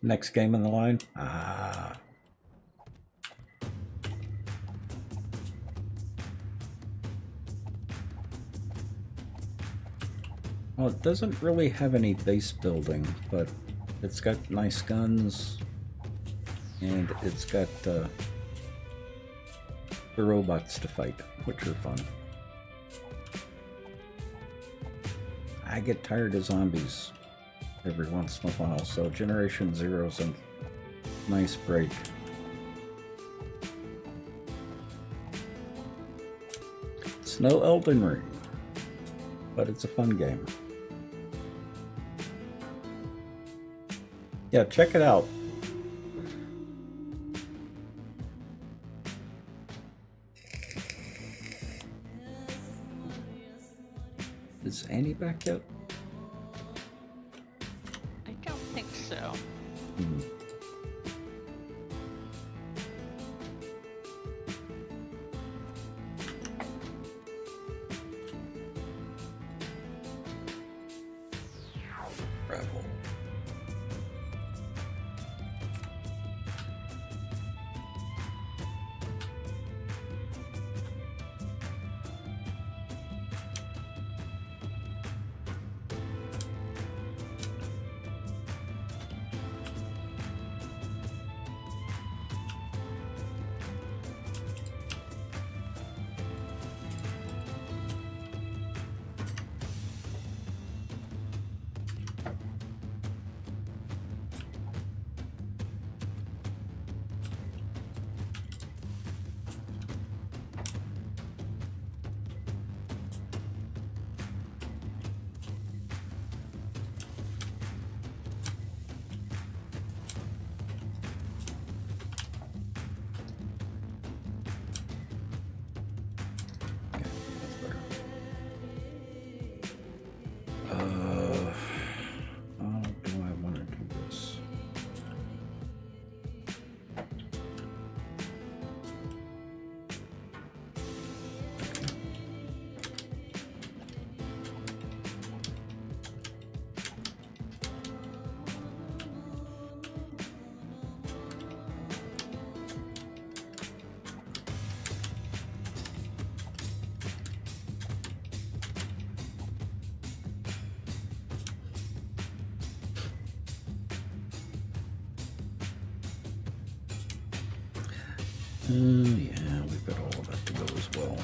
Next game in the line. Well, it doesn't really have any base building, but it's got nice guns, and it's got the robots to fight, which are fun. I get tired of zombies every once in a while, so Generation Zero's a nice break. It's no Elden Ring, but it's a fun game. Yeah, check it out. Is Annie back yet? I don't think so. Bravo. Yeah, we've got all of that to go as well.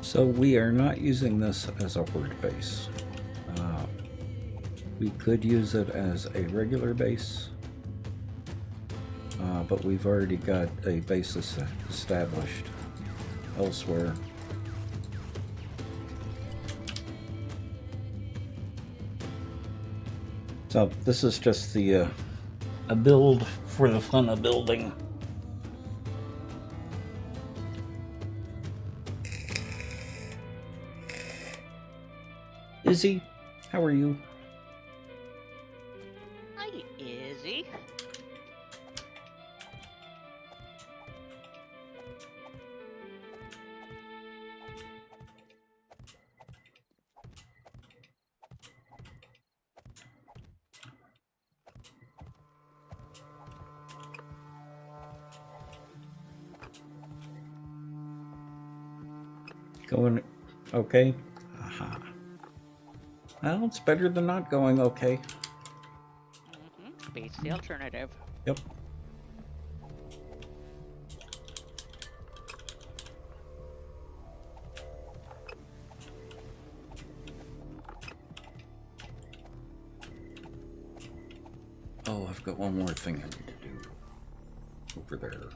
So we are not using this as a horde base. We could use it as a regular base, but we've already got a base established elsewhere. So this is just the a build for the fun of building. Izzy, how are you? Hi, Izzy. Going okay? Aha. Well, it's better than not going okay. Beats the alternative. Yep. Oh, I've got one more thing I need to do over there.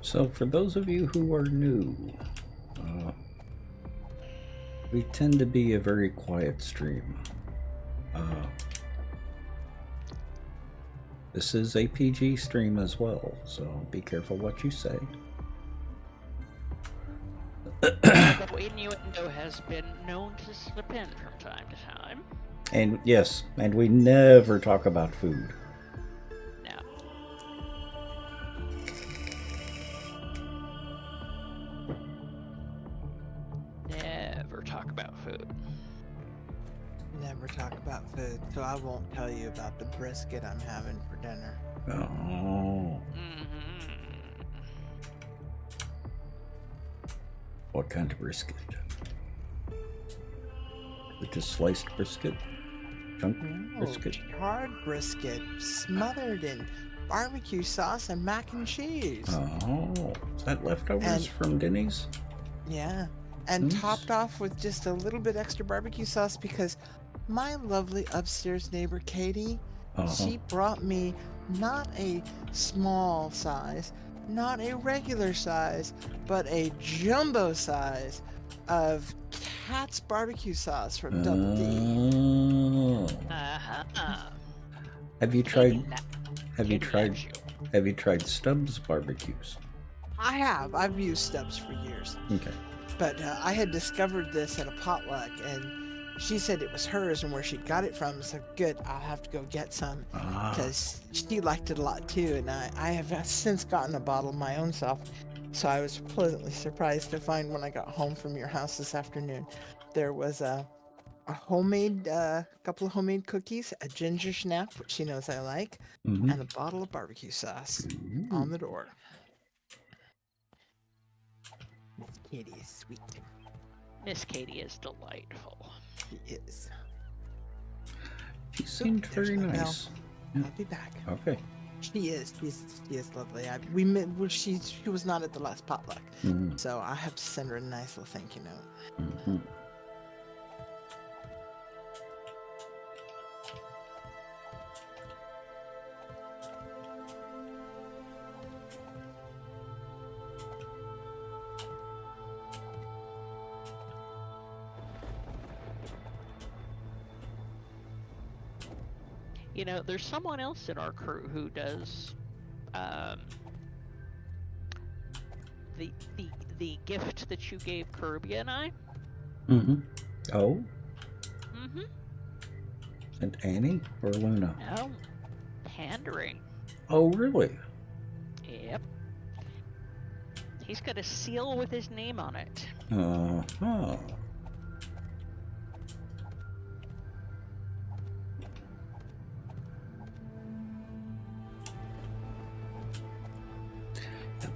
So for those of you who are new, we tend to be a very quiet stream. This is a PG stream as well, so be careful what you say. The innuendo has been known to slip in from time to time. And yes, and we never talk about food. No. Never talk about food. Never talk about food, so I won't tell you about the brisket I'm having for dinner. Oh. What kind of brisket? Just sliced brisket? Chunk brisket? Hard brisket smothered in barbecue sauce and mac and cheese. Oh, is that leftovers from Denny's? Yeah, and topped off with just a little bit extra barbecue sauce because my lovely upstairs neighbor Katie, she brought me not a small size, not a regular size, but a jumbo size of Cat's barbecue sauce from Double D. Have you tried Stubbs barbecues? I have. I've used Stubbs for years. Okay. But I had discovered this at a potluck, and she said it was hers and where she got it from. So good, I'll have to go get some because she liked it a lot too. And I have since gotten a bottle of my own self. So I was pleasantly surprised to find when I got home from your house this afternoon, there was a homemade, couple of homemade cookies, a ginger snap, which she knows I like, Mm-hmm. and a bottle of barbecue sauce on the door. Miss Katie is sweet. Miss Katie is delightful. She is. She seemed There's very my bell. nice. I'll be back. Okay. She is. She is lovely. We met. Well, she was not at the last potluck, so I have to send her a nice little thank you note. Mm-hmm. You know, there's someone else in our crew who does the gift that you gave Kirby and I. Mm-hmm. Oh? Mm-hmm. And Annie or Luna? No. Pandering. Oh, really? Yep. He's got a seal with his name on it. Uh-huh.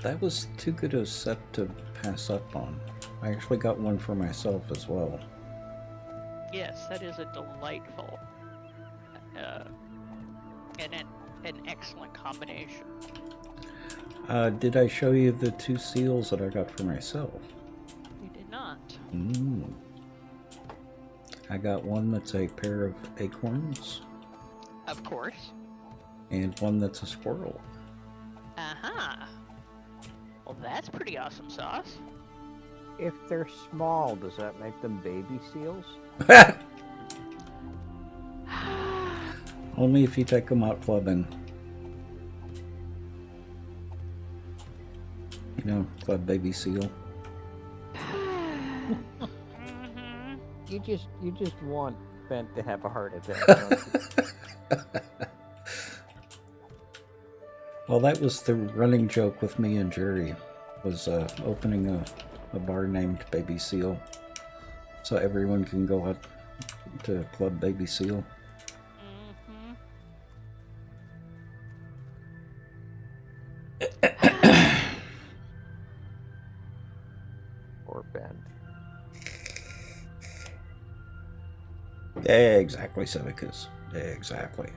That was too good a set to pass up on. I actually got one for myself as well. Yes, that is a delightful and an excellent combination. Did I show you the 2 seals that I got for myself? You did not. I got one that's a pair of acorns. Of course. And one that's a squirrel. Uh-huh. Well, that's pretty awesome sauce. If they're small, does that make them baby seals? Only if you take them out clubbing. You know, Club Baby Seal. You just want Ben to have a heart attack. Don't you? Well, that was the running joke with me and Jerry, was opening a bar named Baby Seal, so everyone can go out to Club Baby Seal. Or Ben. Exactly, Cevicus. Exactly.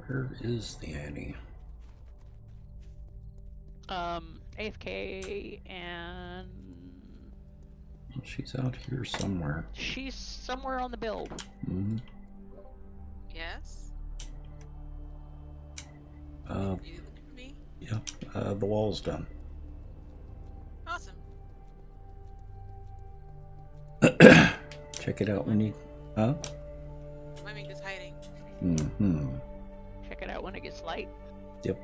Where is the Annie? AFK, and Well, she's out here somewhere. she's somewhere on the build. Mm-hmm. Yes? Uh, You looking for me? yeah. The wall's done. Awesome. Check it out when you. Huh? My mink is hiding. Mm-hmm. Check it out when it gets light. Yep.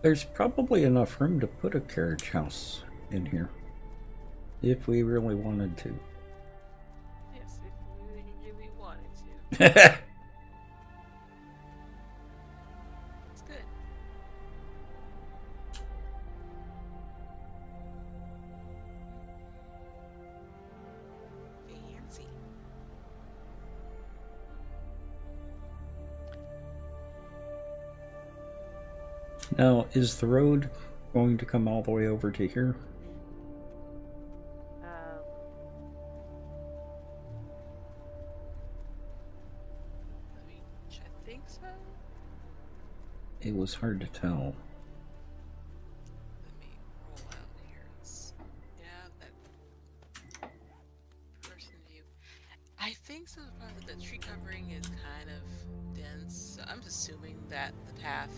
There's probably enough room to put a carriage house in here. If we really wanted to. Yes, if we really wanted to. It's good. Fancy. Now, is the road going to come all the way over to here? Let me. I think so. It was hard to tell. Let me roll out here. Yeah, that person view. I think so. Probably the tree covering is kind of dense. So I'm assuming that the path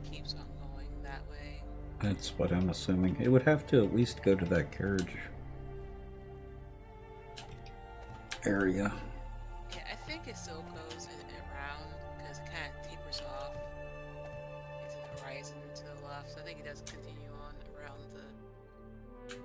keeps on going that way. That's what I'm assuming. It would have to at least go to that carriage area. Yeah, I think it still goes around because it kind of tapers off into the horizon to the left. So I think it does continue on around the.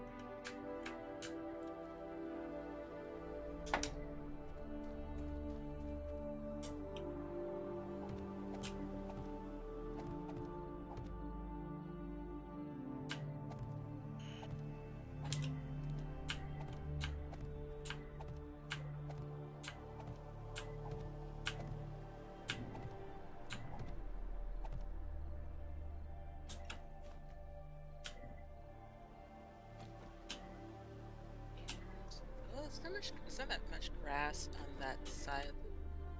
Well, it's not that much grass on that side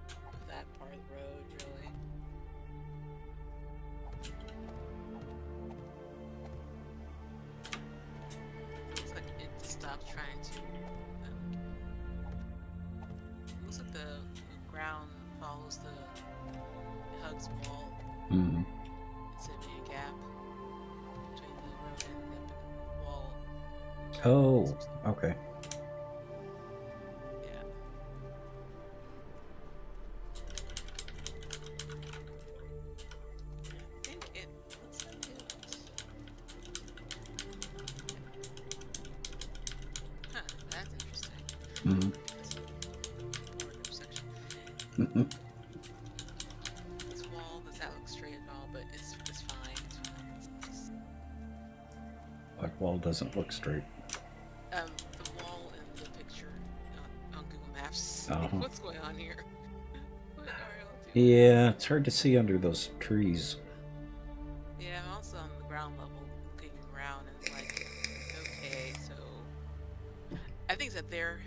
of that part of the road, really. Looks like it stopped trying to. Looks like the ground follows the hugs wall. Mm-hmm. Instead of being a gap between the road and the wall. Oh, okay. Yeah. I think it looks like it. Huh, that's interesting. Mm-hmm. Section. Mm-hmm. This wall does not look straight at all, but it's fine. Black wall doesn't look straight. The wall in the picture on Google Maps. Uh-huh. What's going on here? What are y'all doing? Yeah, it's hard to see under those trees. Yeah, I'm also on the ground level looking around and like, okay, so I think that their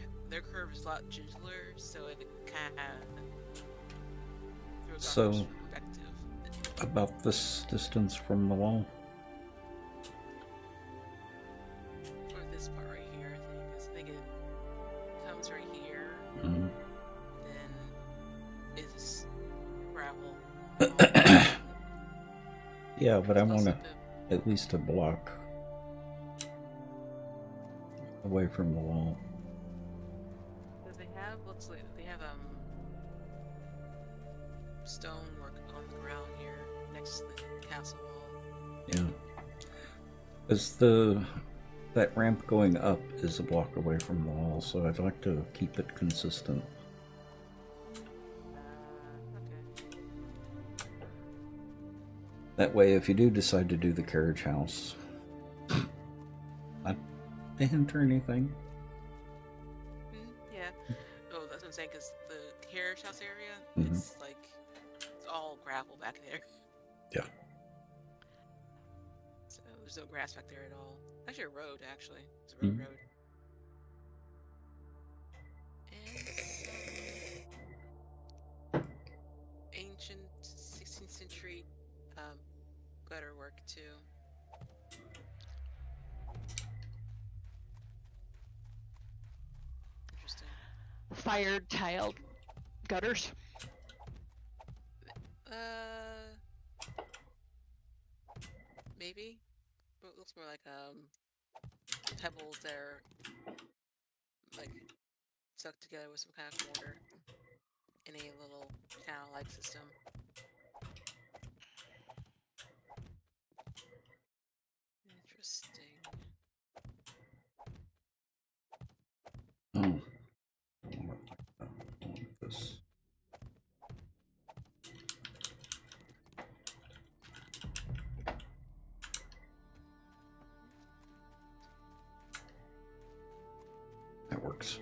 curve is a lot gentler, so it kind of throws So- off perspective. About this distance from the wall. Or this part right here, I think it comes right here, Mm-hmm. then is gravel. Yeah, but I It's want also to at least a block away from the wall. That they have looks like they have stonework on the ground here next to the castle wall. Yeah. Because that ramp going up is a block away from the wall, so I'd like to keep it consistent. Okay. That way, if you do decide to do the carriage house, not to hinder anything. Yeah. Oh, that's what I'm saying, because the carriage house area, Mhm. it's like It's all gravel back there. Yeah. So there's no grass back there at all. Actually, a road, actually. It's a road. And some ancient 16th century gutter work, too. Interesting. Fired tiled gutters. Maybe. But it looks more like pebbles that are like stuck together with some kind of mortar in a little canal-like system. Interesting. Oh. This. That works.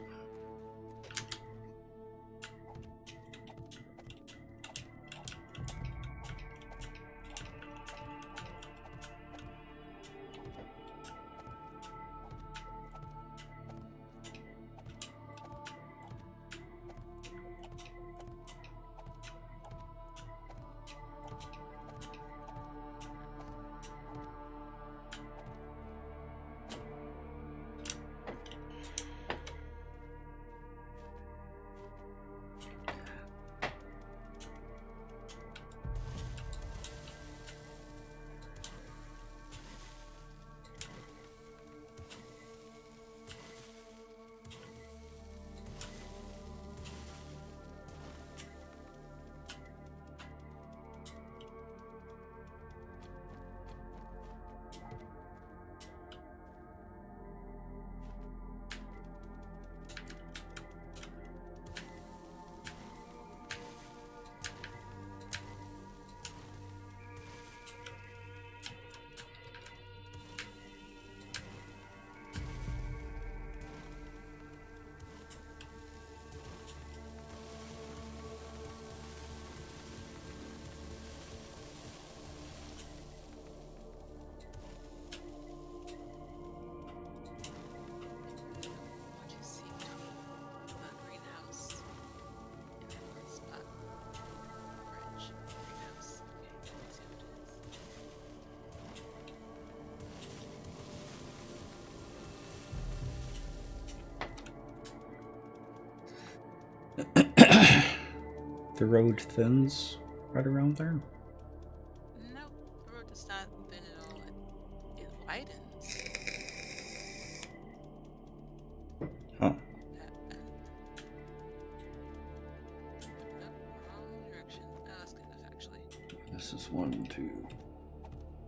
What do you see between the greenhouse and that one spot? Bridge. Greenhouse. Okay, let's see what it is. The road thins right around there. Nope, the road does not thin at all. It widens. Huh. Nope, wrong direction. Oh, that's good enough, actually. This is 1, 2,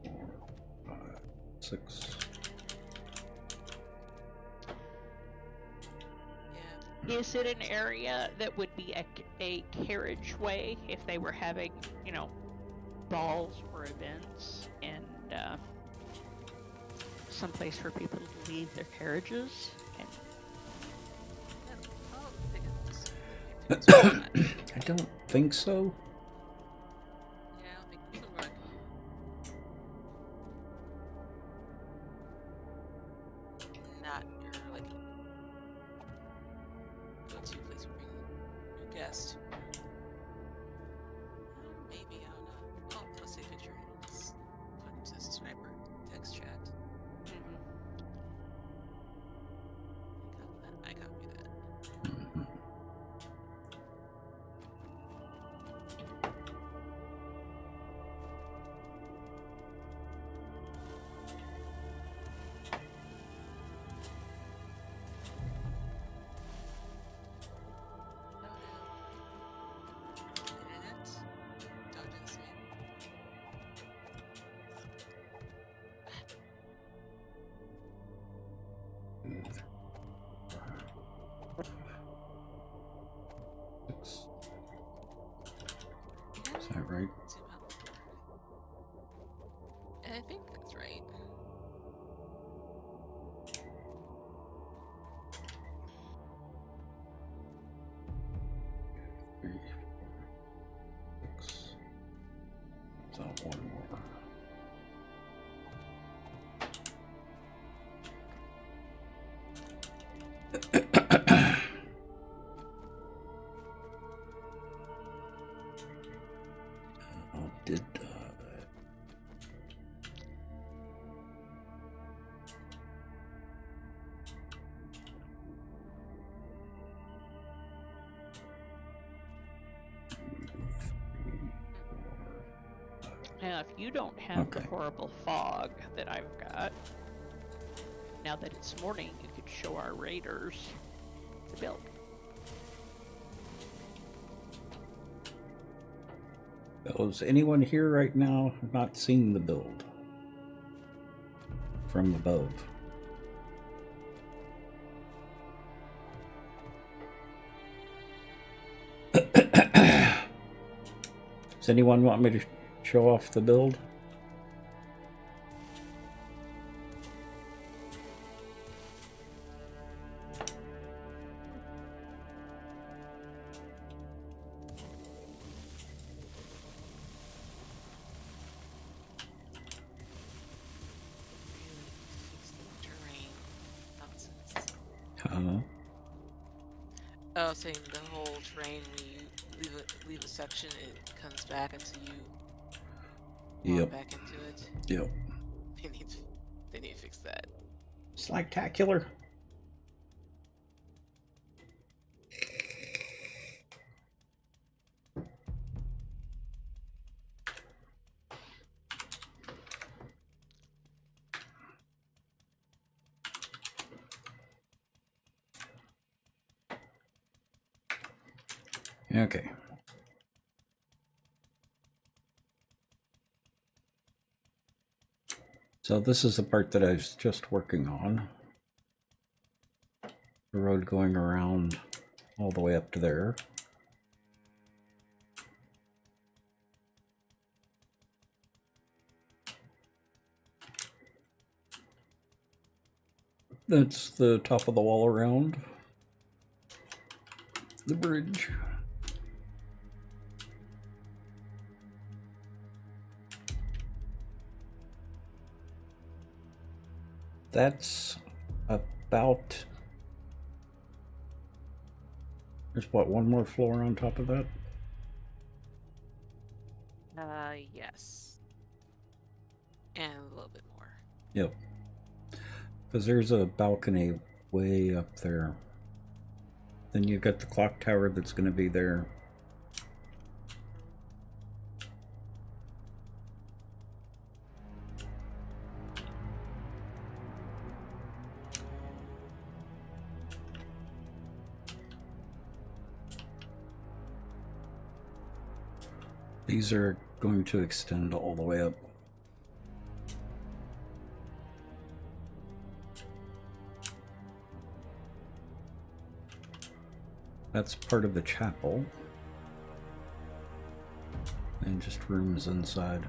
4, 5, 6. Yeah. Is it an area that would be a carriageway if they were having, balls or events, and someplace for people to leave their carriages? And Oh, I think it's I don't think so. yeah, I don't think it's a run. Not your go-to place to bring your guest. Maybe, I don't know. Oh, let's take a picture and let's put into the subscriber text chat. I copy that. Internet? Don't do this to me. 6. Is that right? Zoom out. I think that's right. Three, 4, 6. Did Now, if you don't have the Okay. horrible fog that I've got, now that it's morning, you could show our raiders the build. is anyone here right now not seeing the build from above? Does anyone want me to show off the build? Fix the terrain nonsense. Oh, saying the whole terrain when you leave a section, it comes back until you walk Yep. back into it. Yep. They need to fix that. Spectacular. Okay. So this is the part that I was just working on. The road going around all the way up to there. That's the top of the wall around the bridge. That's about... There's what, one more floor on top of that? Yes. And a little bit more. Yep. Because there's a balcony way up there. Then you've got the clock tower that's going to be there. These are going to extend all the way up. That's part of the chapel. And just rooms inside.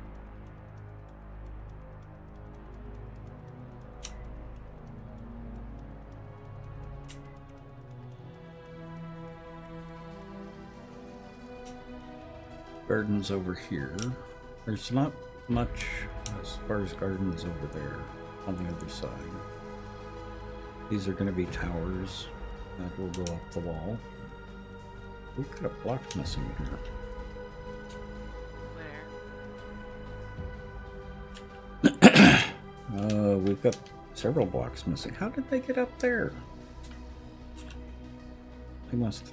Gardens over here. There's not much as far as gardens over there on the other side. These are going to be towers that will go up the wall. We've got a block missing here. Where? We've got several blocks missing. How did they get up there? They must...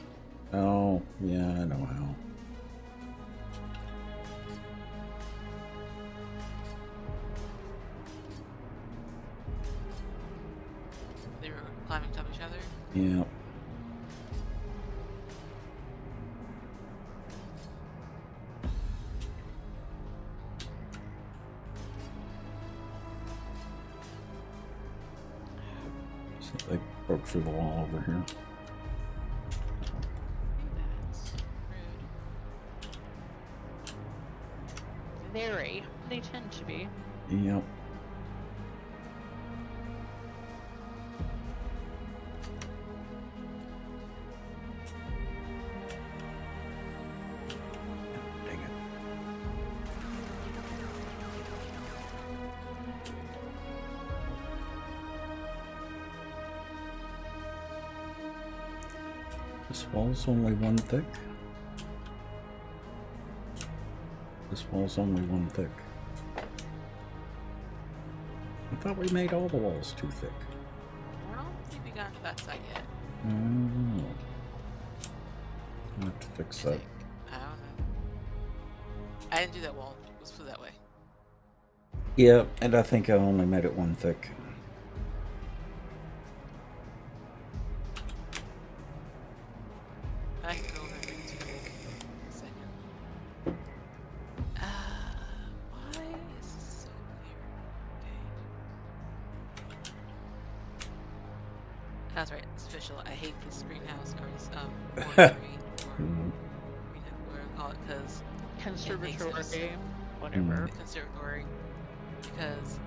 Oh, yeah, I know how. They were climbing top of each other? Yeah. So they broke through the wall over here. That's rude. Very. They tend to be. Yep. Dang it. This wall's only one thick. This wall's only one thick. I thought we made all the walls too thick. I don't think we got to that side yet. Oh. I'll have to fix I that. think. I don't know. I didn't do that wall. Let's put it that way. Yeah, and I think I only made it one thick. I can go over and make it too big. In a second. Why is this so weird? Okay. That's right. It's official. I hate this greenhouse or this forestry or whatever you call it because Conservatory, whatever. the conservatory because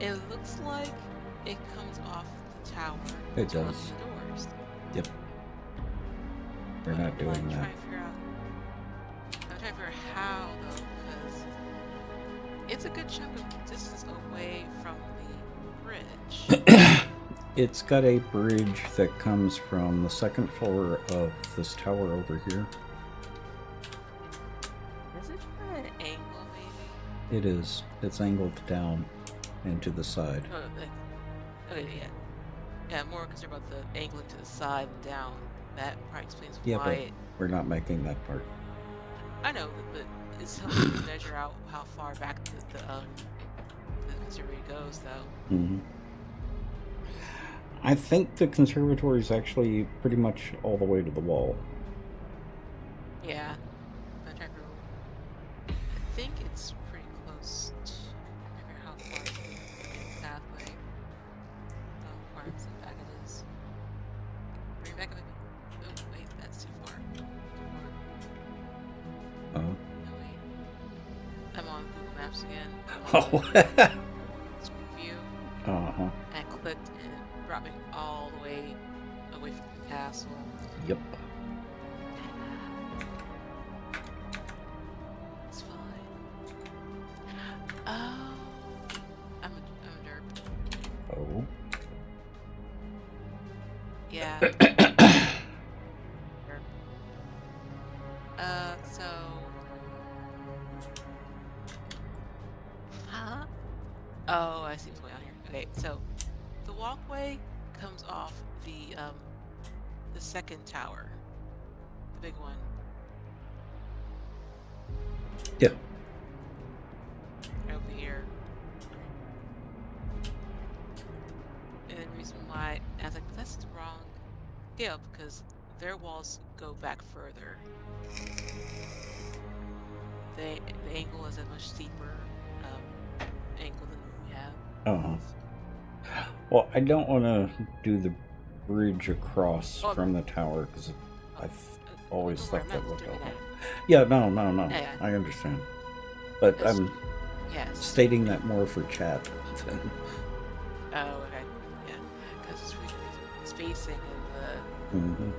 it looks like it comes off the tower. It to open does. the doors. Yep. We're But not I'm doing trying that. to figure out. I'm trying to figure out how though, because it's a good chunk of distance away from the bridge. It's got a bridge that comes from the second floor of this tower over here. Is it at an angle, maybe? It is. It's angled down and to the side. Oh, okay, yeah. Yeah, I'm more concerned about the angling to the side and down. That probably explains Yeah, why but it. we're not making that part. I know, but it's helping to measure out how far back the conservatory goes, though. Mm-hmm. I think the conservatory is actually pretty much all the way to the wall. Yeah. I'm trying to. I think it's pretty close to. I don't remember how far the pathway. How far back it is. Bring it back a bit. Oh, wait, that's too far. Too far. Oh. No, wait. I'm on Google Maps again. Oh. Screen view. Uh-huh. And I clicked and it brought me all the way away from the castle. Yep. It's fine. Oh. I'm a derp. Oh. Yeah. So. Huh? Oh, I see what's going on here. Okay, so the walkway comes off the second tower, the big one. Yep. Right over here. And the reason why I was like, that's the wrong scale because their walls go back further. The angle is a much steeper angle than we have. Uh-huh. Well, I don't want to do the bridge across Oh. from the tower because I've always Don't worry, thought I'm that not looked doing awful. that. Yeah, no. Yeah. I understand. But That's- I'm Yes. stating that more for chat than... Oh, okay. Yeah. Because it's really spacing and the Mhm.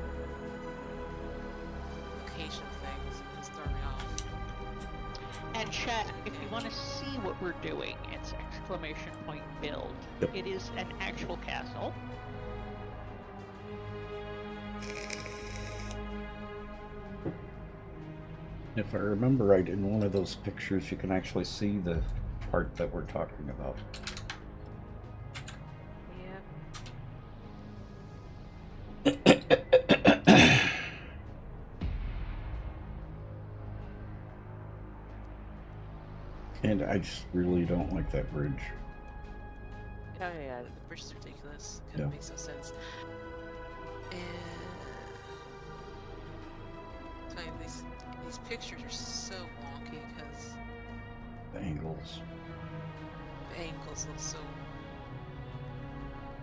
location of things is throwing me off. And chat, if you want to see what we're doing, it's !build. Yep. It is an actual castle. If I remember right, in one of those pictures, you can actually see the part that we're talking about. Yeah. And I just really don't like that bridge. Oh yeah, the bridge is ridiculous. It Yeah. makes no sense. And it's funny, these pictures are so wonky because The angles. the angles look so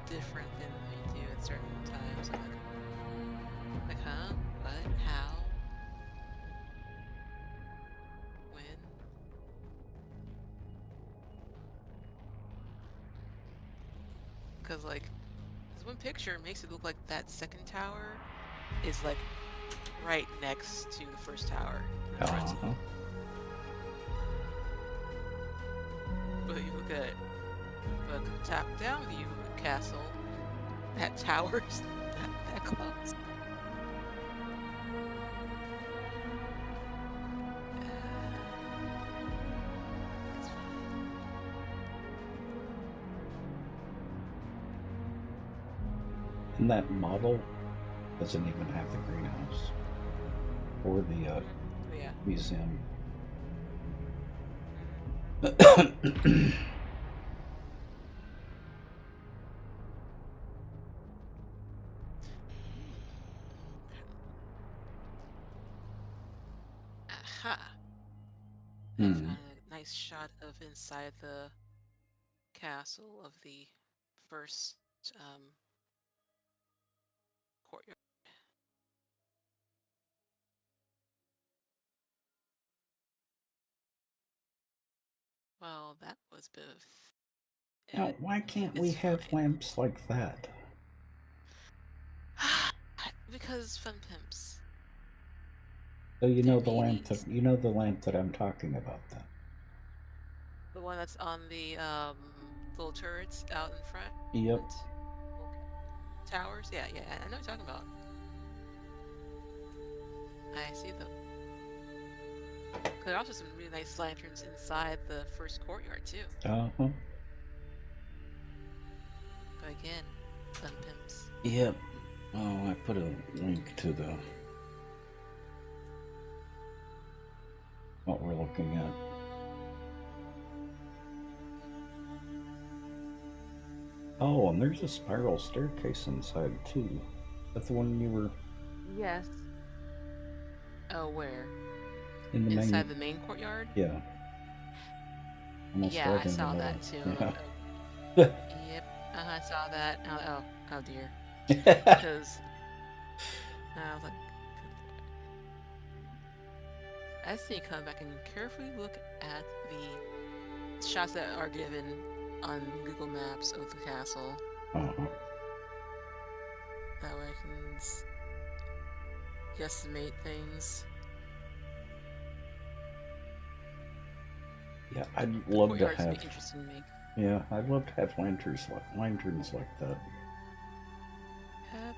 different than they do at certain times. I'm like, huh? What? How? When? Because, like, this one picture makes it look like that second tower is, like, right next to the first tower. In the front. Uh-huh. But you look at the top-down view of the castle, that tower's not that close. It's fine. And that model doesn't even have the greenhouse or the Yeah. museum. Aha. I Hmm. found a nice shot of inside the castle of the first courtyard. Well, that was a bit of. Now, why can't we It's have fine. lamps like that? Because fun pimps. So you know They're the lamp 80s. that I'm talking about then. The one that's on the little turrets out in front. Yep. Little towers. Yeah, yeah. I know what you're talking about. I see them. There are also some really nice lanterns inside the first courtyard too. Uh-huh. But again, fun pimps. Yep. Oh, I put a link to the what we're looking at. Oh, and there's a spiral staircase inside too. That's the one you were Yes. Oh, where? in the Inside main. the main courtyard? Yeah. Almost Yeah, right I in saw the that too. middle. Yep, I saw that. Oh dear. Because I was like, as you come back and carefully look at the shots that are given on Google Maps of the castle. Uh-huh. That way I can guesstimate things. Yeah, I'd love to Courtyard's have. interesting to me. Yeah, I'd love to have lanterns like that. Yep.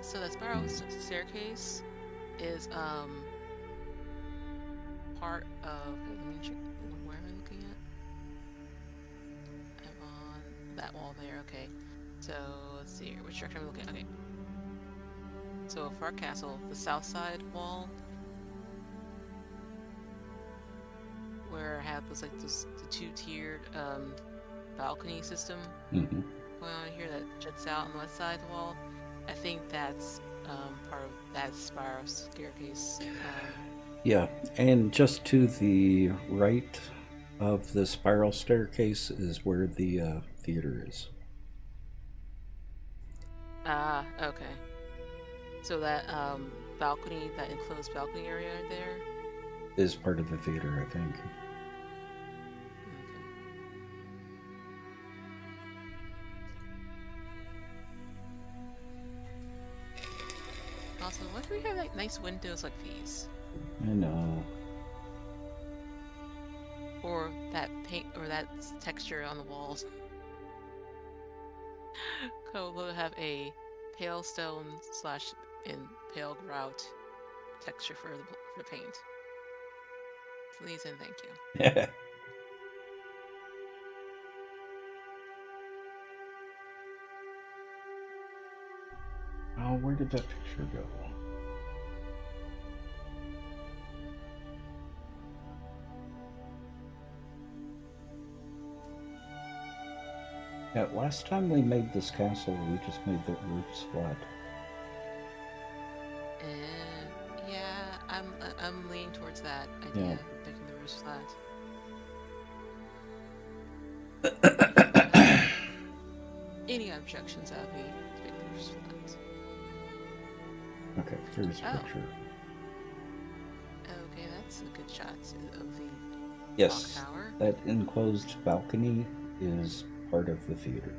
So the spiral staircase is part of. Let me check where am I looking at? I'm on that wall there. Okay. So let's see here. Which direction am I looking at? Okay. So for our castle, the south side wall, where I have those like the two-tiered balcony system Mm-hmm. going on here that juts out on the west side of the wall. I think that's part of that spiral staircase. Yeah, and just to the right of the spiral staircase is where the theater is. Okay. So that balcony, that enclosed balcony area there? Is part of the theater, I think. Okay. Also, why do we have like nice windows like these? I know. Or that paint, or that texture on the walls. We'll have a pale stone / in pale grout texture for the paint. Please and thank you. Oh, where did that picture go? Yeah, last time we made this castle, we just made the roofs flat. And yeah, I'm leaning towards that idea, Yeah. making the roofs flat. Any objections, I'll be making the roofs flat. Okay, here's a Oh. picture. Okay, that's a good shot of the Yes, clock tower. that enclosed balcony is part of the theater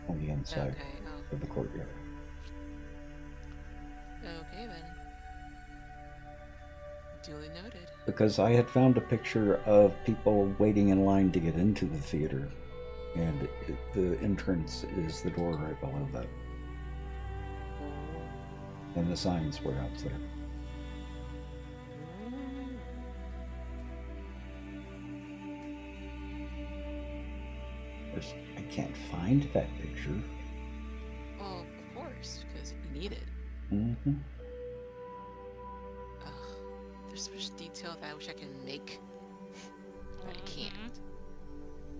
on the inside Okay, of the courtyard. okay then. Duly noted. because I had found a picture of people waiting in line to get into the theater, and the entrance is the door right below that. And the signs were out there. I can't find that picture. Well, of course, because you need it. Mm-hmm. There's so much detail that I wish I can make, but I can't.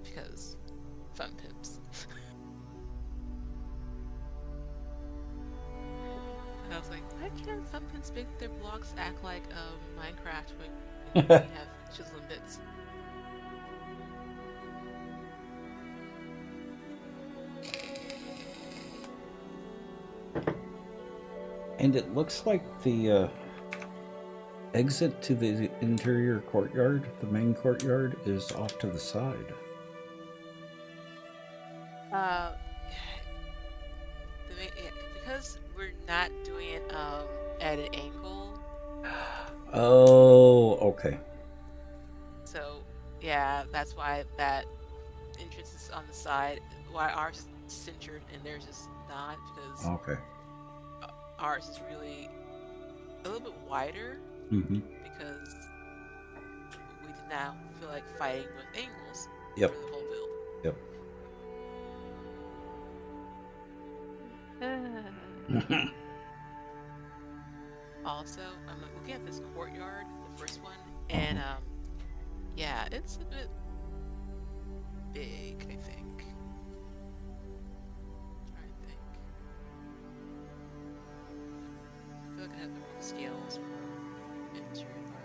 Because fun pimps. I was like, why can't fun pimps make their blogs act like Minecraft when you have chiseling bits? And it looks like the exit to the interior courtyard, the main courtyard, is off to the side. Because we're not doing it at an angle. Oh, okay. So yeah, that's why that entrance is on the side. Why ours is centered and theirs is not, because Okay. ours is really a little bit wider. Mm-hmm. Because we did not feel like fighting with angles Yep. for the whole build. Yep. Also, I'm looking at this courtyard, the first one, and yeah, it's a bit big, I think. I'm trying to think. I feel like I have the wrong scales for interior part.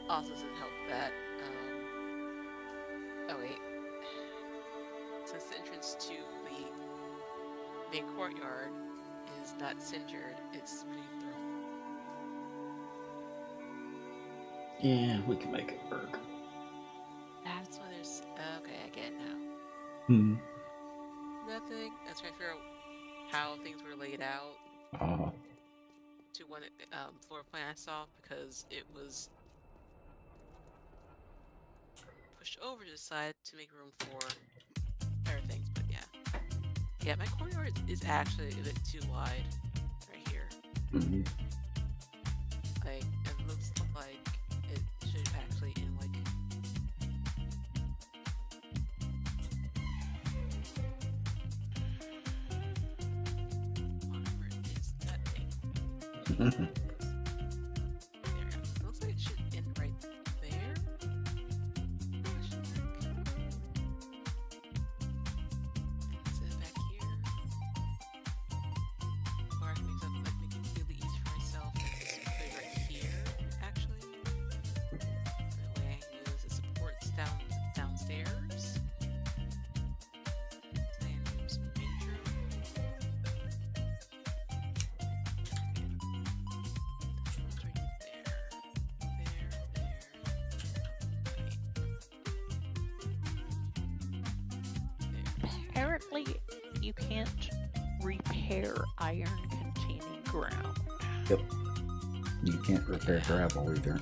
Also doesn't help that, oh wait, since the entrance to the main courtyard is not centered, it's really thrown. Yeah, we can make it work. That's why there's, okay, I get it now. Hmm. Nothing, that's why I figure out how things were laid out to one floor plan I saw, because it was pushed over to the side to make room for other things, but yeah. Yeah, my courtyard is actually a bit too wide right here. Mm-hmm. Like, it looks like it should actually end like... Where is that thing? There. It looks like it should end right there. Question mark. Is it back here? Or I can make it really easy for myself and just put it right here, actually. The way I can use the supports downstairs. So I can do some major. Right there. Apparently, you can't repair iron-containing ground. Yep. You can't repair gravel either.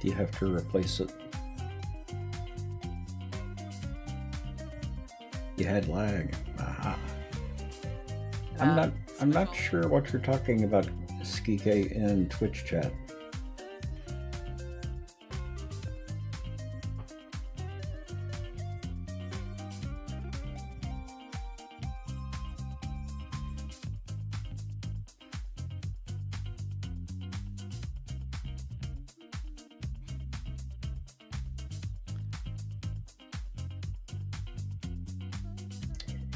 You have to replace it. You had lag. Aha. I'm not sure what you're talking about, Skike in Twitch chat.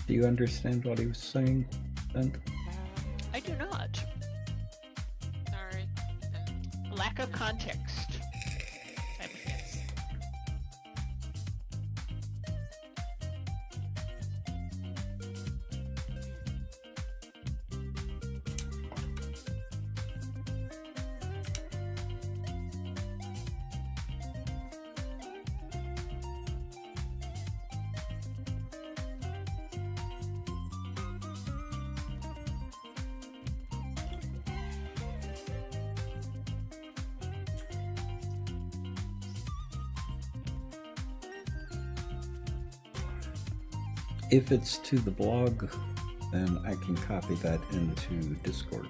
Do you understand what he was saying, Ben? I do not. Sorry. Lack of context. I guess. If it's to the blog, then I can copy that into Discord.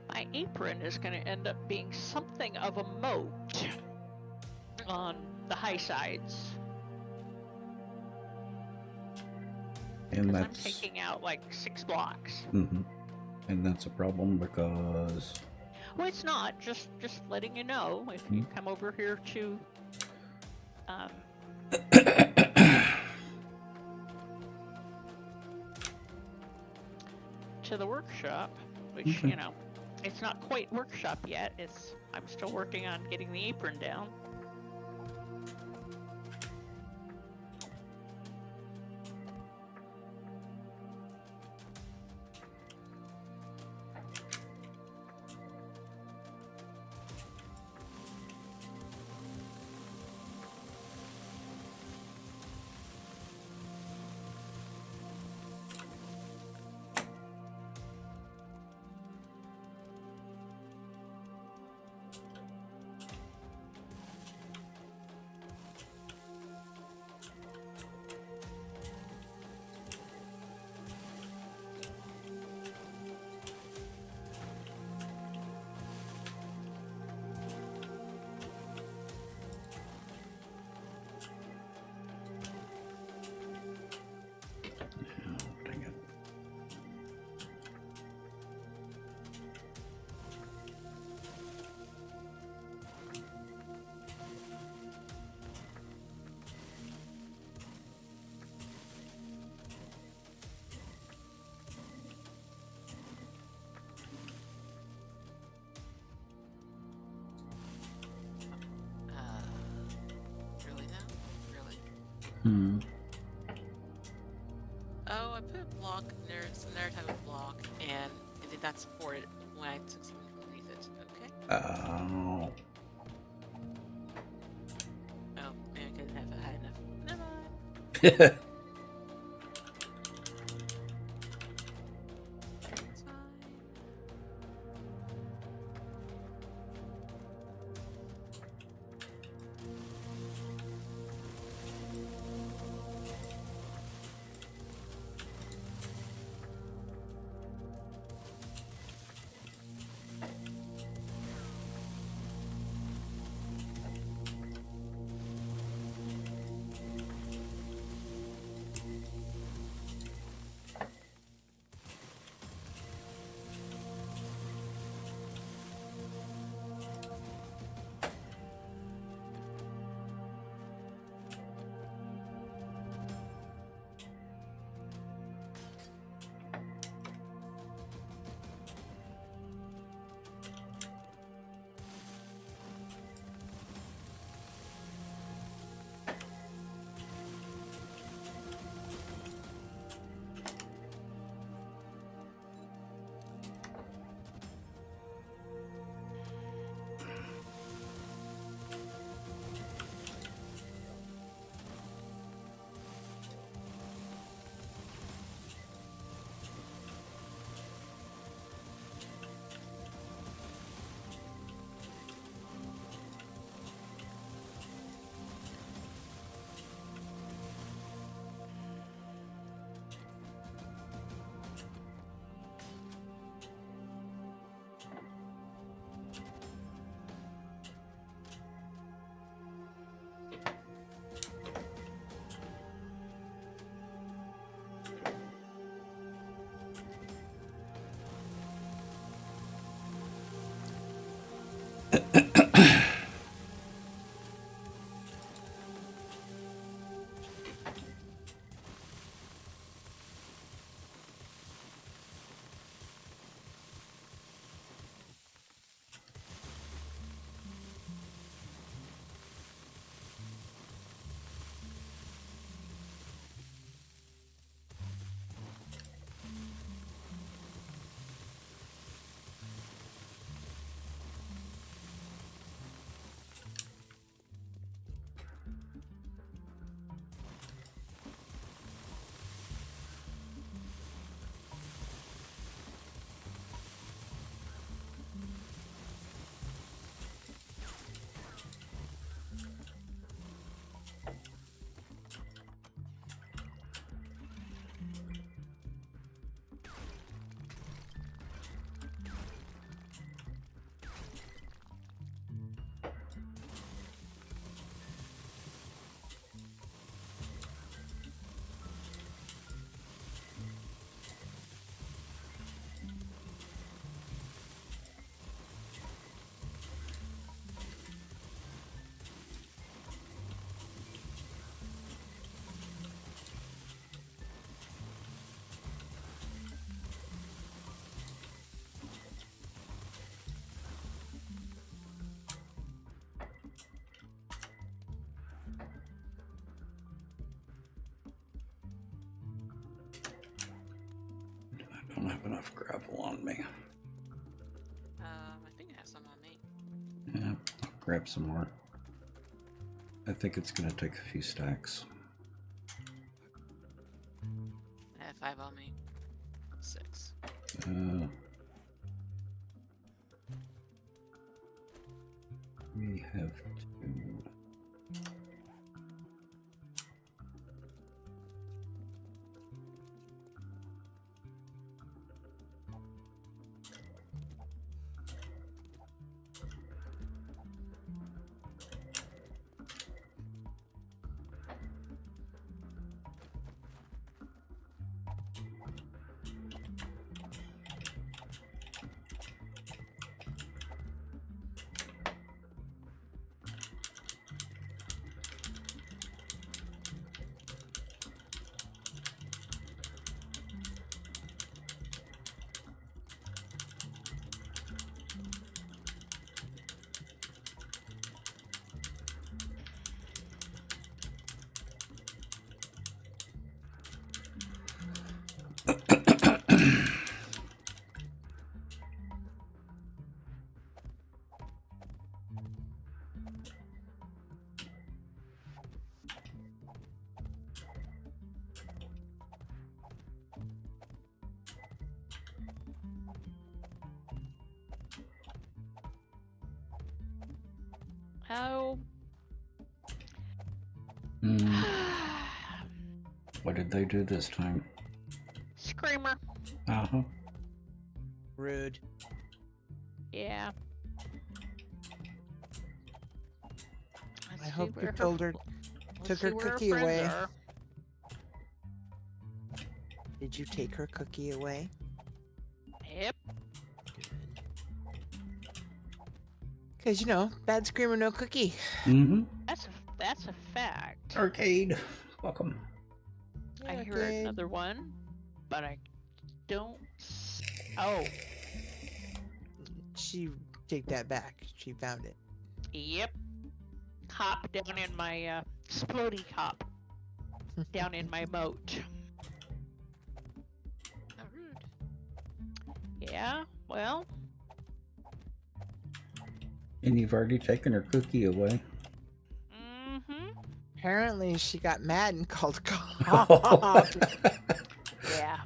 My apron is going to end up being something of a moat on the high sides. And I'm that's taking out like 6 blocks. and that's a problem because Well, it's not. Just letting you know if you come over here to to the workshop, which Okay. you know, it's not quite workshop yet. I'm still working on getting the apron down. oh, dang it. Really now? Really? Hmm. Oh, I put a block there. It's another type of block, and it did not support it when I took something underneath it. Okay. Oh. Oh, maybe I couldn't have had enough. Never mind. It's fine. have enough gravel on me. I think I have some on me. Yeah, I'll grab some more. I think it's gonna take a few stacks. I have 5 on me. 6. We have 2. Oh. What did they do this time? Screamer. Uh-huh. Rude. Yeah. I hope you told her, took her cookie away. Did you take her cookie away? Yep. Because, you know, bad screamer, no cookie. Mm-hmm. That's a fact. Arcade. Welcome. I heard another one, but I don't. Oh. She take that back. She found it. Yep. Hop down in my splody hop. Down in my moat. How rude. Yeah. Well. And you've already taken her cookie away. Mm-hmm. Apparently, she got mad and called cop. Yeah.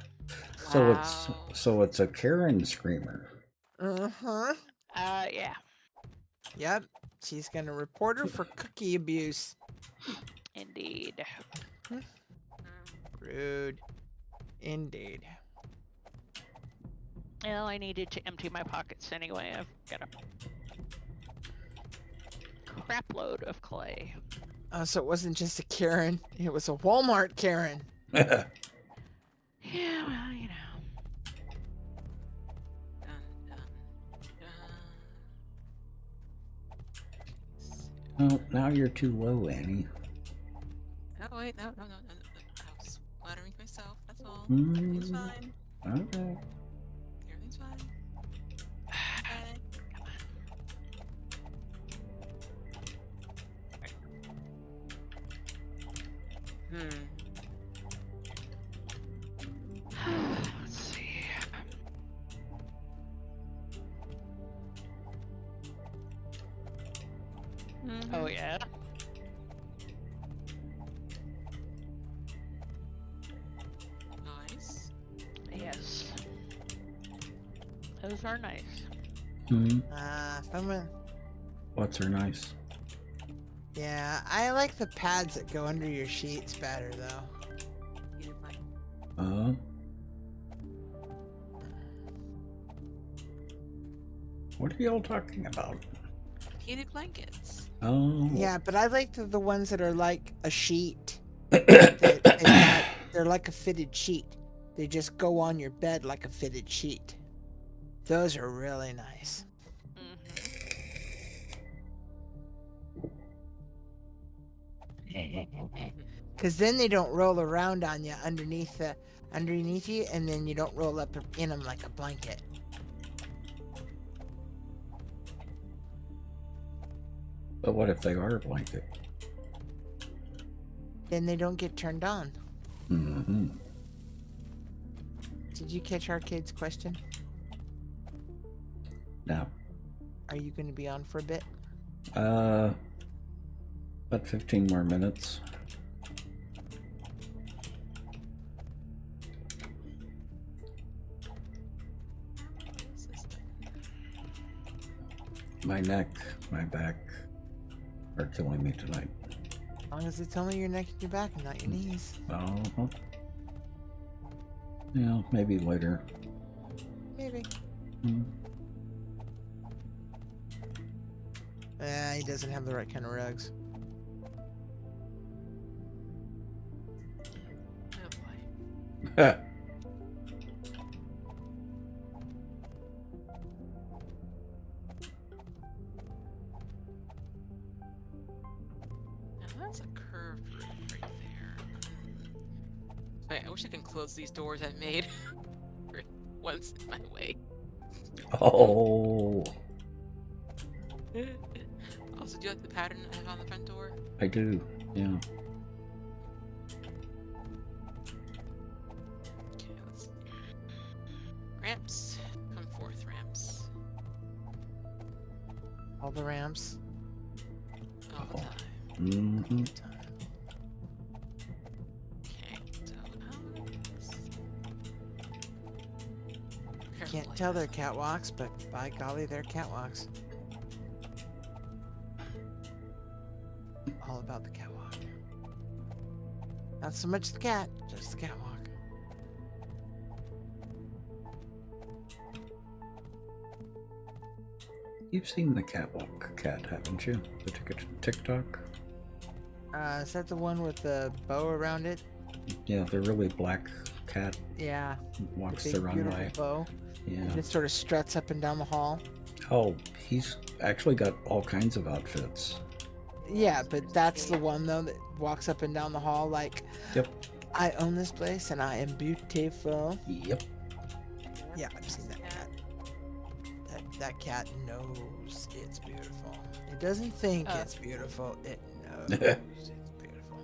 So it's a Karen screamer. Uh-huh. Yeah. Yep. She's gonna report her for cookie abuse. Indeed. Rude. Indeed. Well, I needed to empty my pockets anyway. I've got a crap load of clay. So it wasn't just a Karen. It was a Walmart Karen. Yeah, well, you know. Dun, dun, dun. Well, now you're too low, Annie. Oh wait, no. I was flattering myself. That's all. Mm. Everything's fine. Okay. Everything's fine. Okay. Let's see. Oh yeah. Nice. Yes. Those are nice. Hmm. Someone. What's her nice? Yeah, I like the pads that go under your sheets better, though. You did fine. What are y'all talking about? Heated blankets. Oh. Yeah, but I like the ones that are like a sheet. They're like a fitted sheet. They just go on your bed like a fitted sheet. Those are really nice. Because then they don't roll around on you underneath you, and then you don't roll up in them like a blanket. But what if they are a blanket? Then they don't get turned on. Mm-hmm. Did you catch Arcade's question? No. Are you going to be on for a bit? About 15 more minutes. My neck, my back are killing me tonight. As long as it's only your neck and your back and not your knees. Uh-huh. Yeah, maybe later. Maybe. Hmm. He doesn't have the right kind of rugs. Oh boy. Now that's a curved roof right there. Wait, I wish I could close these doors I've made. Once in my way. Oh, Also, do you like the pattern I have on the front door? I do. Yeah. Okay, let's see. Ramps. Come forth, ramps. All the ramps. All the time. Mm-hmm. Okay, so Can't tell they're catwalks, but by golly, they're catwalks. All about the catwalk. Not so much the cat, just the catwalk. You've seen the catwalk cat, haven't you? The TikTok? Is that the one with the bow around it? Yeah, the really black cat Yeah. walks Big, the beautiful runway. bow. Yeah. It just sort of struts up and down the hall. Oh, he's actually got all kinds of outfits. Yeah, but that's the one though that walks up and down the hall like, Yep. I own this place and I am beautiful. Yep. Yeah, I've seen that cat. That cat knows it's beautiful. It doesn't think it's beautiful. It knows it's beautiful.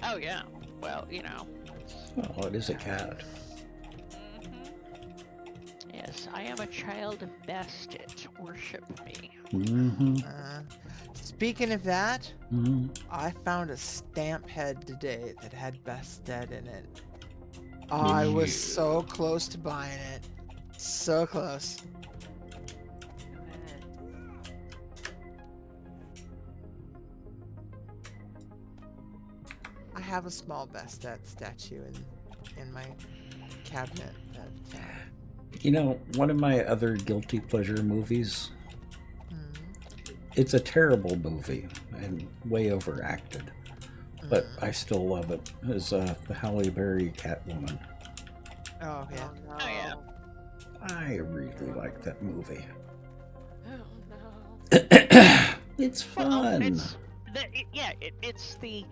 Oh yeah. Well, you know. Well, it is a cat. Yes, I am a child of Bastet. Worship me. Mm-hmm. Speaking of that, Mm-hmm. I found a stamp head today that had Bastet in it. I was so close to buying it. So close. I have a small Bastet statue in my cabinet. You know, one of my other guilty pleasure movies, it's a terrible movie and way overacted, but I still love it, is the Halle Berry Catwoman. Oh, yeah. Oh yeah. I really like that movie. Oh no. It's Well, fun. it's the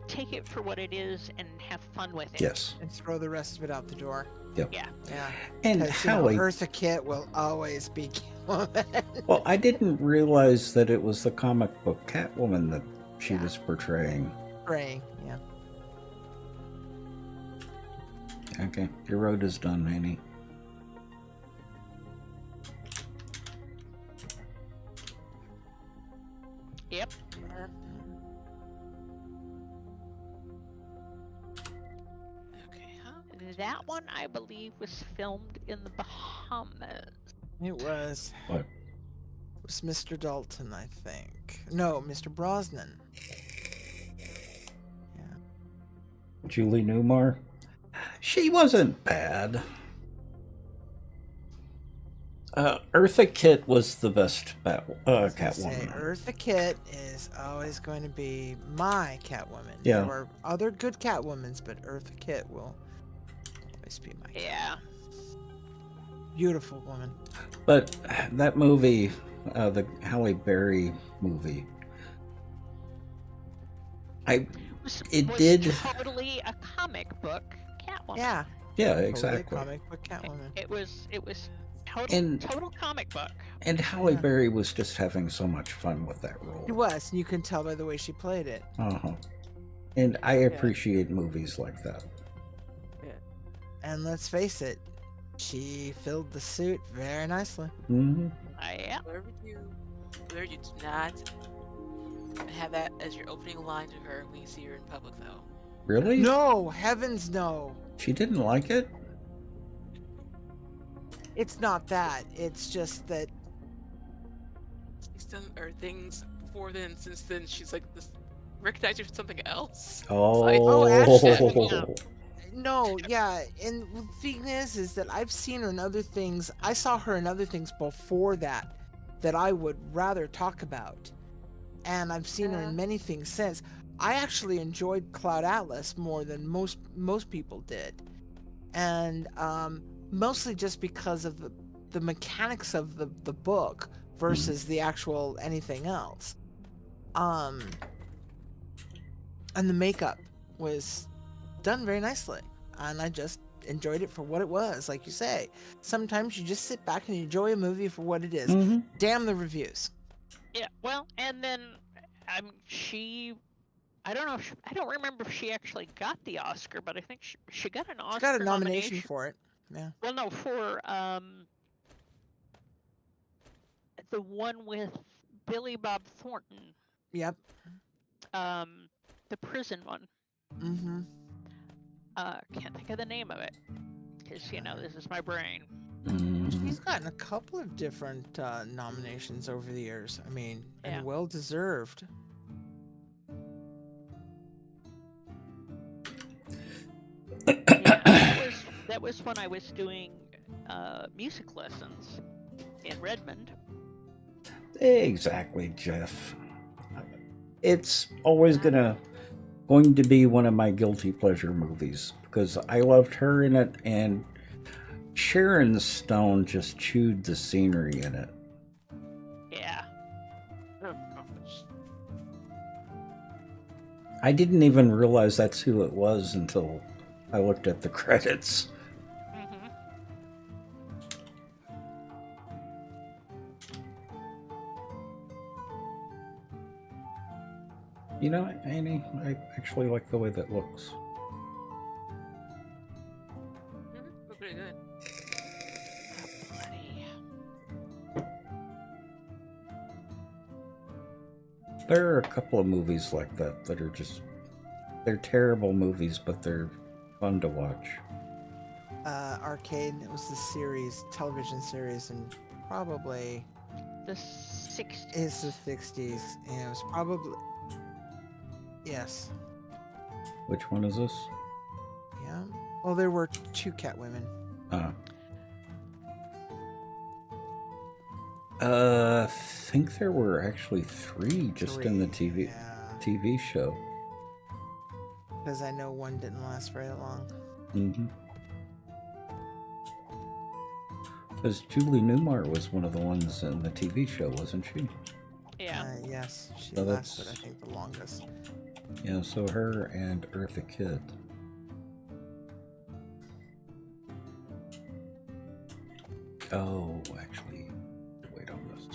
take it for what it is and have fun with it. Yes. And throw the rest of it out the door. Yep. Yeah. Yeah. And Because, Halle, Eartha Kitt will always be Catwoman. well, I didn't realize that it was the comic book Catwoman that she was portraying. Praying, yeah. Okay, your road is done, Annie. Yep. Okay, huh? That one I believe was filmed in the Bahamas. It was. What? It was Mr. Dalton, I think. No, Mr. Brosnan. Yeah. Julie Newmar? She wasn't bad. Eartha Kitt was the best Catwoman. Eartha Kitt is always going to be my Catwoman. Yeah. There are other good Catwomans, but Eartha Kitt will always be my Yeah. beautiful woman. But that movie, the Halle Berry movie, it was did. totally a comic book Catwoman. Yeah. Yeah, Totally exactly. comic book Catwoman. It was And- total comic book. And Halle Yeah. Berry was just having so much fun with that role. It was, and you can tell by the way she played it. Uh-huh. And I appreciate movies like that. And let's face it, she filled the suit very nicely. Mm-hmm. Yeah. Where you do not have that as your opening line to her when you see her in public, though. Really? No, heavens no. She didn't like it? It's not that. It's just that She's done things before then. Since then, she's like this. Recognize you for something else. Oh. Oh, actually, yeah. no, yeah. And the thing is that I've seen her in other things. I saw her in other things before that I would rather talk about. And I've seen her in many things since. I actually enjoyed Cloud Atlas more than most people did. And mostly just because of the mechanics of the book versus the actual anything else. And the makeup was done very nicely, and I just enjoyed it for what it was. Like you say, sometimes you just sit back and enjoy a movie for what it is. Mm-hmm. Damn the reviews. Yeah. Well, and then I don't know. I don't remember if she actually got the Oscar, but I think she got an Oscar. She got a nomination for it. Yeah. Well, no, for the one with Billy Bob Thornton. Yep. The prison one. Mm-hmm. Can't think of the name of it because this is my brain. Mm-hmm. She's gotten a couple of different nominations over the years. I mean, Yeah. and well deserved. Yeah, that was when I was doing music lessons in Redmond. Exactly, Jeff. It's always going to be one of my guilty pleasure movies because I loved her in it, and Sharon Stone just chewed the scenery in it. Yeah. I didn't even realize that's who it was until I looked at the credits. Mm-hmm. You know, Annie, I actually like the way that looks. Look pretty good. There are a couple of movies like that that are they're terrible movies, but they're fun to watch. Arcade, it was the television series, and probably The 60s. it's the 60s, and it was probably, yes. Which one is this? Yeah. Well, there were 2 Catwomen. I think there were actually 3 just in the 3, TV yeah. TV show. Because I know one didn't last very long. Mm-hmm. Because Julie Newmar was one of the ones in the TV show, wasn't she? Yeah. Yes, she So lasted, I that's- think, the longest. Yeah, so her and Eartha Kitt. Oh, actually, wait on this.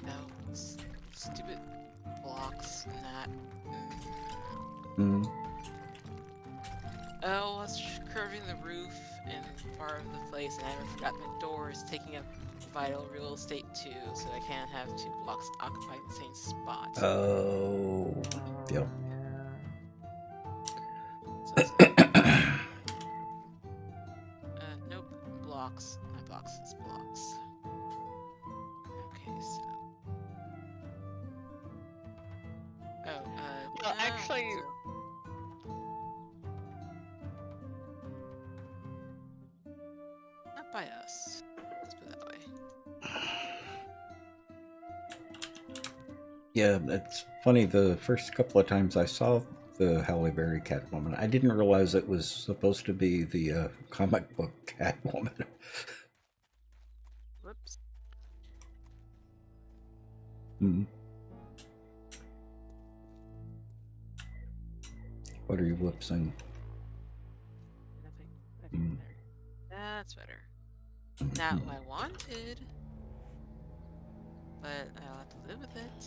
No, stupid blocks and that. Mm-hmm. Oh, I was curving the roof and part of the place, and I forgot my door is taking up vital real estate too, so I can't have 2 blocks occupied in the same spot. Oh, yep. So it's nope, blocks, not blocks, it's blocks. Okay, so. Oh, Well, actually, not by us. Let's put it that way. Yeah, it's funny. The first couple of times I saw the Halle Berry Catwoman, I didn't realize it was supposed to be the comic book Catwoman. Whoops. Hmm. What are you whoopsing? Nothing. Okay, Mm. there. That's better. Not what I wanted. but I'll have to live with it.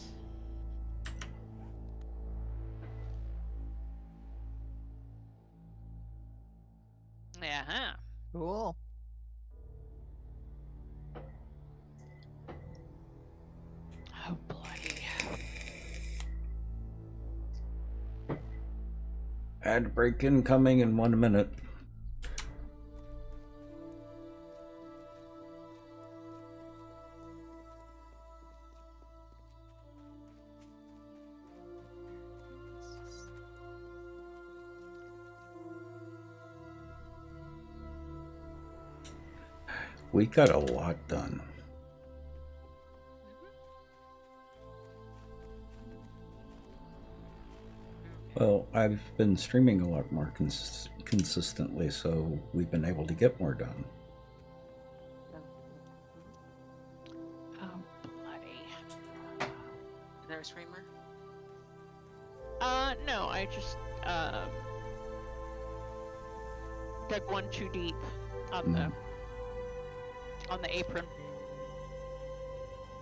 Yeah. Huh. Cool. Oh bloody. Ad break incoming in 1 minute. We got a lot done. Well, I've been streaming a lot more consistently, so we've been able to get more done. Oh bloody. Another streamer? No, I just dug one too deep on the apron.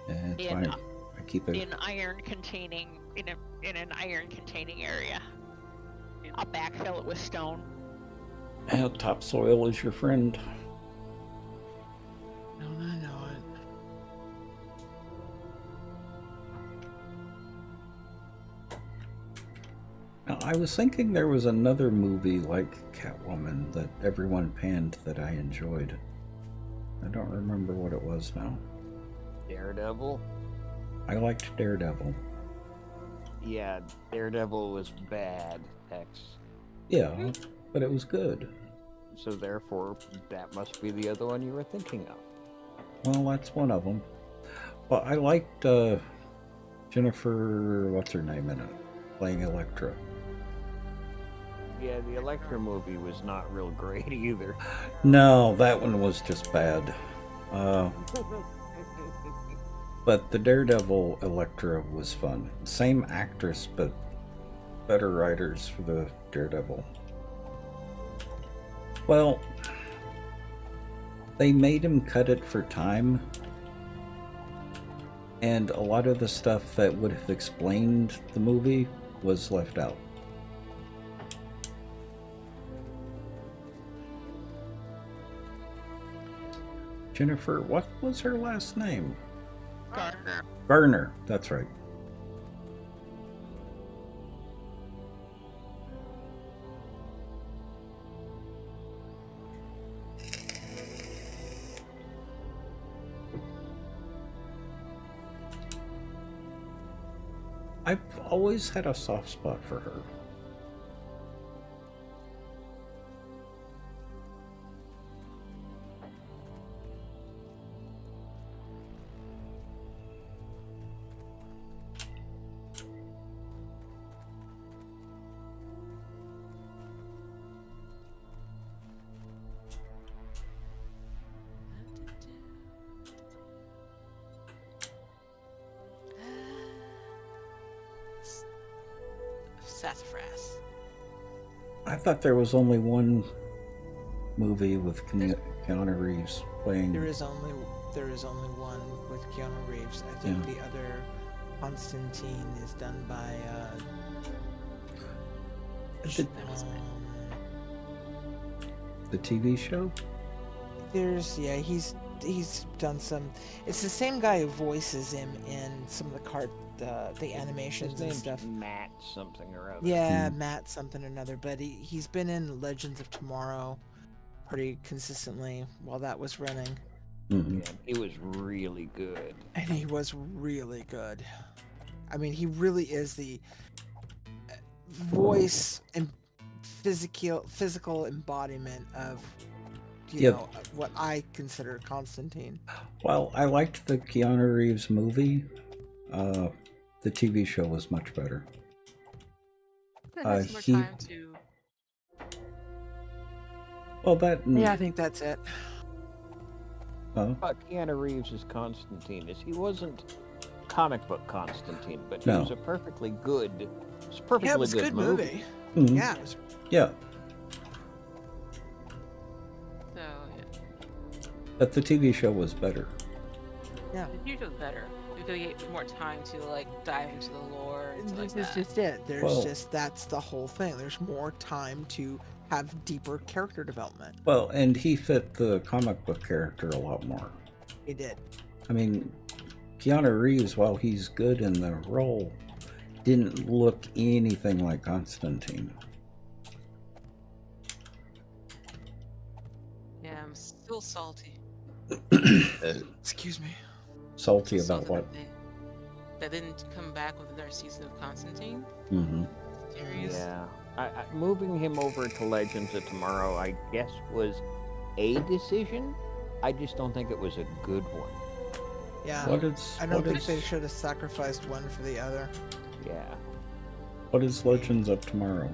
And In, I keep it. in iron containing in an iron containing area. I'll backfill it with stone. Topsoil is your friend. Don't I know it? Now, I was thinking there was another movie like Catwoman that everyone panned that I enjoyed. I don't remember what it was now. Daredevil? I liked Daredevil. Yeah, Daredevil was bad, Tex. Yeah, but it was good. So therefore, that must be the other one you were thinking of. Well, that's one of them. Well, I liked Jennifer, what's her name in it, playing Elektra. Yeah, the Elektra movie was not real great either. No, that one was just bad. But the Daredevil Elektra was fun. Same actress, but better writers for the Daredevil. Well, they made him cut it for time, and a lot of the stuff that would have explained the movie was left out. Jennifer, what was her last name? Garner. Garner, that's right. I've always had a soft spot for her. Sassafras. I thought there was only one movie with Keanu Reeves playing. There is only one with Keanu Reeves. I think Yeah. the other Constantine is done by The TV show? he's done some. It's the same guy who voices him in some of the animations His and name's stuff. Matt something or other. Yeah, Matt something or another, but he's been in Legends of Tomorrow pretty consistently while that was running, Mm-hmm. Yeah, he was really good. and he was really good. I mean, he really is the voice and physical embodiment of Yep. what I consider Constantine. Well, I liked the Keanu Reeves movie. The TV show was much better. That has more he- time to. Well, that. Yeah, I think that's it. About Keanu Reeves as Constantine is he wasn't comic book Constantine, but he No. was a perfectly good. It's a perfectly Yeah, it was a good good movie. movie. Mhm. Yeah, it was Yeah, So yeah. but the TV show was better. Yeah. The future was better. We could get more time to like dive into the lore and stuff like This is that. just it. There's Well- just that's the whole thing. There's more time to have deeper character development. Well, and he fit the comic book character a lot more. He did. I mean, Keanu Reeves, while he's good in the role, didn't look anything like Constantine. Yeah, I'm still salty. Excuse me. Salty about Salty what? That didn't come back with another season of Constantine Mm-hmm. series. Yeah. Moving him over to Legends of Tomorrow, I guess, was a decision. I just don't think it was a good one. Yeah. What is? I don't what think is- they should have sacrificed one for the other. Yeah. What is Legends of Tomorrow?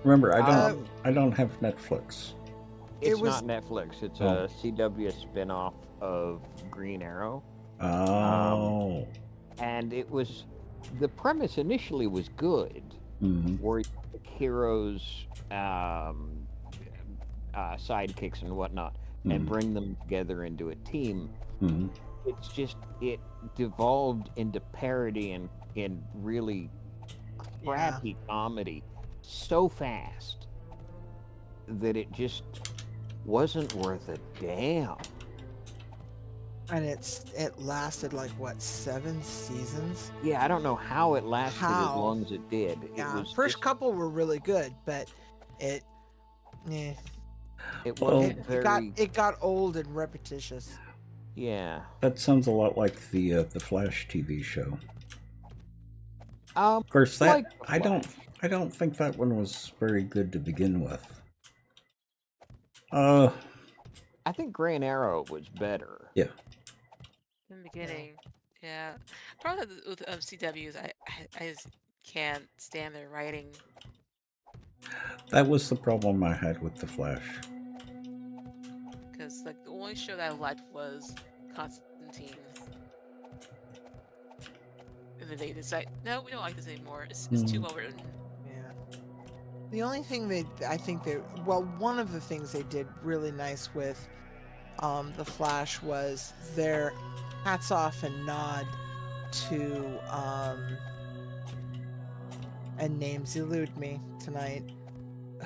Remember, I don't have Netflix. It It's was- not Netflix. It's Oh. a CW spin-off of Green Arrow. Oh. And it was... The premise initially was good. Mm-hmm. Where heroes, sidekicks and whatnot, and Mhm. bring them together into a team. Mm-hmm. It's just, it devolved into parody and really crappy comedy so fast that it just wasn't worth a damn. And it lasted like what, 7 seasons? Yeah, I don't know how it lasted as How? long as it did. Yeah. It was First just- couple were really good, but it it Well- wasn't it got very... old and repetitious. Yeah. That sounds a lot like the Flash TV show. Um, Of course, that Like the I don't think that one was very good to begin with. I think Green Arrow was better. Yeah. In the beginning, yeah. Problem with CWs, I just can't stand their writing. That was the problem I had with the Flash. Because like the only show that I liked was Constantine. And then they decide, no, we don't like this anymore. It's too well written. Yeah. The only thing one of the things they did really nice with the Flash was their hats off and nod to and names elude me tonight,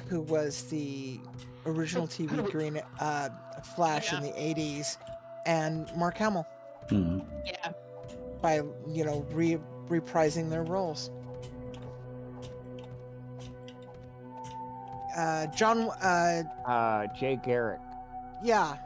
who was the original TV Green Flash in the 80s, and Mark Hamill Hmm. Yeah. by reprising their roles. John Jay Garrick. yeah.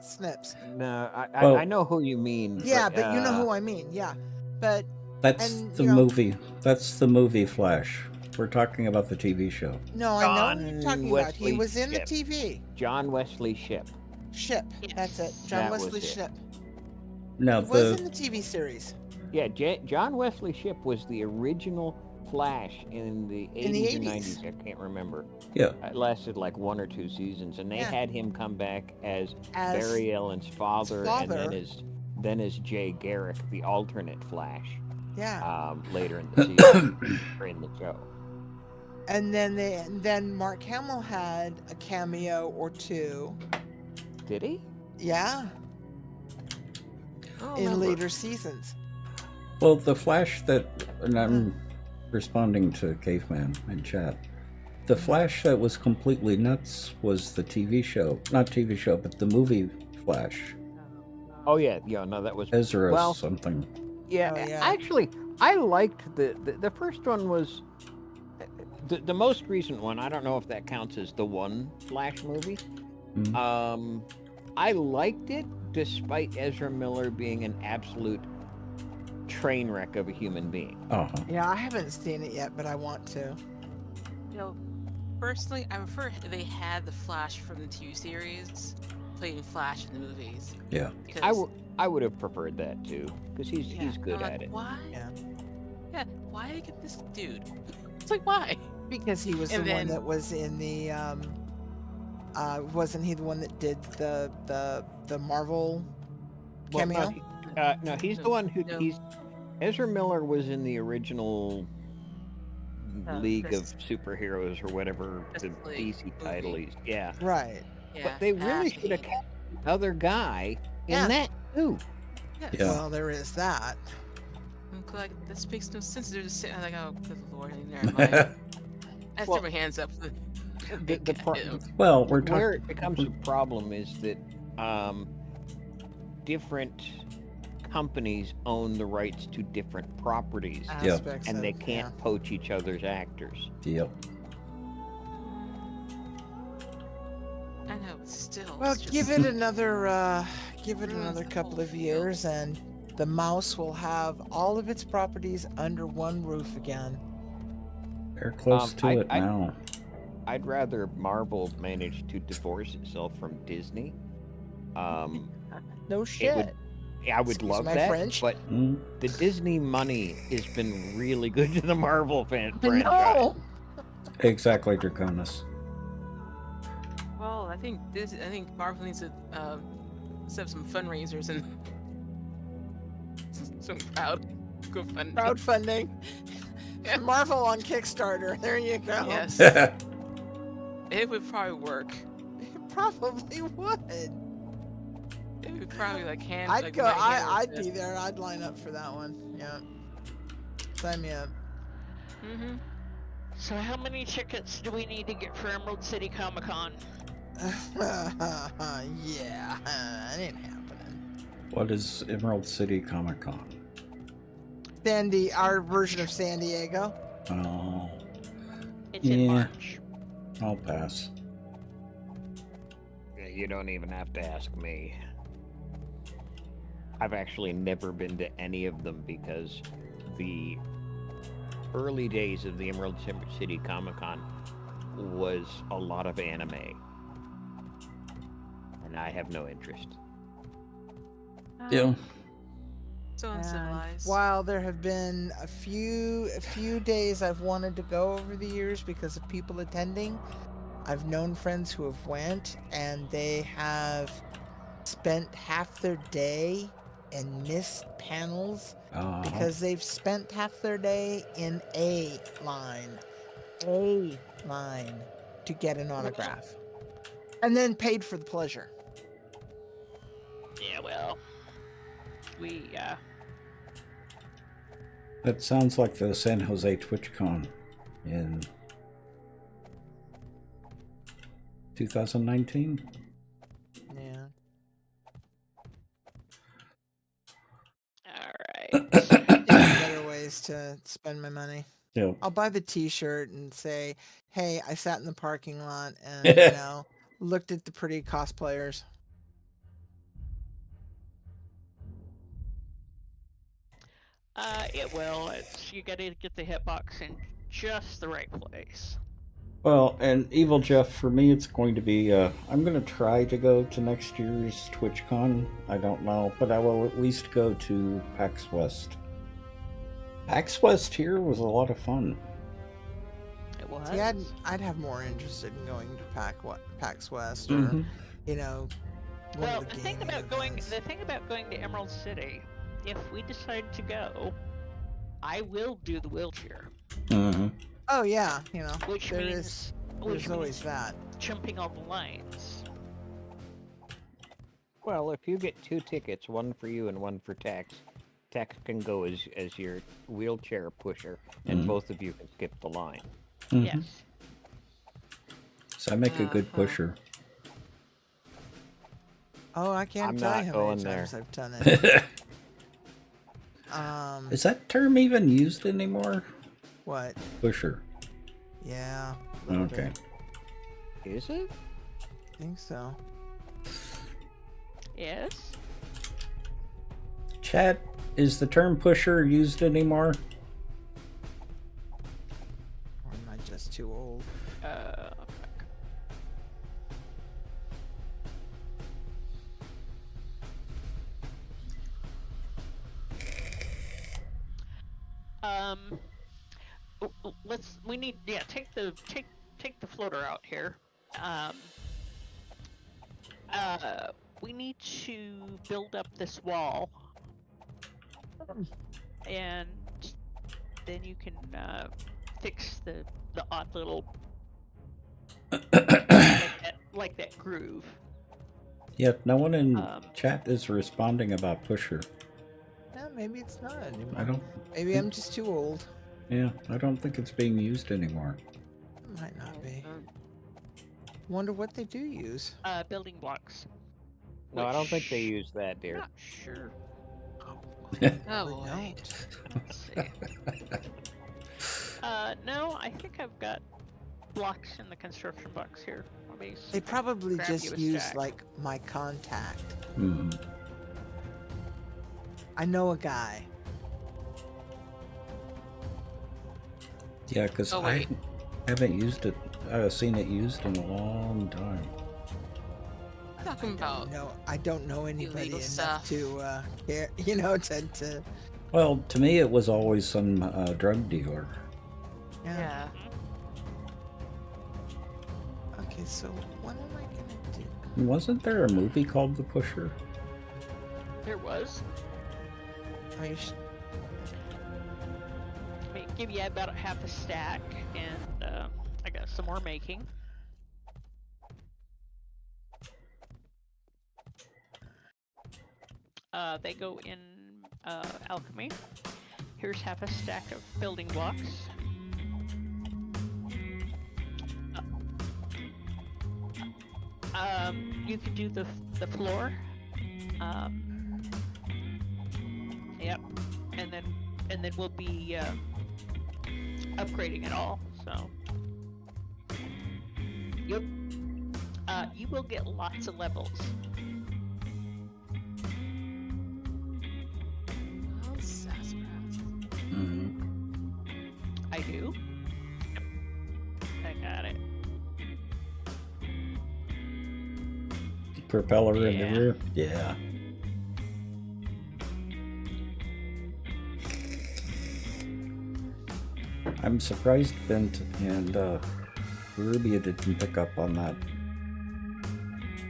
Snips. No, Well- I know who you mean. Yeah, but you know who I mean. Yeah, but That's And, the you know- movie. That's the movie Flash. We're talking about the TV show. no, I know who you're John talking about. He Wesley was in the Shipp. TV. John Wesley Shipp. Ship. That's it. John That was Wesley it. Ship. Now He was the in the TV series. Yeah, John Wesley Shipp was the original Flash in the 80s In the or 80s. 90s. I can't remember. yeah. It lasted like 1 or 2 seasons, and they Yeah. had him come back as As Barry Allen's father, and father. then as Jay Garrick, the alternate Flash, yeah, later in the season or in the show. and then Mark Hamill had a cameo or two. Did he? Yeah, I don't in remember. later seasons. Well, the Flash and I'm responding to Caveman in chat. The Flash that was completely nuts was the TV show. Not TV show, but the movie Flash. Oh yeah, no, that was Ezra Well- something. Yeah, Oh, yeah. actually, I liked the first one was the most recent one. I don't know if that counts as the one Flash movie. Mhm. I liked it despite Ezra Miller being an absolute train wreck of a human being. Uh-huh. Yeah, I haven't seen it yet, but I want to. You know, personally, I prefer they had the Flash from the TV series playing Flash in the movies. Yeah. Because, I would have preferred that too, because he's yeah, good I'm like, at it. Why? Yeah. Yeah, why did I get this dude? It's like, why? Because he was the And one then- that was in the wasn't he the one that did the Marvel Well, cameo? no, he's the one who No. he's Ezra Miller was in the original League of Justice- Superheroes or whatever the Justice League DC title movie. is. Yeah. Right. Yeah, But they really should have hacking. kept the other guy in Yeah. that too. Yes. Yeah. Well, there is that. I'm like, this makes no sense. They're just sitting. I'm like, oh, good lord, never mind. I Well, threw my hands up. Well, we're Where talking. it becomes a problem is that different companies own the rights to different properties, Aspects and of, they can't poach each other's actors. Yep. I know, but still. Well, it's just, give it another ruins the couple whole of feel. years, and the mouse will have all of its properties under one roof again. They're close to it now. I'd rather Marvel manage to divorce itself from Disney. No shit. I would Excuse love my that, French. but Mm. the Disney money has been really good to the Marvel franchise. No. Exactly, Draconis. Well, I think Marvel needs to set up some fundraisers and some GoFundMe. Crowdfunding. Marvel on Kickstarter. There you go. Yes, it would probably work. It probably would. It would probably like hand. I'd like, go. my hand I'd would be there. I'd line up for that one. Yeah. Sign me up. Mm-hmm. So how many tickets do we need to get for Emerald City Comic Con? Yeah, it ain't happening. What is Emerald City Comic Con? Our version of San Diego. Oh, It's in Yeah. March. I'll pass. You don't even have to ask me. I've actually never been to any of them because the early days of the Emerald City Comic Con was a lot of anime. And I have no interest. Yeah. So And uncivilized. while there have been a few days I've wanted to go over the years because of people attending, I've known friends who have went and they have spent half their day and missed panels because they've spent half their day in a line to get an autograph and then paid for the pleasure. Yeah, well, we That sounds like the San Jose TwitchCon in 2019. Yeah. all right. There's better ways to spend my money. Yeah. I'll buy the t-shirt and say, hey, I sat in the parking lot and, looked at the pretty cosplayers. It will. You gotta get the hitbox in just the right place. Well, and Evil Jeff, for me, it's going to be, I'm going to try to go to next year's TwitchCon. I don't know, but I will at least go to PAX West. PAX West here was a lot of fun. It was. See, I'd have more interest in going to PAX West or, Mhm. one Well, of the the thing gaming about going events. to Emerald City, if we decide to go, I will do the wheelchair, Mm-hmm. Oh, yeah, which there's means always that. jumping all the lines. Well, if you get 2 tickets, one for you and one for Tex, Tex can go as your wheelchair pusher, and both of you can skip the line. Mm-hmm. Yes. So I make a good Uh-huh. pusher. Oh, I can't I'm tell not you how going many there. times I've done it. Is that term even used anymore? What? Pusher. Yeah. a little Okay. bit. Is it? I think so. Yes. Chat, is the term pusher used anymore? Or am I just too old? Take the floater out here. We need to build up this wall, and then you can like that groove. Yeah, no one in Um, chat is responding about Pusher. Yeah, maybe it's not anymore. I don't. Maybe I'm just too old. Yeah, I don't think it's being used anymore. Might not be. Wonder what they do use. Building blocks. No, I don't think they which use that, I'm dear. not sure. Oh Probably boy. don't. Let's see. No, I think I've got blocks in the construction box here. Let me They probably grab you just a use stack. like my contact. Hmm. I know a guy. Yeah, because Oh, I wait. haven't used it. Seen it used in a long time. Talking about No, I don't know anybody illegal enough stuff. to care. To Well, to me, it was always some drug dealer. yeah. Okay, so what am I gonna do? Wasn't there a movie called The Pusher? There was. Are you Let me give you about half a stack, and I got some more making. They go in alchemy. Here's half a stack of building blocks. You could do the floor. Yep, and then we'll be upgrading it all. So you will get lots of levels. Oh, sassafras. Mm-hmm. I do. Yep. I got it. Propeller in Yeah. the rear? Yeah. I'm surprised Bent and Rubia didn't pick up on that.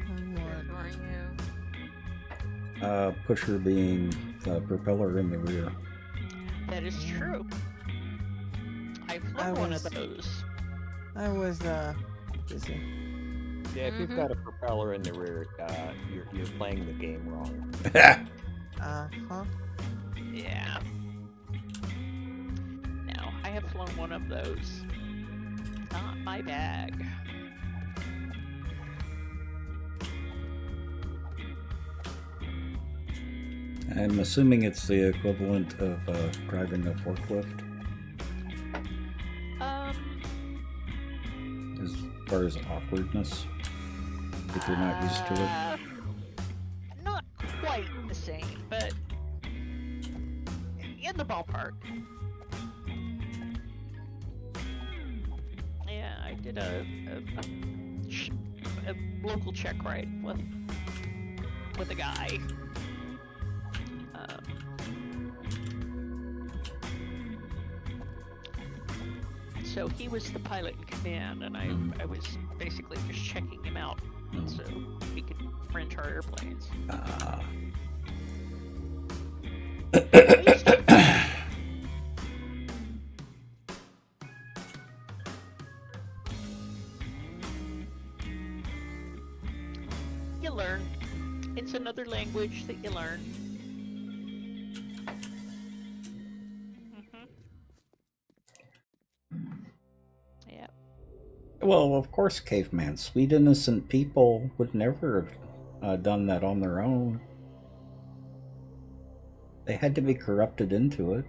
Ignoring you. Pusher being the propeller in the rear. That is true. I've I flown one of was- those. I was busy. Yeah, if you've Mhm. got a propeller in the rear, you're playing the game wrong. Uh-huh. Yeah. No, I have flown one of those. Not my bag. I'm assuming it's the equivalent of driving a forklift, as far as awkwardness, if you're not used to it. Not quite the same, but in the ballpark. Yeah, I did a local check ride with a guy. So he was the pilot in command, and I was basically just checking him out so he could rent our airplanes. You learn. It's another language that you learn. Yeah. Well, of course, caveman. Sweet, innocent people would never have done that on their own. They had to be corrupted into it.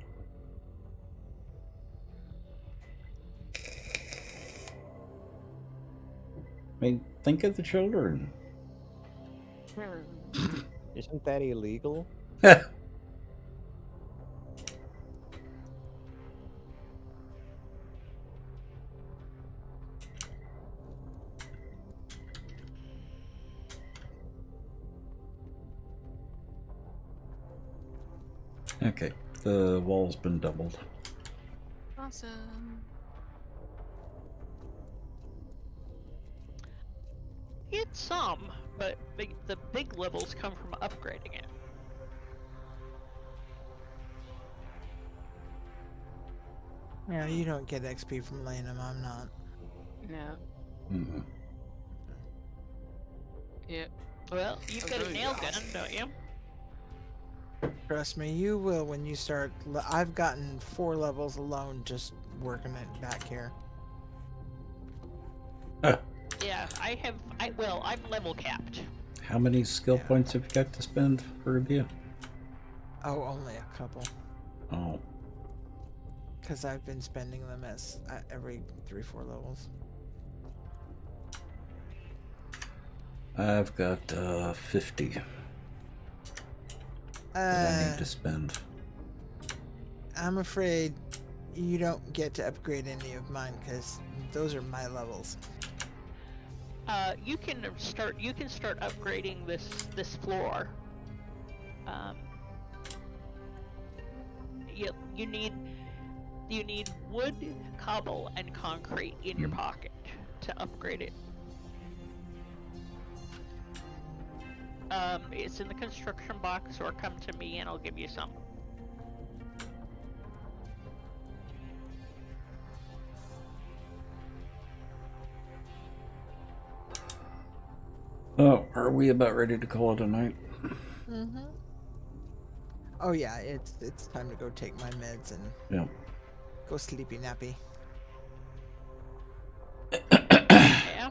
I mean, think of the children. Isn't that illegal? Okay, the wall's been doubled. Awesome. It's some, but the big levels come from upgrading it. Yeah, you don't get XP from laying them. I'm not. No. Mm-hmm. Yeah. Well, you've got a Really nail awesome. gun, don't you? Trust me, you will when you start. I've gotten 4 levels alone just working it back here. Huh. Yeah, I'm level capped. How many skill Yeah. points have you got to spend for a review? Oh, only a couple. Oh, Because I've been spending them as every 3-4 levels. I've got 50 that I need to spend. I'm afraid you don't get to upgrade any of mine because those are my levels. You can start upgrading this floor. You need wood, cobble, and concrete in your pocket to upgrade it. It's in the construction box, or come to me and I'll give you some. Oh, are we about ready to call it a night? Mm-hmm. Oh yeah, it's time to go take my meds and Yeah. go sleepy nappy. Yeah.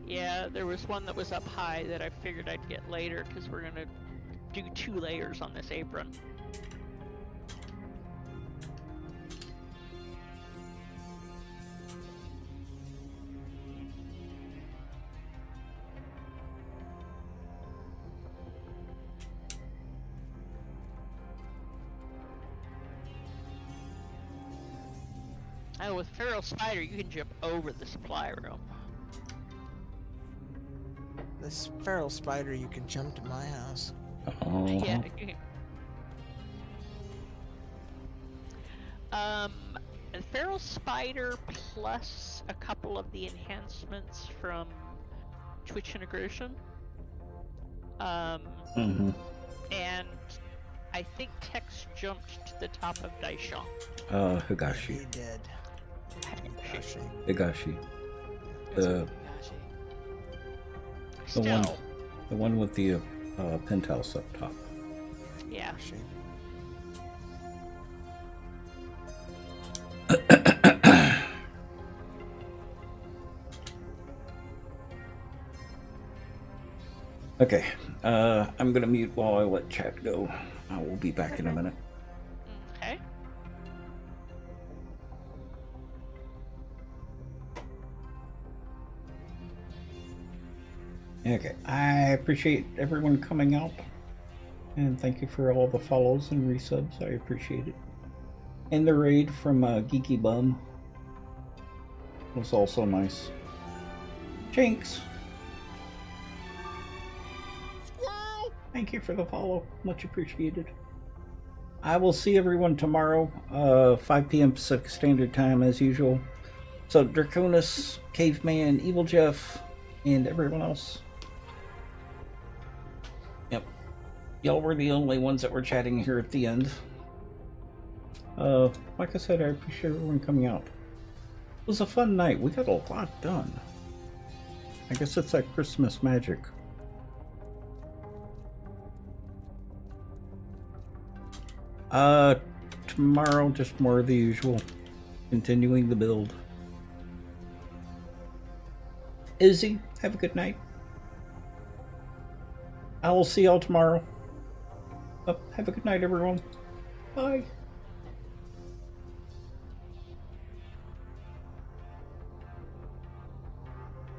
Yeah, there was one that was up high that I figured I'd get later because we're gonna do 2 layers on this apron. Oh, with Feral Spider, you can jump over the supply room. This feral spider, you can jump to my house. Oh. Yeah. A Feral Spider plus a couple of the enhancements from Twitch integration. Mm-hmm. And I think Tex jumped to the top of Daishan. Higashi. He did. Higashi. Higashi. That's The Still, the one with the penthouse up top. yeah. Higashi. Okay, I'm gonna mute while I let chat go. I will be back in a minute. Okay. Okay, I appreciate everyone coming out, and thank you for all the follows and resubs. I appreciate it. And the raid from Geeky Bum was also nice. Jinx, Squirrel! thank you for the follow. Much appreciated. I will see everyone tomorrow, 5 p.m. Pacific Standard Time as usual. So Draconis, Caveman, Evil Jeff, and everyone else. Yep. Y'all were the only ones that were chatting here at the end. Like I said, I appreciate everyone coming out. It was a fun night. We got a lot done. I guess it's that Christmas magic. Tomorrow, just more of the usual. Continuing the build. Izzy, have a good night. I will see y'all tomorrow. Have a good night, everyone. Bye.